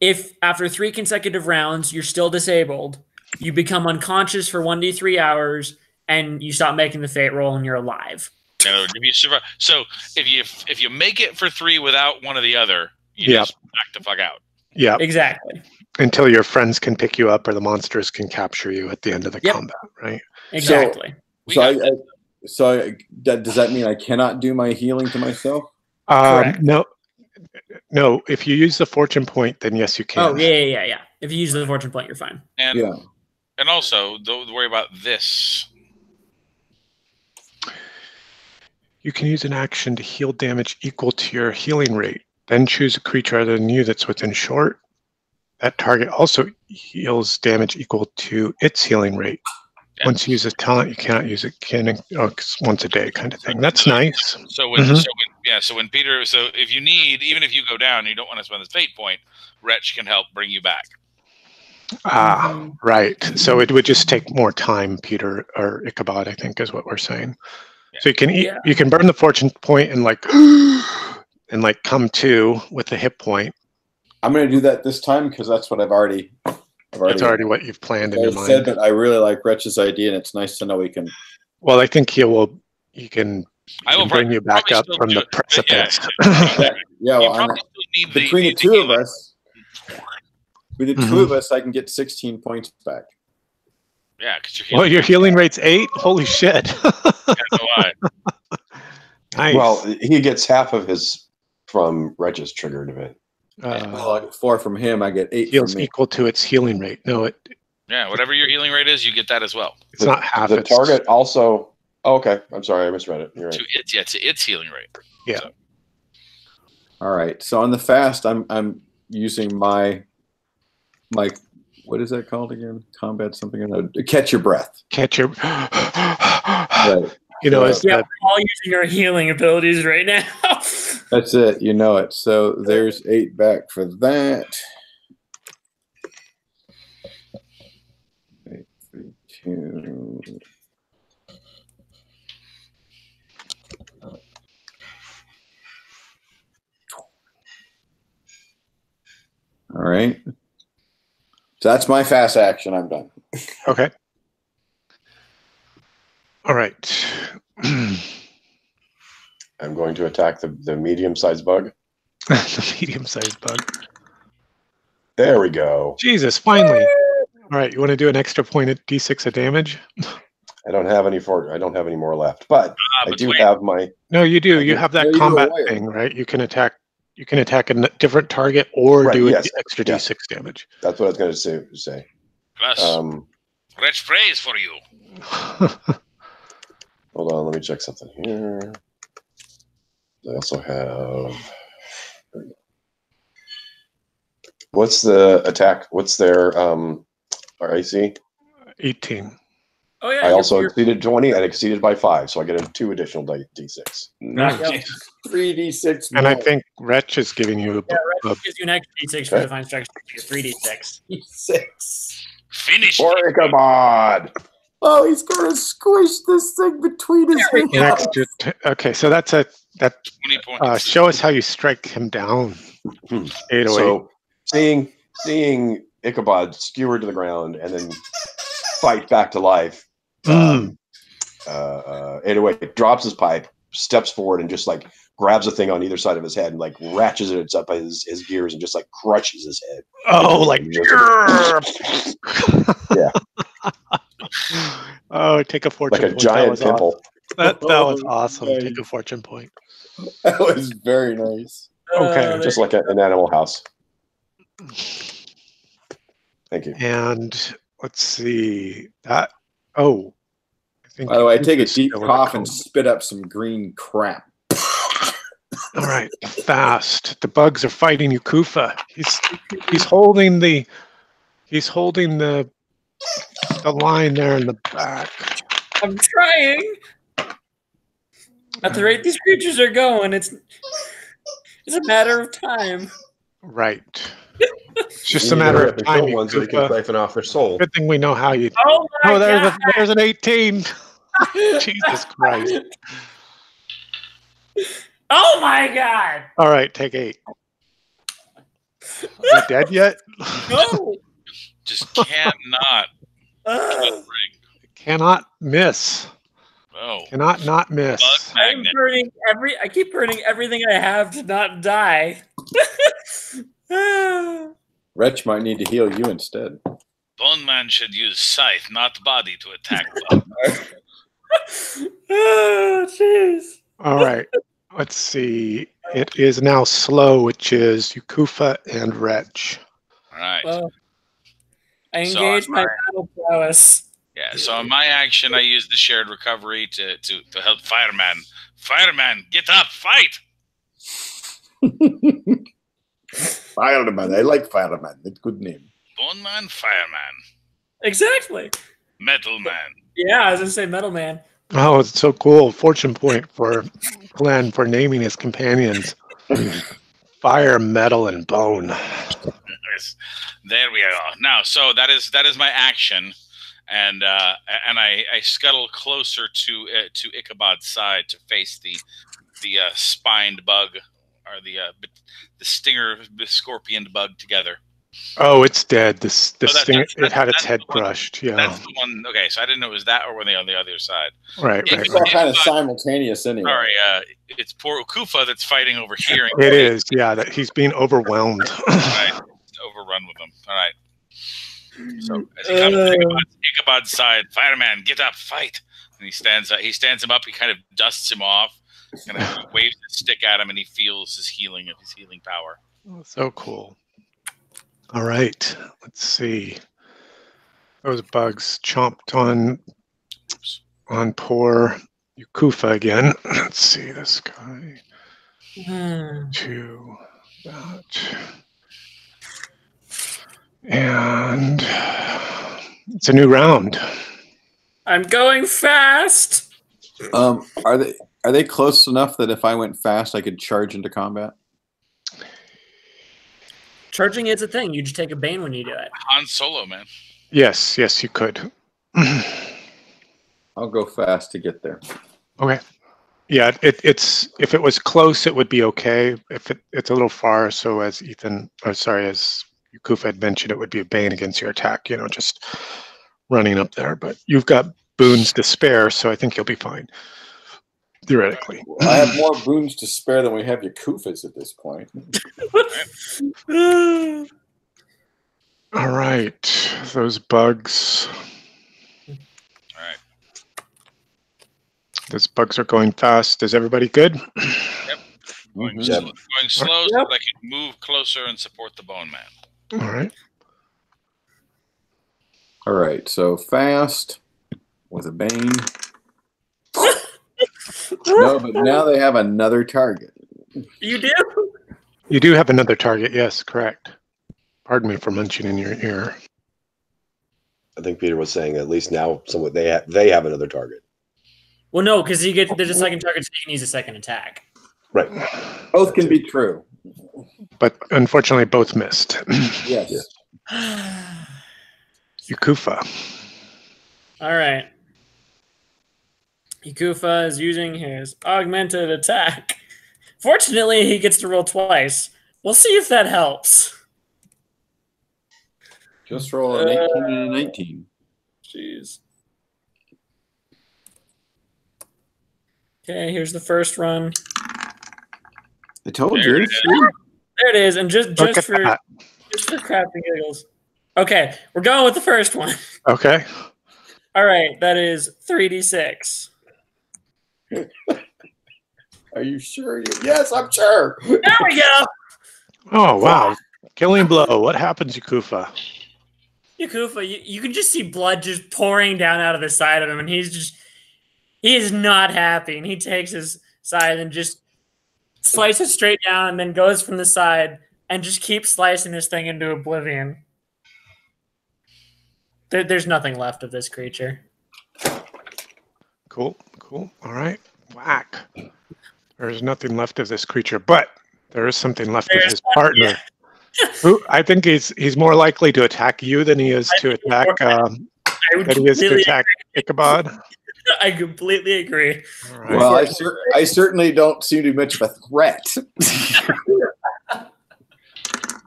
if after 3 consecutive rounds you're still disabled, you become unconscious for 1d3 hours and you stop making the fate roll and you're alive. If you survive, so if you make it for 3 without one or the other, you just back the fuck out. Yeah, exactly. Until your friends can pick you up or the monsters can capture you at the end of the combat, right? Exactly. So does that mean I cannot do my healing to myself? Correct. No. If you use the fortune point, then yes, you can. Oh yeah. If you use the fortune point, you're fine. And also, don't worry about this. You can use an action to heal damage equal to your healing rate. Then choose a creature other than you that's within short. That target also heals damage equal to its healing rate. Once you use a talent, you cannot use it once a day kind of thing. That's nice. So when Peter, if you need, even if you go down and you don't want to spend the fate point, Wretch can help bring you back. Right. So it would just take more time, Peter, or Ichabod, I think is what we're saying. Yeah. So you can burn the fortune point and come to with a hit point. I'm going to do that this time because that's what I've already what you've planned in your mind. But I really like Wretch's idea, and it's nice to know we can. Well, I think he can bring you back up from the precipice. Between the two of us. With the 2 of us, I can get 16 points back. Yeah, because your healing rate's 8. Holy shit! Nice. Well, he gets half of his from Reg's triggered event. I get 4 from him. I get 8. Heals equal to its healing rate. No, whatever your healing rate is, you get that as well. It's not half. The target also. Oh, okay, I'm sorry, I misread it. You're right. To its healing rate. Yeah. So. All right. So on the fast, I'm using my what is that called again? Combat something? Catch your breath. Catch your. Right. We're all using our healing abilities right now. That's it. You know it. So there's 8 back for that. 8, 3, 2. All right. So that's my fast action. I'm done. Okay. All right. I'm going to attack the medium-sized bug. The medium-sized bug. There we go. Jesus, finally. All right, you want to do an extra point at D6 of damage? I don't have any more left, but I do have my. No, you do. You have that combat thing, right? You can attack a different target or do an extra D6 damage. That's what I was going to say. Rich praise for you. Hold on, let me check something here. I also have What's the attack? What's their RAC? 18. Oh yeah. I also exceeded 20 and exceeded by 5, so I get a 2 additional D6. Nice. 3d6. And I think Wretch is giving you Wretch gives you an extra D6 for Divine Strike. 3d6. D6. Finish. Or Ichabod. Oh, he's gonna squish this thing between his hands. Okay, so that's 20 points. show us how you strike him down. 808. So seeing Ichabod skewered to the ground and then fight back to life, 808 drops his pipe, steps forward, and just like grabs a thing on either side of his head and like ratchets it up his gears and just like crushes his head. Oh, like yeah. Oh, take a fortune like a point. giant pimple. Awesome. That was awesome. Nice. Take a fortune point. That was very nice. Okay. Just like an animal house. Thank you. And let's see that. Oh, I think. By the way, I take a deep cough and spit up some green crap. All right, fast. The bugs are fighting you, Kufa. He's holding the line there in the back. I'm trying. At the rate these creatures are going, it's a matter of time. Right. It's just a matter of time. Ones so they can siphon off their soul. Good thing we know how you. Oh my God. There's an 18. Jesus Christ. Oh my God. All right, take 8. Are you dead yet? No. Just can't not. Cannot miss. Oh. Cannot not miss. I keep burning everything I have to not die. Wretch might need to heal you instead. Bone Man should use scythe, not body, to attack Bug. Oh, jeez. All right. Let's see. It is now slow, which is Yukufa and Wretch. All right. Well, I engage my battle prowess. Yeah, so in my action, I use the shared recovery to help Fireman. Fireman, get up, fight! Fireman. I like Fireman. It's a good name. Bone Man, Fireman. Exactly. Metal Man. Yeah, I was going to say Metal Man. Oh, it's so cool. Fortune point for Glenn for naming his companions. Fire, metal, and bone. There we are. Now, so that is my action. And I scuttle closer to Ichabod's side to face the spined bug, or the stinger, the scorpion bug together. Oh, it's dead. The stinger, it had its head crushed. Yeah, that's the one. Okay, so I didn't know it was that, or were they on the other side? Right. It's all kind of simultaneous anyway. Sorry, it's poor Kufa that's fighting over here. It is. Yeah, that he's being overwhelmed. Right, overrun with them. All right. So as he comes to Ichabod's side, Fireman, get up, fight! And he stands up. He stands him up. He kind of dusts him off, kind of waves his stick at him, and he feels his healing power. Oh, so cool. All right, let's see. Those bugs chomped on poor Yukufa again. Let's see this guy. 2, that. And it's a new round. I'm going fast. Are they close enough that if I went fast, I could charge into combat? Charging is a thing. You just take a bane when you do it. Han Solo, man. Yes, you could. I'll go fast to get there. Okay. Yeah, it's if it was close, it would be okay. If it's a little far, so as as Yukufa had mentioned, it would be a bane against your attack. Just running up there. But you've got boons to spare, so I think you'll be fine. Theoretically. Well, I have more boons to spare than we have Yakufas at this point. All right, those bugs. All right. Those bugs are going fast. Is everybody good? Yep. Going slow so that I can move closer and support the Bone Man. All right. All right, so fast with a bane. No, but now they have another target. You do? You do have another target. Yes, correct. Pardon me for munching in your ear. I think Peter was saying at least now they have another target. Well, no, because there's a second target, so he needs a second attack. Right. Both can be true. But unfortunately, both missed. Yes. Yakufa. All right. Yakufa is using his augmented attack. Fortunately, he gets to roll twice. We'll see if that helps. Just roll an 18 and a 19. Jeez. Okay, here's the first run. I told you. There it is, and just for crappy giggles. Okay, we're going with the first one. Okay. All right, that is 3d6. Are you sure? Yes, I'm sure. There we go. Oh, wow. Killing blow. What happens, Yakufa? Yakufa, you can just see blood just pouring down out of the side of him, and he is not happy, and he takes his side and just slices straight down and then goes from the side and just keeps slicing this thing into oblivion. There's nothing left of this creature. Cool. All right. Whack. There's nothing left of this creature, but there is something left of his partner. Yeah. Who I think he's more likely to attack you than he is to attack Ichabod. I completely agree. Right. Well, I certainly don't seem to be much of a threat.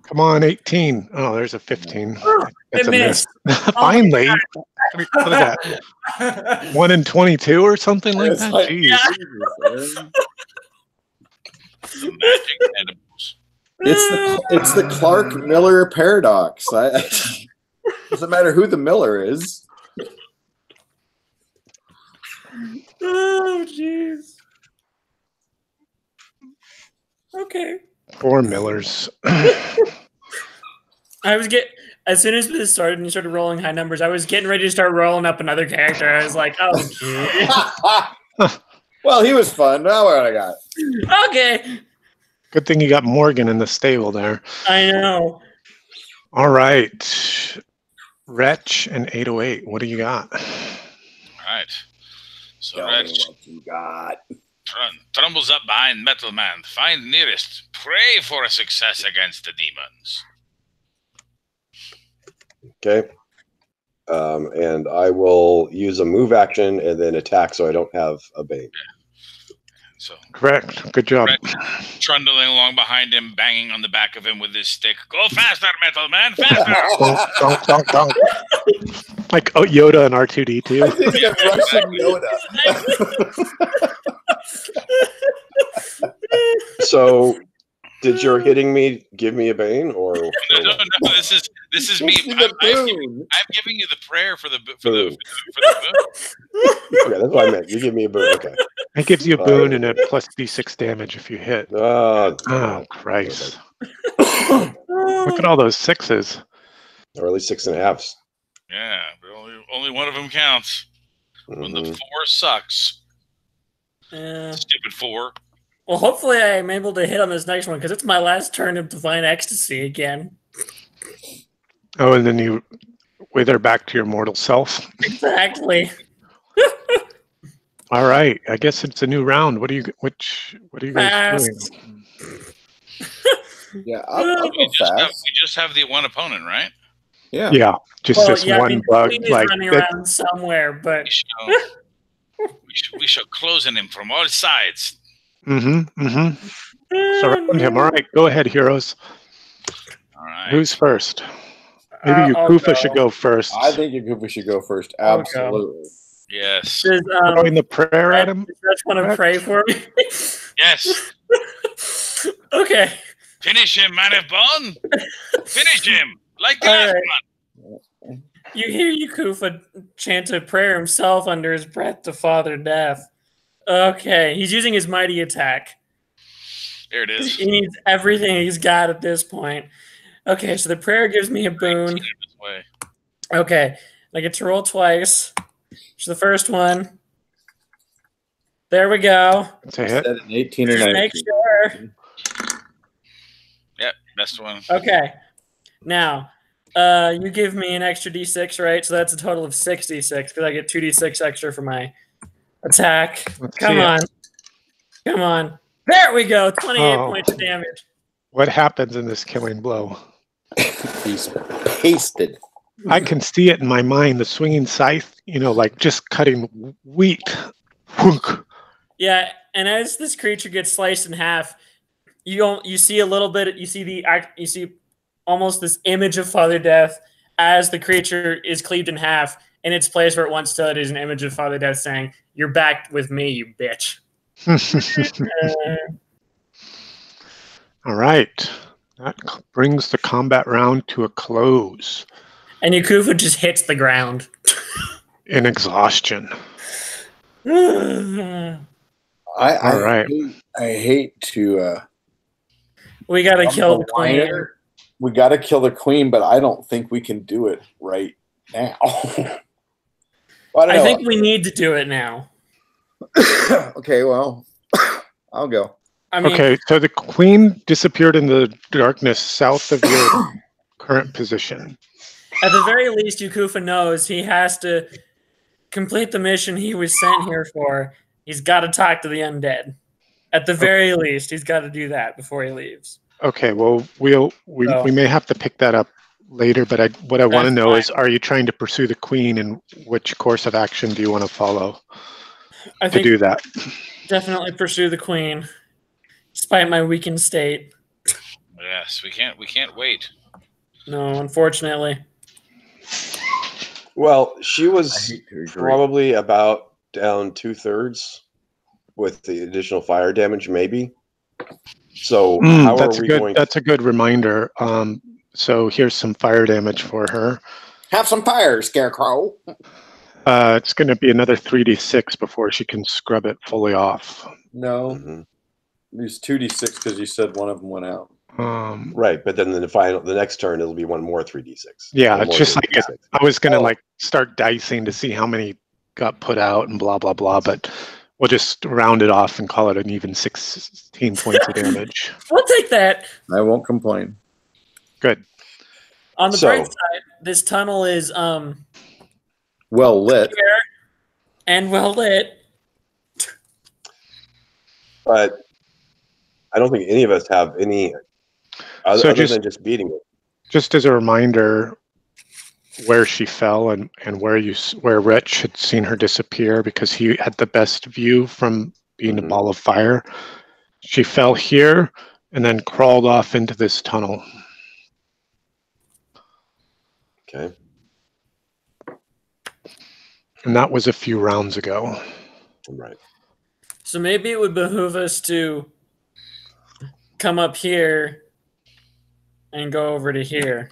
Come on, 18. Oh, there's a 15. That's a miss. Finally. Look at that. 1 in 22 or something like that? Jeez. The magic edibles. It's the Clark Miller paradox. Doesn't matter who the Miller is. Oh, jeez. Okay. Poor Millers. As soon as this started and you started rolling high numbers, I was getting ready to start rolling up another character. I was like, oh, geez. Well, he was fun. Now what I got? Okay. Good thing you got Morgan in the stable there. I know. All right. Wretch and 808. What do you got? All right. So Tell Wretch me what you got. trumbles up behind Metal Man. Find nearest. Pray for a success against the demons. Okay. And I will use a move action and then attack so I don't have a bane. So Correct. Good job. Trundling along behind him, banging on the back of him with his stick. Go faster, Metal Man! Faster! Donk. Like Yoda and R2-D2. I think I'm Russian Yoda. So, did your hitting me give me a bane, or No. This is me. I'm giving you the prayer for the boon. Okay, that's what I meant. You give me a boon. Okay. It gives you a boon and a plus d6 damage if you hit. Oh, Christ. Look at all those sixes. Or at least 6.5s. Yeah, but only one of them counts. When the 4 sucks. Stupid 4. Well, hopefully I'm able to hit on this next one because it's my last turn of Divine Ecstasy again. Oh, and then you wither back to your mortal self. Exactly. All right. I guess it's a new round. What are you guys doing? Yeah, I'll go fast. We just have the one opponent, right? Yeah. Yeah. Just this one bug. Like running around somewhere, but we shall close on him from all sides. Surround him. All right. Go ahead, heroes. All right. Who's first? Maybe Yakufa should go first. I think Yakufa should go first. Absolutely. Yes. Throwing the prayer at him? You just want to pray for me? Yes. Okay. Finish him, man of bone. Finish him. Like the last one. You hear Yakufa chant a prayer himself under his breath to Father Death. Okay. He's using his mighty attack. There it is. He needs everything he's got at this point. Okay, so the prayer gives me a boon. Okay, I get to roll twice. So the first one. There we go. It's a hit. An 18 or 19. Make sure. Yep, best one. Okay. Now, you give me an extra d6, right? So that's a total of 6d6 because I get 2d6 extra for my attack. Come on. Come on. There we go. 28 points of damage. What happens in this killing blow? He's pasted. I can see it in my mind, the swinging scythe, like just cutting wheat. Yeah, and as this creature gets sliced in half, you see a little bit. You see almost this image of Father Death as the creature is cleaved in half. In its place where it once stood is an image of Father Death saying, "You're back with me, you bitch." All right, that brings the combat round to a close. And Yakufa just hits the ground in exhaustion. I hate to. We gotta kill the queen. We gotta kill the queen, but I don't think we can do it right now. I think we need to do it now. Okay, well, I'll go. Okay, so the queen disappeared in the darkness south of your current position. At the very least, Yakufa knows he has to complete the mission he was sent here for. He's got to talk to the undead. At the very least, he's got to do that before he leaves. Okay, well, we may have to pick that up later, but what I want to know is, are you trying to pursue the queen, and which course of action do you want to follow to do that? Definitely pursue the queen, despite my weakened state. Yes, we can't wait. No, unfortunately. Well, she was probably about down 2/3 with the additional fire damage, maybe. So how are we going? That's a good reminder. So here's some fire damage for her. Have some fire, Scarecrow. It's going to be another 3d6 before she can scrub it fully off. No, There's 2d6 because you said one of them went out. Right, but then the next turn it'll be one more 3d6. Yeah, it's just like I was going to start dicing to see how many got put out and blah blah blah, but we'll just round it off and call it an even 16 points of damage. We'll take that. I won't complain. Good. On the bright side, this tunnel is well lit. And well lit. But I don't think any of us have any other than just beating it. Just as a reminder, where she fell and where Rich had seen her disappear because he had the best view from being a ball of fire. She fell here and then crawled off into this tunnel. Okay. And that was a few rounds ago. Right. So maybe it would behoove us to come up here and go over to here.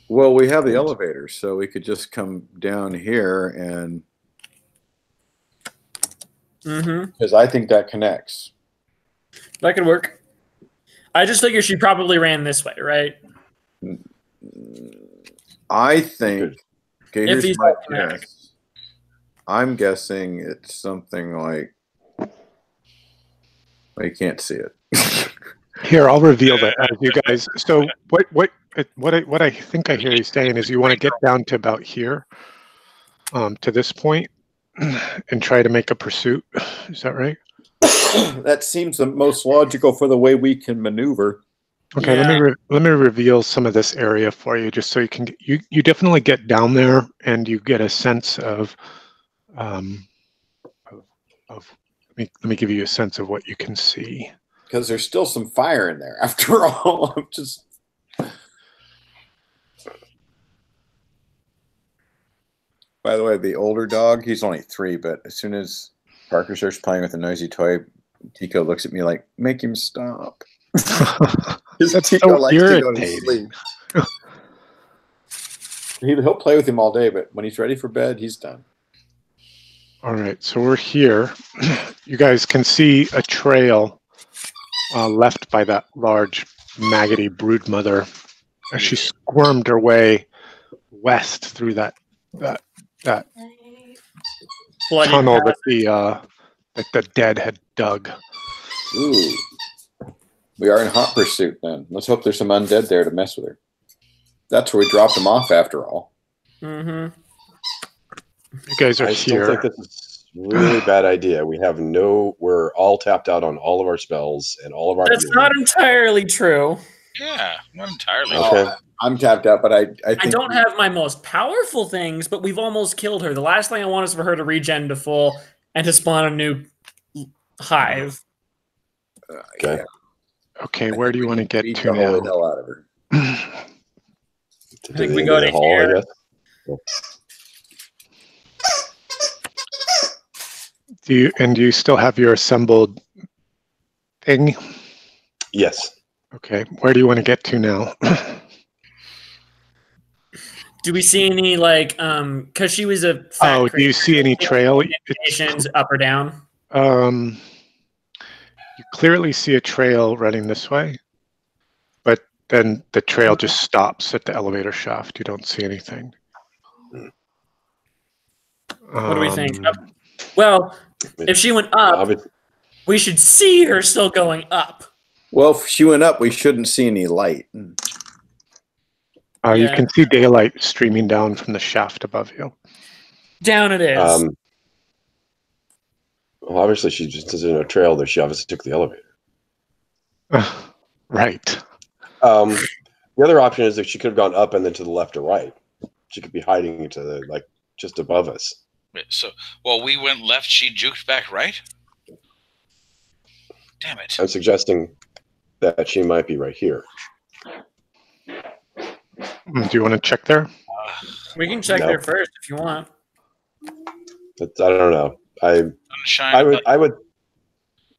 Well, we have the elevator, so we could just come down here and... Because I think that connects. That could work. I just figure she probably ran this way, right? I think... Okay, if here's my guess. I'm guessing it's something like... Well, you can't see it. Here, I'll reveal that as you guys. So what I think I hear you saying is you want to get down to about here, to this point, and try to make a pursuit. Is that right? That seems the most logical for the way we can maneuver. Okay, yeah. Let me reveal some of this area for you, just so you can you definitely get down there and you get a sense of let me give you a sense of what you can see. Because there's still some fire in there. After all, I'm just... By the way, the older dog, he's only 3, but as soon as Parker starts playing with a noisy toy, Tico looks at me like, make him stop. That's Tico so likes to go to sleep. He'll play with him all day, but when he's ready for bed, he's done. All right, so we're here. You guys can see a trail left by that large maggoty broodmother as she squirmed her way west through that tunnel that the dead had dug. Ooh. We are in hot pursuit then. Let's hope there's some undead there to mess with her. That's where we dropped them off after all. Mm-hmm. You guys are I here. still think this is a really bad idea. We're all tapped out on all of our spells and all of our. That's not entirely true. Yeah, not entirely. Okay. I'm tapped out, but I think I don't have my most powerful things, but we've almost killed her. The last thing I want is for her to regen to full and to spawn a new hive. Okay. Okay, where do you want to get to the now? hell out of her. I think we the go end of to the hall, here. I guess. Do you still have your assembled thing? Yes. Okay, where do you want to get to now? Do we see any because she was a fat Oh, do you see any trail? indications up or down? You clearly see a trail running this way, but then the trail just stops at the elevator shaft. You don't see anything. What do we think? Well, if she went up, we should see her still going up. Well, if she went up, we shouldn't see any light. You can see daylight streaming down from the shaft above you. Down it is. Well, obviously, she just doesn't know trail there. She obviously took the elevator. Right. The other option is that she could have gone up and then to the left or right. She could be hiding to the just above us. So, while we went left, she juked back right? Damn it. I'm suggesting that she might be right here. Do you want to check there? We can check there first if you want. But I don't know. I would.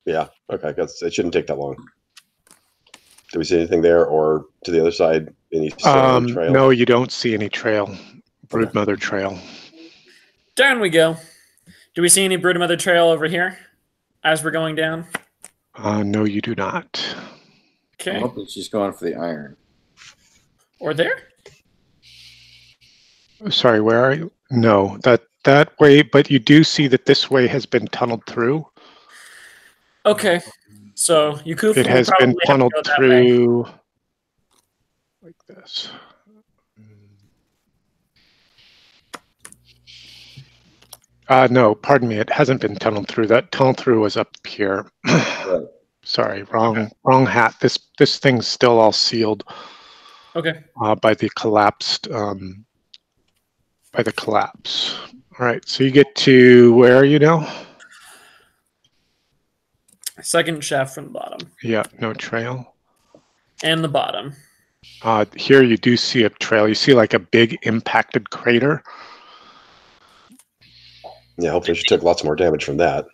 Yeah. Okay. It shouldn't take that long. Do we see anything there, or to the other side? Any trail? No, you don't see any trail. Broodmother trail. Down we go. Do we see any Broodmother trail over here as we're going down? No, you do not. Okay. I'm hoping she's going for the iron. Or there? Sorry, where are you? No, that way, but you do see that this way has been tunneled through. Okay. So Yukufu it has been tunneled through like this. No, pardon me. It hasn't been tunneled through. That tunnel through was up here. Right. Sorry, wrong hat. This thing's still all sealed. Okay. By the collapsed. By the collapse. All right. So you get to where are you now? Second shaft from the bottom. Yeah. No trail. And the bottom. Here you do see a trail. You see like a big impacted crater. Yeah, hopefully she took lots more damage from that.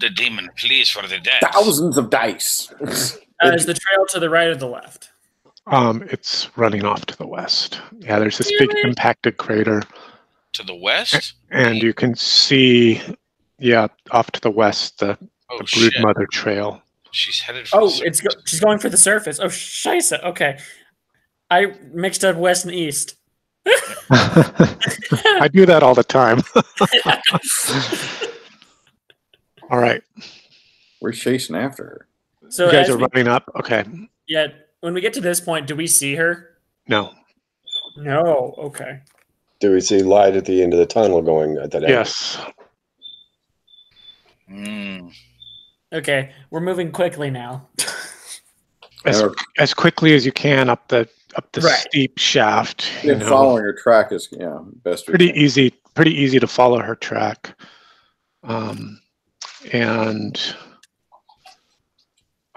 The demon pleads for the dead. Thousands of dice. Is the trail to the right or the left? It's running off to the west. Yeah, there's this big impacted crater. To the west? And you can see, off to the west, the Broodmother trail. She's headed for she's going for the surface. Oh, scheisse. Okay. I mixed up west and east. I do that all the time. All right. We're chasing after her. So you guys are running up? Okay. Yeah. When we get to this point, do we see her? No. No. Okay. Do we see light at the end of the tunnel going at that end? Yes. Okay. We're moving quickly now. As quickly as you can up the steep shaft. Following her track is best. Pretty easy to follow her track. And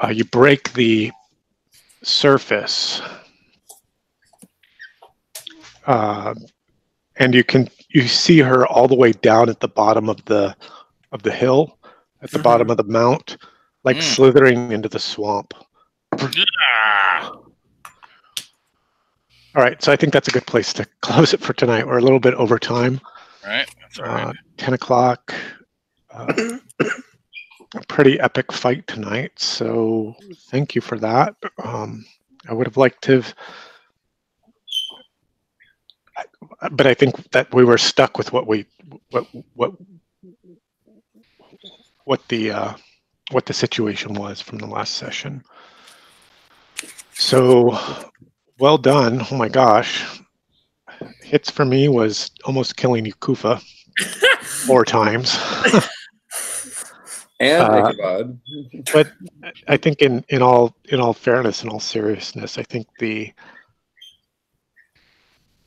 you break the surface, and you see her all the way down at the bottom of the hill, at the bottom of the mount, like slithering into the swamp. All right, so I think that's a good place to close it for tonight. We're a little bit over time. All right, that's all right. 10 o'clock. A pretty epic fight tonight, so thank you for that. I would have liked to, but I think that we were stuck with what the situation was from the last session. So well done. Oh my gosh. hits for me was almost killing Kufa 4 times. And Ichabod. But I think in all fairness, in all seriousness, I think the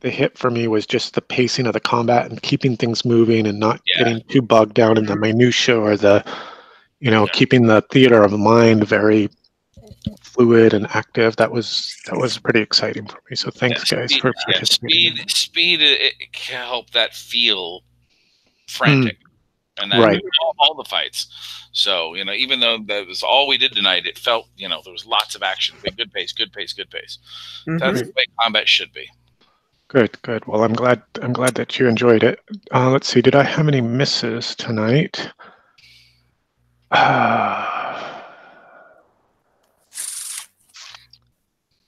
hit for me was just the pacing of the combat and keeping things moving and not getting too bogged down in the minutia or the, keeping the theater of the mind very fluid and active. That was pretty exciting for me. So thanks, guys, for participating. Speed it can help that feel frantic, and that right. all the fights. So even though that was all we did tonight, it felt there was lots of action, good pace. Mm-hmm. That's the way combat should be. Good. Well, I'm glad that you enjoyed it. Let's see. Did I have any misses tonight?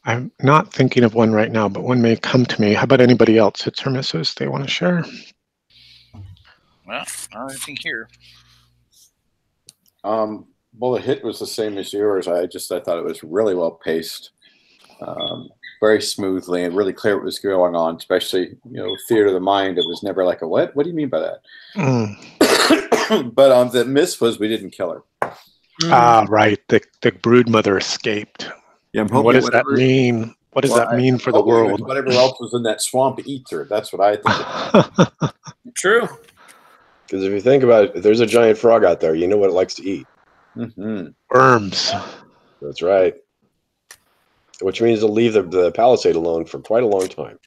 I'm not thinking of one right now, but one may come to me. How about anybody else? Hits or misses they want to share? Well, I think here. Well, the hit was the same as yours. I thought it was really well paced. Very smoothly and really clear what was going on, especially, theater of the mind. It was never like a, what do you mean by that? But the miss was we didn't kill her. Right. The brood mother escaped. Yeah, what does that mean? What does that mean for the world? Whatever else was in that swamp eats her. That's what I think. True. Because if you think about it, if there's a giant frog out there, you know what it likes to eat? Worms. That's right. Which means they'll leave the palisade alone for quite a long time.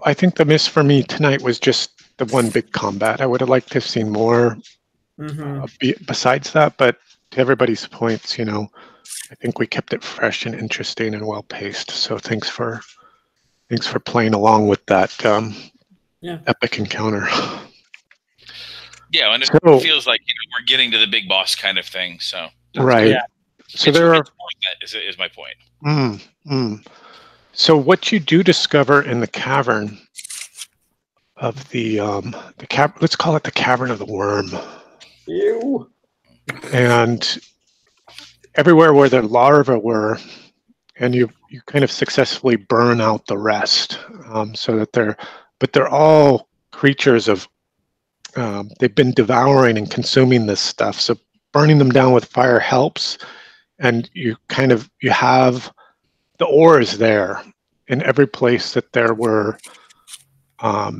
I think the miss for me tonight was just the one big combat. I would have liked to have seen more besides that, but to everybody's points, I think we kept it fresh and interesting and well paced. So thanks for playing along with that epic encounter. Yeah, and it feels like we're getting to the big boss kind of thing. So right. Yeah. So there are. That is my point. So what you do discover in the cavern of the let's call it the cavern of the worm. Ew. And everywhere where the larvae were, and you kind of successfully burn out the rest, so that they're all creatures of. They've been devouring and consuming this stuff. So burning them down with fire helps, and you have the ores there in every place that there were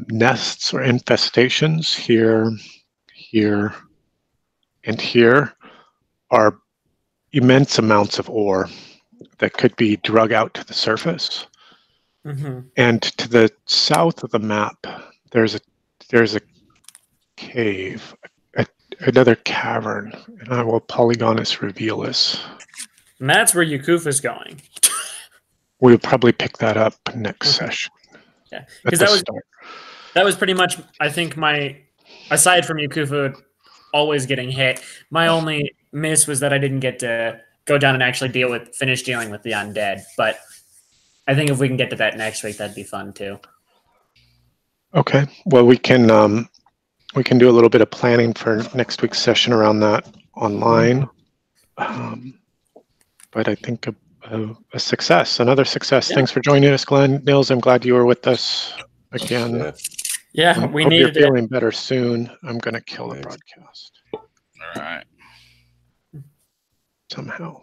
nests or infestations. Here, and here are immense amounts of ore that could be drug out to the surface. And to the south of the map, there's a cave, another cavern, and I will polygonus reveal this. And that's where Yakufa's going. We'll probably pick that up next session. Yeah, because that was pretty much, I think, aside from Yakufa always getting hit, my only miss was that I didn't get to go down and actually finish dealing with the undead. But I think if we can get to that next week, that'd be fun too. Okay. Well, we can do a little bit of planning for next week's session around that online. But I think a success, another success. Yeah. Thanks for joining us, Glenn. Nils, I'm glad you were with us again. Yeah, we needed you're feeling better soon. I'm going to kill the broadcast. All right. Somehow.